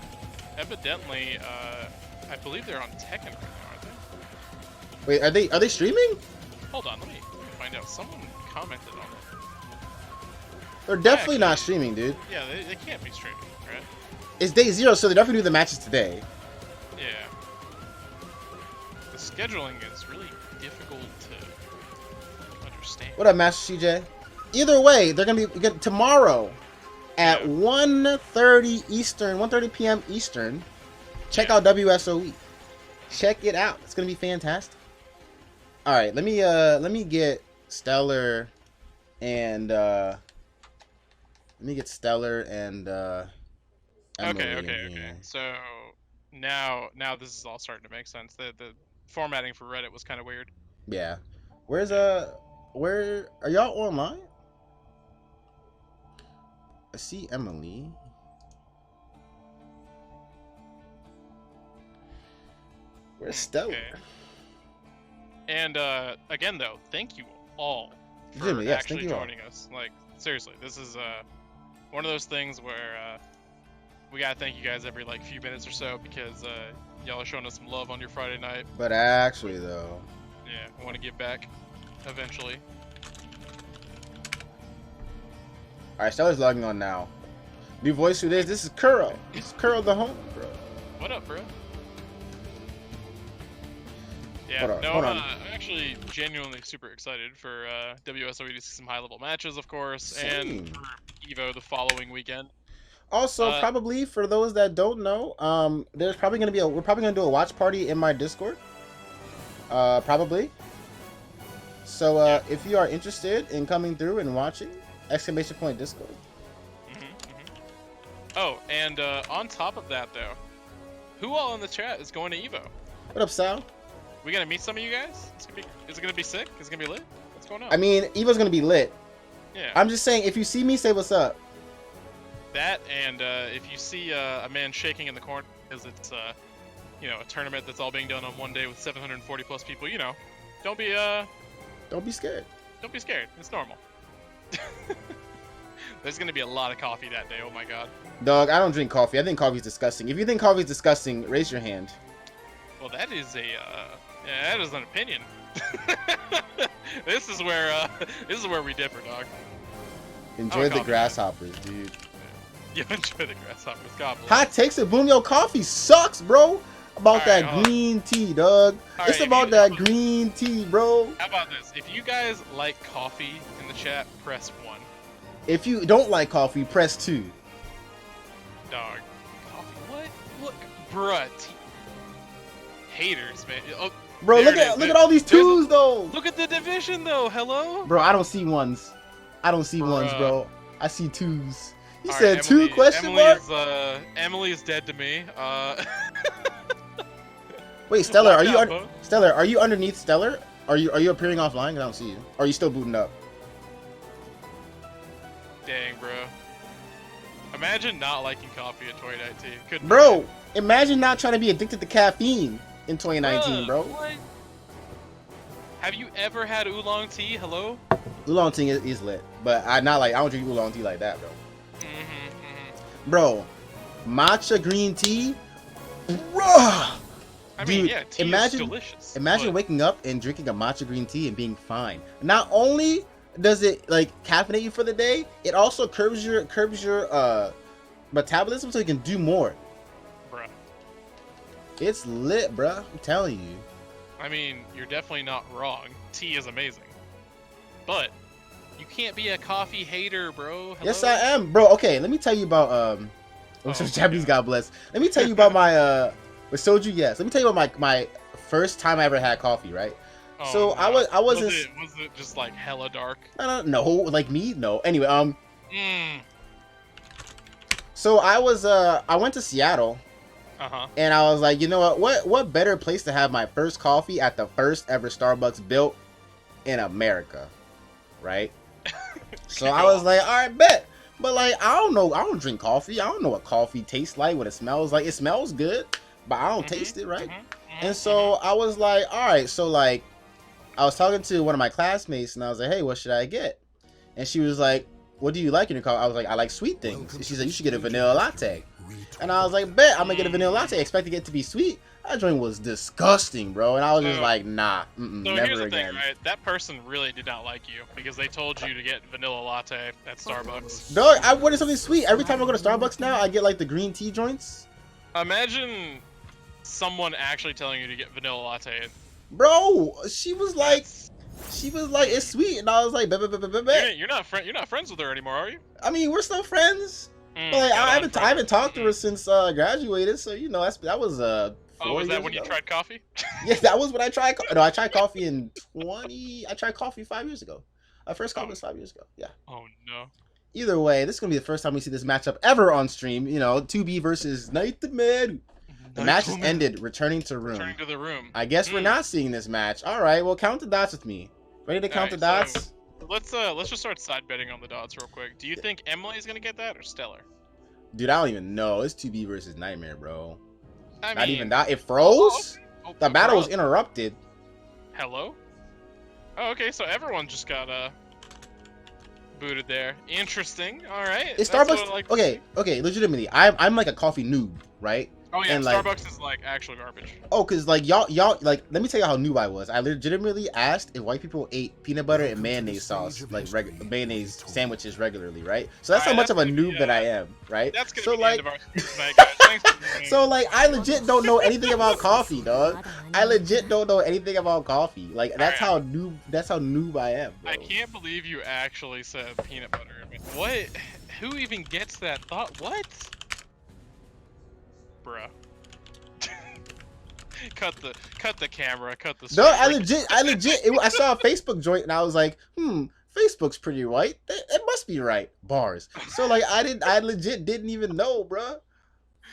Evidently, I believe they're on Tekken right now, aren't they? Wait, are they streaming? Hold on, let me find out. Someone commented on it. They're definitely not streaming, dude. Yeah, they can't be streaming, right? It's day 0, so they're definitely do the matches today. Yeah. The scheduling is really difficult to understand. What up, Master CJ? Either way, they're gonna be tomorrow at 1:30 Eastern, 1:30 p.m. Eastern. Check out WSOE. Check it out. It's gonna be fantastic. All right, let me get Stellar and Emily Okay. So now this is all starting to make sense. The formatting for Reddit was kind of weird. Yeah. Where are y'all online? I see Emily. Where's Stellar? Okay. And again, though, thank you all for Jimmy, yes, actually thank you all. joining us. Like, seriously, this is one of those things where we gotta thank you guys every few minutes or so because y'all are showing us some love on your Friday night. But actually, though, Yeah, we want to give back eventually. all right, Stellar's logging on now. New voice who this? This is Kuro. This is Kuro the home, bro. What up, bro? Yeah, Hold on, no, hold on. I'm actually genuinely super excited for WSOE to see some high-level matches, of course, Same. and for EVO the following weekend. Also, probably for those that don't know, there's probably gonna be we're probably gonna do a watch party in my Discord. Probably. So if you are interested in coming through and watching, !Discord. Oh, and on top of that, though, who all in the chat is going to EVO? What up, Sal? We gonna meet some of you guys? Is it gonna be sick? Is it gonna be lit? What's going on? I mean, Evo's gonna be lit. Yeah. I'm just saying, if you see me, say what's up. That and if you see a man shaking in the corner because it's a tournament that's all being done on one day with 740 plus people, don't be Don't be scared. don't be scared. It's normal. There's gonna be a lot of coffee that day. Oh my god. Dog, I don't drink coffee. I think coffee's disgusting. If you think coffee's disgusting, raise your hand. Well, that is a yeah, that is an opinion. This is where we differ, dog. Enjoy the coffee. grasshoppers, dude. You enjoy the grasshoppers. God bless. Hot takes and boom, yo, coffee sucks, bro. About All that right, hold on. green tea, dog. All It's right, about if that you- green tea, bro. How about this? If you guys like coffee in the chat, press 1. If you don't like coffee, press 2. Dog. Coffee? What? Look, bruh. Haters, man. Oh, Bro, there look it is. at all these There's a- twos, though. Look at the division, though. Hello. Bro, I don't see ones. I don't see ones, Bruh. bro. I see twos. You All said right, two question mark? Emily is dead to me. Wait, Stellar, Watch are you out, bro. Stellar? Are you underneath Stellar? Are you appearing offline? 'Cause I don't see you. Or are you still booting up? Dang, bro. Imagine not liking coffee in 2019. Couldn't Bro, imagine not trying to be addicted to caffeine in 2019, bro. What? Have you ever had oolong tea? Hello? Oolong tea is lit, but I don't drink oolong tea like that, bro. Bro, matcha green tea, bro. I mean, Dude, yeah, tea imagine- is delicious. Imagine but- waking up and drinking a matcha green tea and being fine. Not only does it like caffeinate you for the day, it also curbs your metabolism so you can do more. Bruh. It's lit, bruh. I'm telling you. I mean, you're definitely not wrong. Tea is amazing. But you can't be a coffee hater, bro. Hello? Yes, I am, bro. Okay, let me tell you about Oh, Japanese, yeah. God bless. Let me tell you about my with soju. Yes, let me tell you about my first time I ever had coffee. Right. Oh, So I no. wasn't. Was it just like hella dark? No, like me, no. Anyway, Mm. so I went to Seattle. Uh-huh. And I was like, you know what better place to have my first coffee at the first ever Starbucks built in America, right? So I was like, all right, bet. But like, I don't know, I don't drink coffee. I don't know what coffee tastes like, what it smells like. It smells good, but I don't taste it, right? And so I was like, all right, so like, I was talking to one of my classmates and I was like, hey, what should I get? And she was like, what do you like in your coffee? I was like, I like sweet things. And she said, you should get a vanilla latte. And I was like, bet, I'm gonna get a vanilla latte, expecting it to be sweet. That joint was disgusting, bro. And I was just So- like, nah, So never here's the again. thing, right? That person really did not like you because they told you to get vanilla latte at Starbucks. Dog, I wanted something sweet. Every time I go to Starbucks now, I get like the green tea joints. Imagine someone actually telling you to get vanilla latte. Bro, she was like, That's- it's sweet. And I was like, bet, bet, bet, bet, bet, bet. You're not friends with her anymore, are you? I mean, we're still friends. Mm, But like, got I on haven't friends. talked to her since I graduated. So, you know, that was 4 Oh, was that years when you ago. tried coffee? Yeah, that was when I tried. No, I tried coffee I tried coffee 5 years ago. My first coffee was 5 years ago. Yeah. Oh no. Either way, this is gonna be the first time we see this matchup ever on stream. You know, 2B versus Nightmare. The match has ended. Returning to room. Returning to the room. I guess we're not seeing this match. All right, well, count the dots with me. Ready to count the Alright, dots? Let's just start side betting on the dots real quick. Do you think Emily's gonna get that or Stellar? Dude, I don't even know. It's 2B versus Nightmare, bro. I Not mean, even that. It froze. oh, The battle was bro. interrupted. Hello? Oh, okay, so everyone just got booted there. Interesting. All right. Is that's what Starbucks I like to okay? see. Okay, legitimately, I'm like a coffee noob, right? Oh yeah, and, like- Starbucks is like actual garbage. Oh, cause like y'all like let me tell you how noob I was. I legitimately asked if white people ate peanut butter and mayonnaise sauce, like mayonnaise sandwiches regularly, right? So that's how Alright, much of a that's gonna noob be, that I am, right? That's gonna So be the like, end of our stream tonight, guys. Thanks for joining. so like, I legit don't know anything about coffee, dog. I legit don't know anything about coffee. Like that's how noob I am, bro. I can't believe you actually said peanut butter. I mean, what? Who even gets that thought? What? Bruh. cut the camera. Cut the. No, stream. I legit. I saw a Facebook joint and I was like, Facebook's pretty white. It must be right. Bars. So like, I legit didn't even know, bro.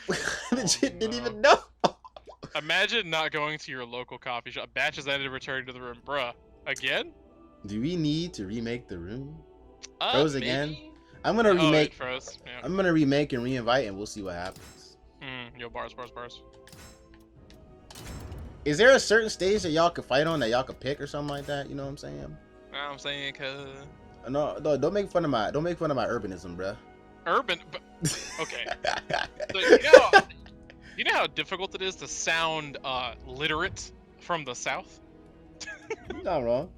I legit didn't even know. Imagine not going to your local coffee shop. Batches ended, returning to the room, bruh. Again? Do we need to remake the room? Uh, Froze maybe? again? I'm gonna Oh, it remake. froze. Yeah. I'm gonna remake and reinvite, and we'll see what happens. Yo, bars. Is there a certain stage that y'all could fight on that y'all could pick or something like that? You know what I'm saying? I'm saying, cuz. No, don't make fun of my urbanism, bruh. Urban, but okay. So, you know how difficult it is to sound literate from the South? You're not wrong.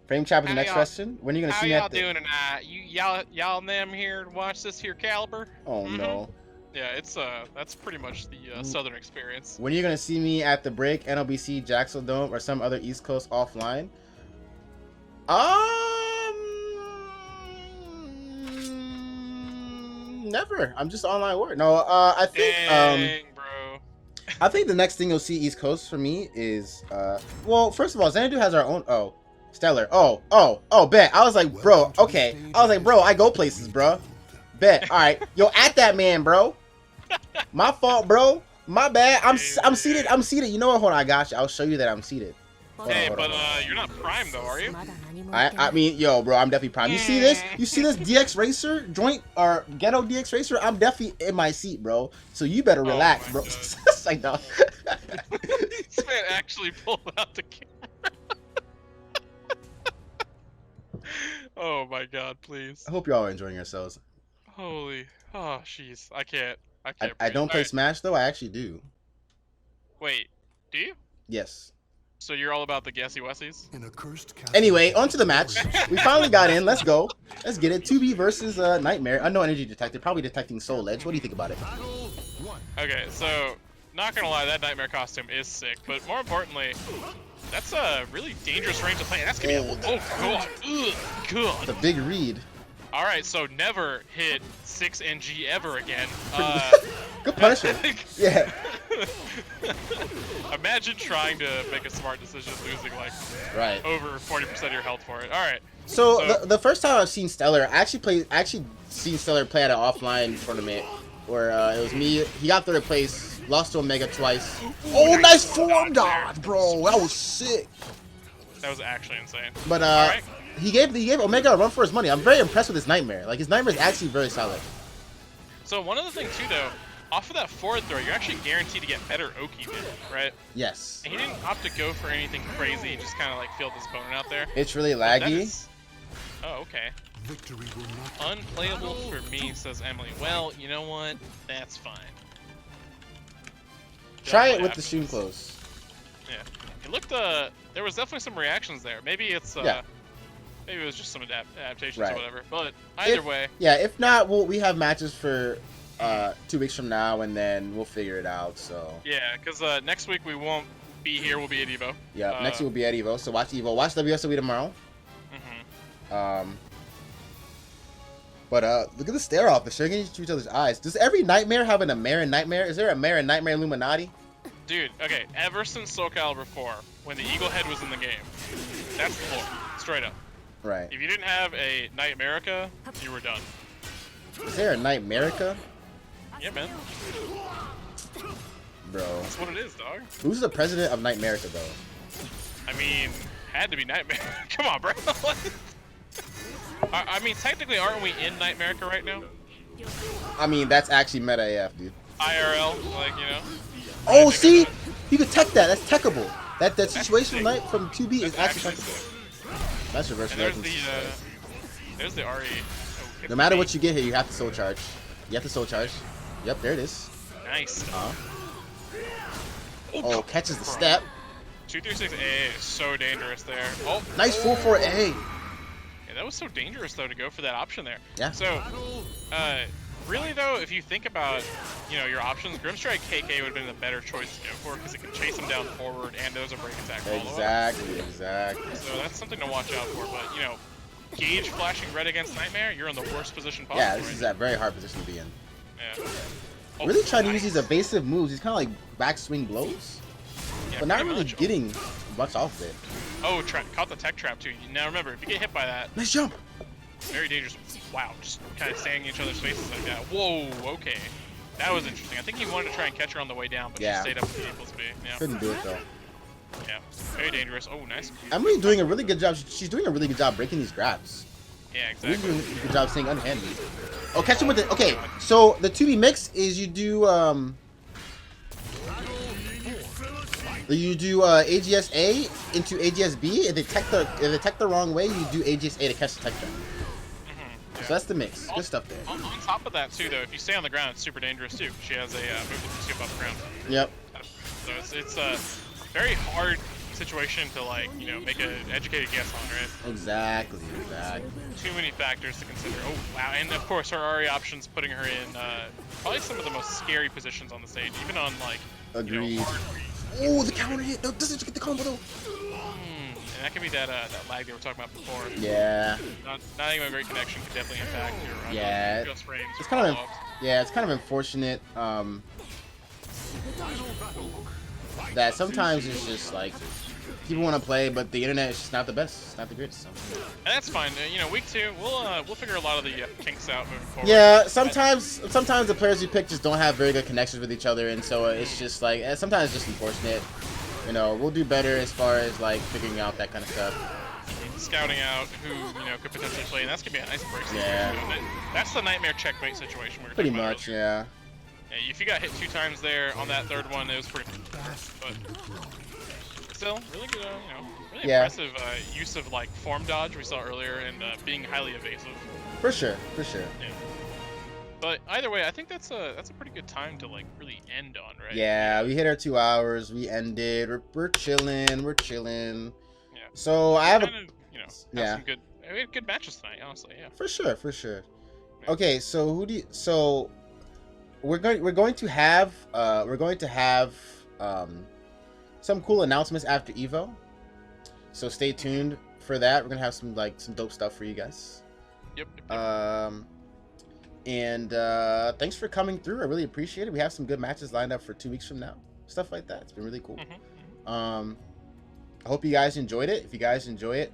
Frame trap is the How next y'all- question. When are you gonna How see me y'all at the? doing tonight? Y'all and them here to watch this here caliber? Oh no. Yeah, it's that's pretty much the Southern experience. When are you gonna see me at the break, NLBC, Jacksel Dome, or some other East Coast offline? Never. I'm just online work. No, I think Dang, bro. I think the next thing you'll see East Coast for me is well, first of all, Xanadu has our own Stellar. Bet. I was like, bro, okay. I was like, bro, I go places, bro. Bet. All right. Yo, at that man, bro. My fault, bro. My bad. I'm seated. I'm seated. You know what? Hold on, I got you. I'll show you that I'm seated. Hey, but you're not Prime though, are you? I mean, yo, bro, I'm definitely Prime. You see this? You see this DX Racer joint or ghetto DX Racer? I'm definitely in my seat, bro. So you better relax, my bro. God. It's like, no. This man actually pulled out the camera. Oh my God, please. I hope y'all are enjoying yourselves. Holy, oh jeez, I can't. I breathe. don't play Alright, Smash though. I actually do. Wait, do you? Yes. So you're all about the guessy wessies? In a cursed castle. Anyway, on to the match. We finally got in. Let's go. Let's get it. 2B versus Nightmare. Unknown energy detected. Probably detecting Soul Edge. What do you think about it? Okay, so not gonna lie, that Nightmare costume is sick, but more importantly, that's a really dangerous range to play. That's gonna be God, God. The big read. All right, so never hit 6 NG ever again. Good punishment. Yeah. Imagine trying to make a smart decision, losing like Right. over 40% of your health for it. All right. So the first time I've seen Stellar, I actually seen Stellar play at an offline tournament where it was me. He got third place, lost to Omega twice. Oh, nice form dodge, bro. That was sick. That was actually insane. But All right. he gave Omega a run for his money. I'm very impressed with his Nightmare. Like his Nightmare is actually very solid. So one other thing too, though, off of that forward throw, you're actually guaranteed to get better Oki with it, right? Yes. And he didn't opt to go for anything crazy. He just kind of like filled his opponent out there. It's really That laggy. is- Oh, okay. Victory will not Unplayable for me, says Emily. Well, you know what? That's fine. Try Definitely it with the happens. stream close. Yeah. It looked, there was definitely some reactions there. Maybe it's, Yeah. maybe it was just some adaptations Right. or whatever. But either If- way, Yeah, if not, we have matches for 2 weeks from now, and then we'll figure it out. So yeah, because next week we won't be here. We'll be at Evo. yeah, next week will be at Evo. So watch Evo. Watch WSOE tomorrow. Mm-hmm. But look at the stare off. They're staring into each other's eyes. Does every Nightmare have an Mare in Nightmare? Is there a Mare in Nightmare Illuminati? Dude, okay, ever since Soul Calibur 4, when the Eagle Head was in the game, that's the floor. Straight up. Right. If you didn't have a Nightmerica, you were done. Is there a Nightmerica? Yeah, man. Bro. That's what it is, dog. Who's the president of Nightmerica, though? I mean, had to be Nightmare. Come on, bro. I mean, technically, aren't we in Nightmerica right now? I mean, that's actually meta AF, dude. IRL, like, you know? Oh, see? You can tech that. That's techable. That situational night from 2B is That's actually actually sick. techable. That's reverse And there's legends. there's the RE. Oh, No matter what you get here, you have to soul charge. You have to soul charge. Yep, there it is. Nice. Oh, catches the step. 236A is so dangerous there. Oh, Nice 4-4-A. yeah, that was so dangerous though to go for that option there. Yeah. So, really though, if you think about, you know, your options, Grimstrike KK would have been the better choice to go for because it could chase him down forward and there's a break attack follow-up. Exactly. So that's something to watch out for. But you know, Gage flashing red against Nightmare, you're in the worst position possible. Yeah, this is a very hard position to be in. Yeah. Oh, Really trying to use nice. these evasive moves. He's kind of like backswing blows, Yeah, but not pretty really much. getting much off of it. Oh, caught the tech trap too. Now remember, if you get hit by that, Nice jump. very dangerous. Wow, just kind of staying in each other's faces like that. Whoa, okay. That was interesting. I think he wanted to try and catch her on the way down, but Yeah. she stayed up with the equals B. Yeah. Couldn't do it though. Yeah. Very dangerous. Oh, nice. Emily's doing a really good job. She's doing a really good job breaking these grabs. Yeah, Really exactly. doing a good job staying unhanded. Oh, catch him with it. Okay, so the 2B mix is you do You do AGS-A into AGS-B. If they tech the wrong way, you do AGS-A to catch the tech jump. Yeah. So that's the mix. Good stuff there. On top of that, too, though, if you stay on the ground, it's super dangerous, too. She has a move that puts you above the ground. Yep. So it's a very hard situation to, like, you know, make an educated guess on, right? Exactly. Too many factors to consider. Oh, wow. And, of course, her RE options putting her in probably some of the most scary positions on the stage, even on, like, Agreed. you know, hard Oh, the counter hit. No, doesn't get the combo though. and that could be that lag they were talking about before. Yeah. Not having a great connection could definitely impact your Yeah. just frames. It's kind of it's kind of unfortunate that sometimes it's just like people want to play, but the internet is just not the best. It's not the greatest. So. And that's fine. You know, week 2, we'll figure a lot of the kinks out moving forward. Yeah, sometimes the players we pick just don't have very good connections with each other, and so it's just like sometimes it's just unfortunate. You know, we'll do better as far as like figuring out that kind of stuff. Scouting out who could potentially play, and that's gonna be a nice break. Yeah. That's the nightmare checkmate situation. We were Pretty talking about much, earlier. yeah. Yeah. If you got hit 2 times there on that third one, it was pretty. But still, really good. Really Yeah. impressive use of like form dodge we saw earlier, and being highly evasive. For sure. Yeah. But either way, I think that's a pretty good time to like really end on, right? Yeah, we hit our 2 hours. We ended. We're chilling. Yeah. So I have a Kind of, yeah. some good. We had good matches tonight, honestly. Yeah. For sure. Yeah. Okay, so we're going to have some cool announcements after Evo. So stay tuned for that. We're gonna have some dope stuff for you guys. Yep. And thanks for coming through. I really appreciate it. We have some good matches lined up for 2 weeks from now. Stuff like that. It's been really cool. I hope you guys enjoyed it. If you guys enjoy it,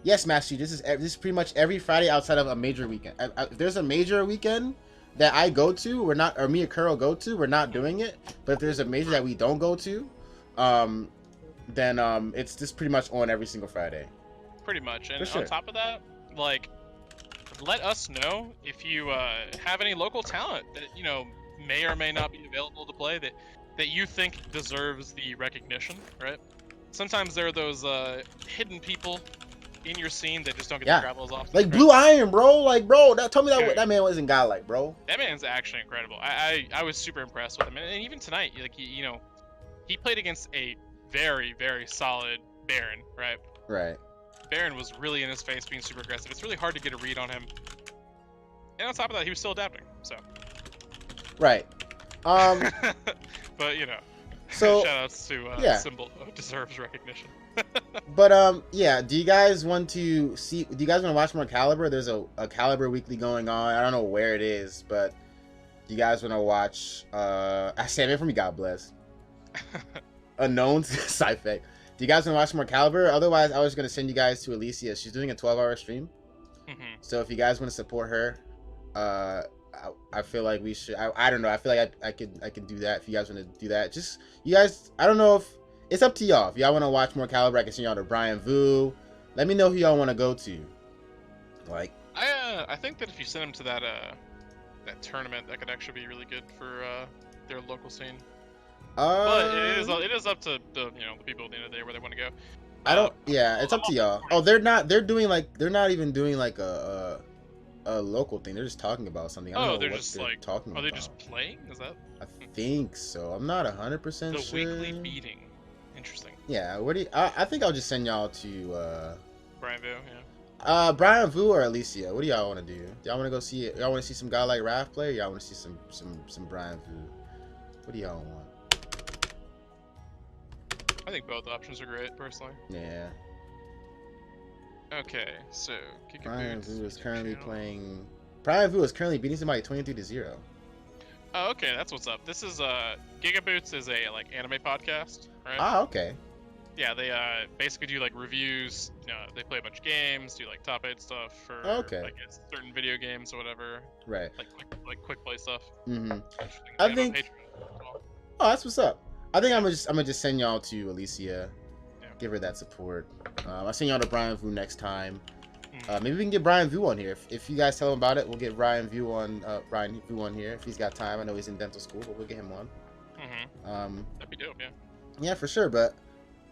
yes, Master, this is pretty much every Friday outside of a major weekend. If there's a major weekend that I go to, we're not, or me and Kuro go to, we're not doing it. But if there's a major that we don't go to, then it's just pretty much on every single Friday. Pretty much. And sure. on top of that, like, let us know if you have any local talent that may or may not be available to play that you think deserves the recognition, right? Sometimes there are those hidden people in your scene that just don't get to travel as often. Like right? Blue Iron, bro. Like, bro, tell me that man wasn't godlike, bro. That man's actually incredible. I was super impressed with him, and even tonight, like he played against a very, very solid Baron, right? Right. Baron was really in his face, being super aggressive. It's really hard to get a read on him. And on top of that, he was still adapting. So. Right. But so shout outs to Symbol deserves recognition. But yeah, do you guys want to watch more Caliber? There's a Caliber weekly going on. I don't know where it is, but do you guys want to watch Sandman from me, God bless. Unknown Sci-Fi. Do you guys want to watch more Caliber? Otherwise, I was going to send you guys to Alicia. She's doing a 12-hour stream. So if you guys want to support her, I feel like we should. I don't know. I feel like I could do that if you guys want to do that. Just you guys. I don't know if it's up to y'all. If y'all want to watch more Caliber, I can send y'all to Brian Vu. Let me know who y'all want to go to. Like I think that if you send them to that tournament, that could actually be really good for their local scene. But it is up to the people at the end of the day where they want to go. I don't. Yeah, it's up to y'all. Oh, they're not even doing like a local thing. They're just talking about something. I don't know they're what just they're like talking about. Are they just playing? Is that? I think so. I'm not 100% sure. The weekly meeting. Interesting. Yeah. What do you? I think I'll just send y'all to Brian Vu. Yeah. Brian Vu or Alicia. What do y'all want to do? Y'all want to go see it? Y'all want to see some guy like Raph play? Or y'all want to see some Brian Vu? What do y'all want? I think both options are great, personally. Yeah. Okay, so Brian Vu is currently playing. Brian Vu is currently beating somebody 23-0. Oh, okay, that's what's up. This is Gigaboots is a anime podcast, right? Ah, okay. Yeah, they basically do reviews. They play a bunch of games, do top 8 stuff for certain video games or whatever. Right. Like quick play stuff. Mm-hmm. I think. Oh, that's what's up. I think I'm gonna just send y'all to Alicia. Yeah. Give her that support. I'll send y'all to Brian Vu next time. Maybe we can get Brian Vu on here. If you guys tell him about it, we'll get Brian Vu on here if he's got time. I know he's in dental school, but we'll get him on. That'd be dope, yeah. Yeah, for sure. But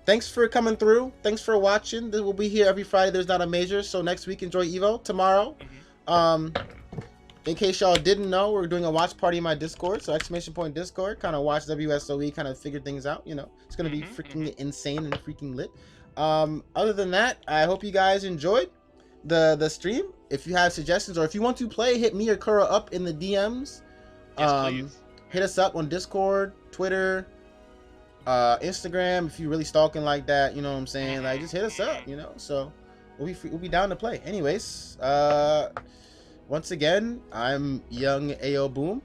thanks for coming through. Thanks for watching. We'll be here every Friday. There's not a major. So next week, enjoy Evo. Tomorrow, in case y'all didn't know, we're doing a watch party in my Discord. So !point Discord. Kind of watch WSOE. Kind of figure things out. You know, it's gonna be freaking insane and freaking lit. Other than that, I hope you guys enjoyed the stream. If you have suggestions or if you want to play, hit me or Kura up in the DMs. Yes, please. Hit us up on Discord, Twitter, Instagram. If you're really stalking like that, you know what I'm saying. Like, just hit us up. You know, so we'll be down to play. Anyways, once again, I'm young Ao Boom,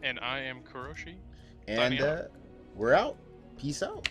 And I am Kuroshi. and we're out. Peace out.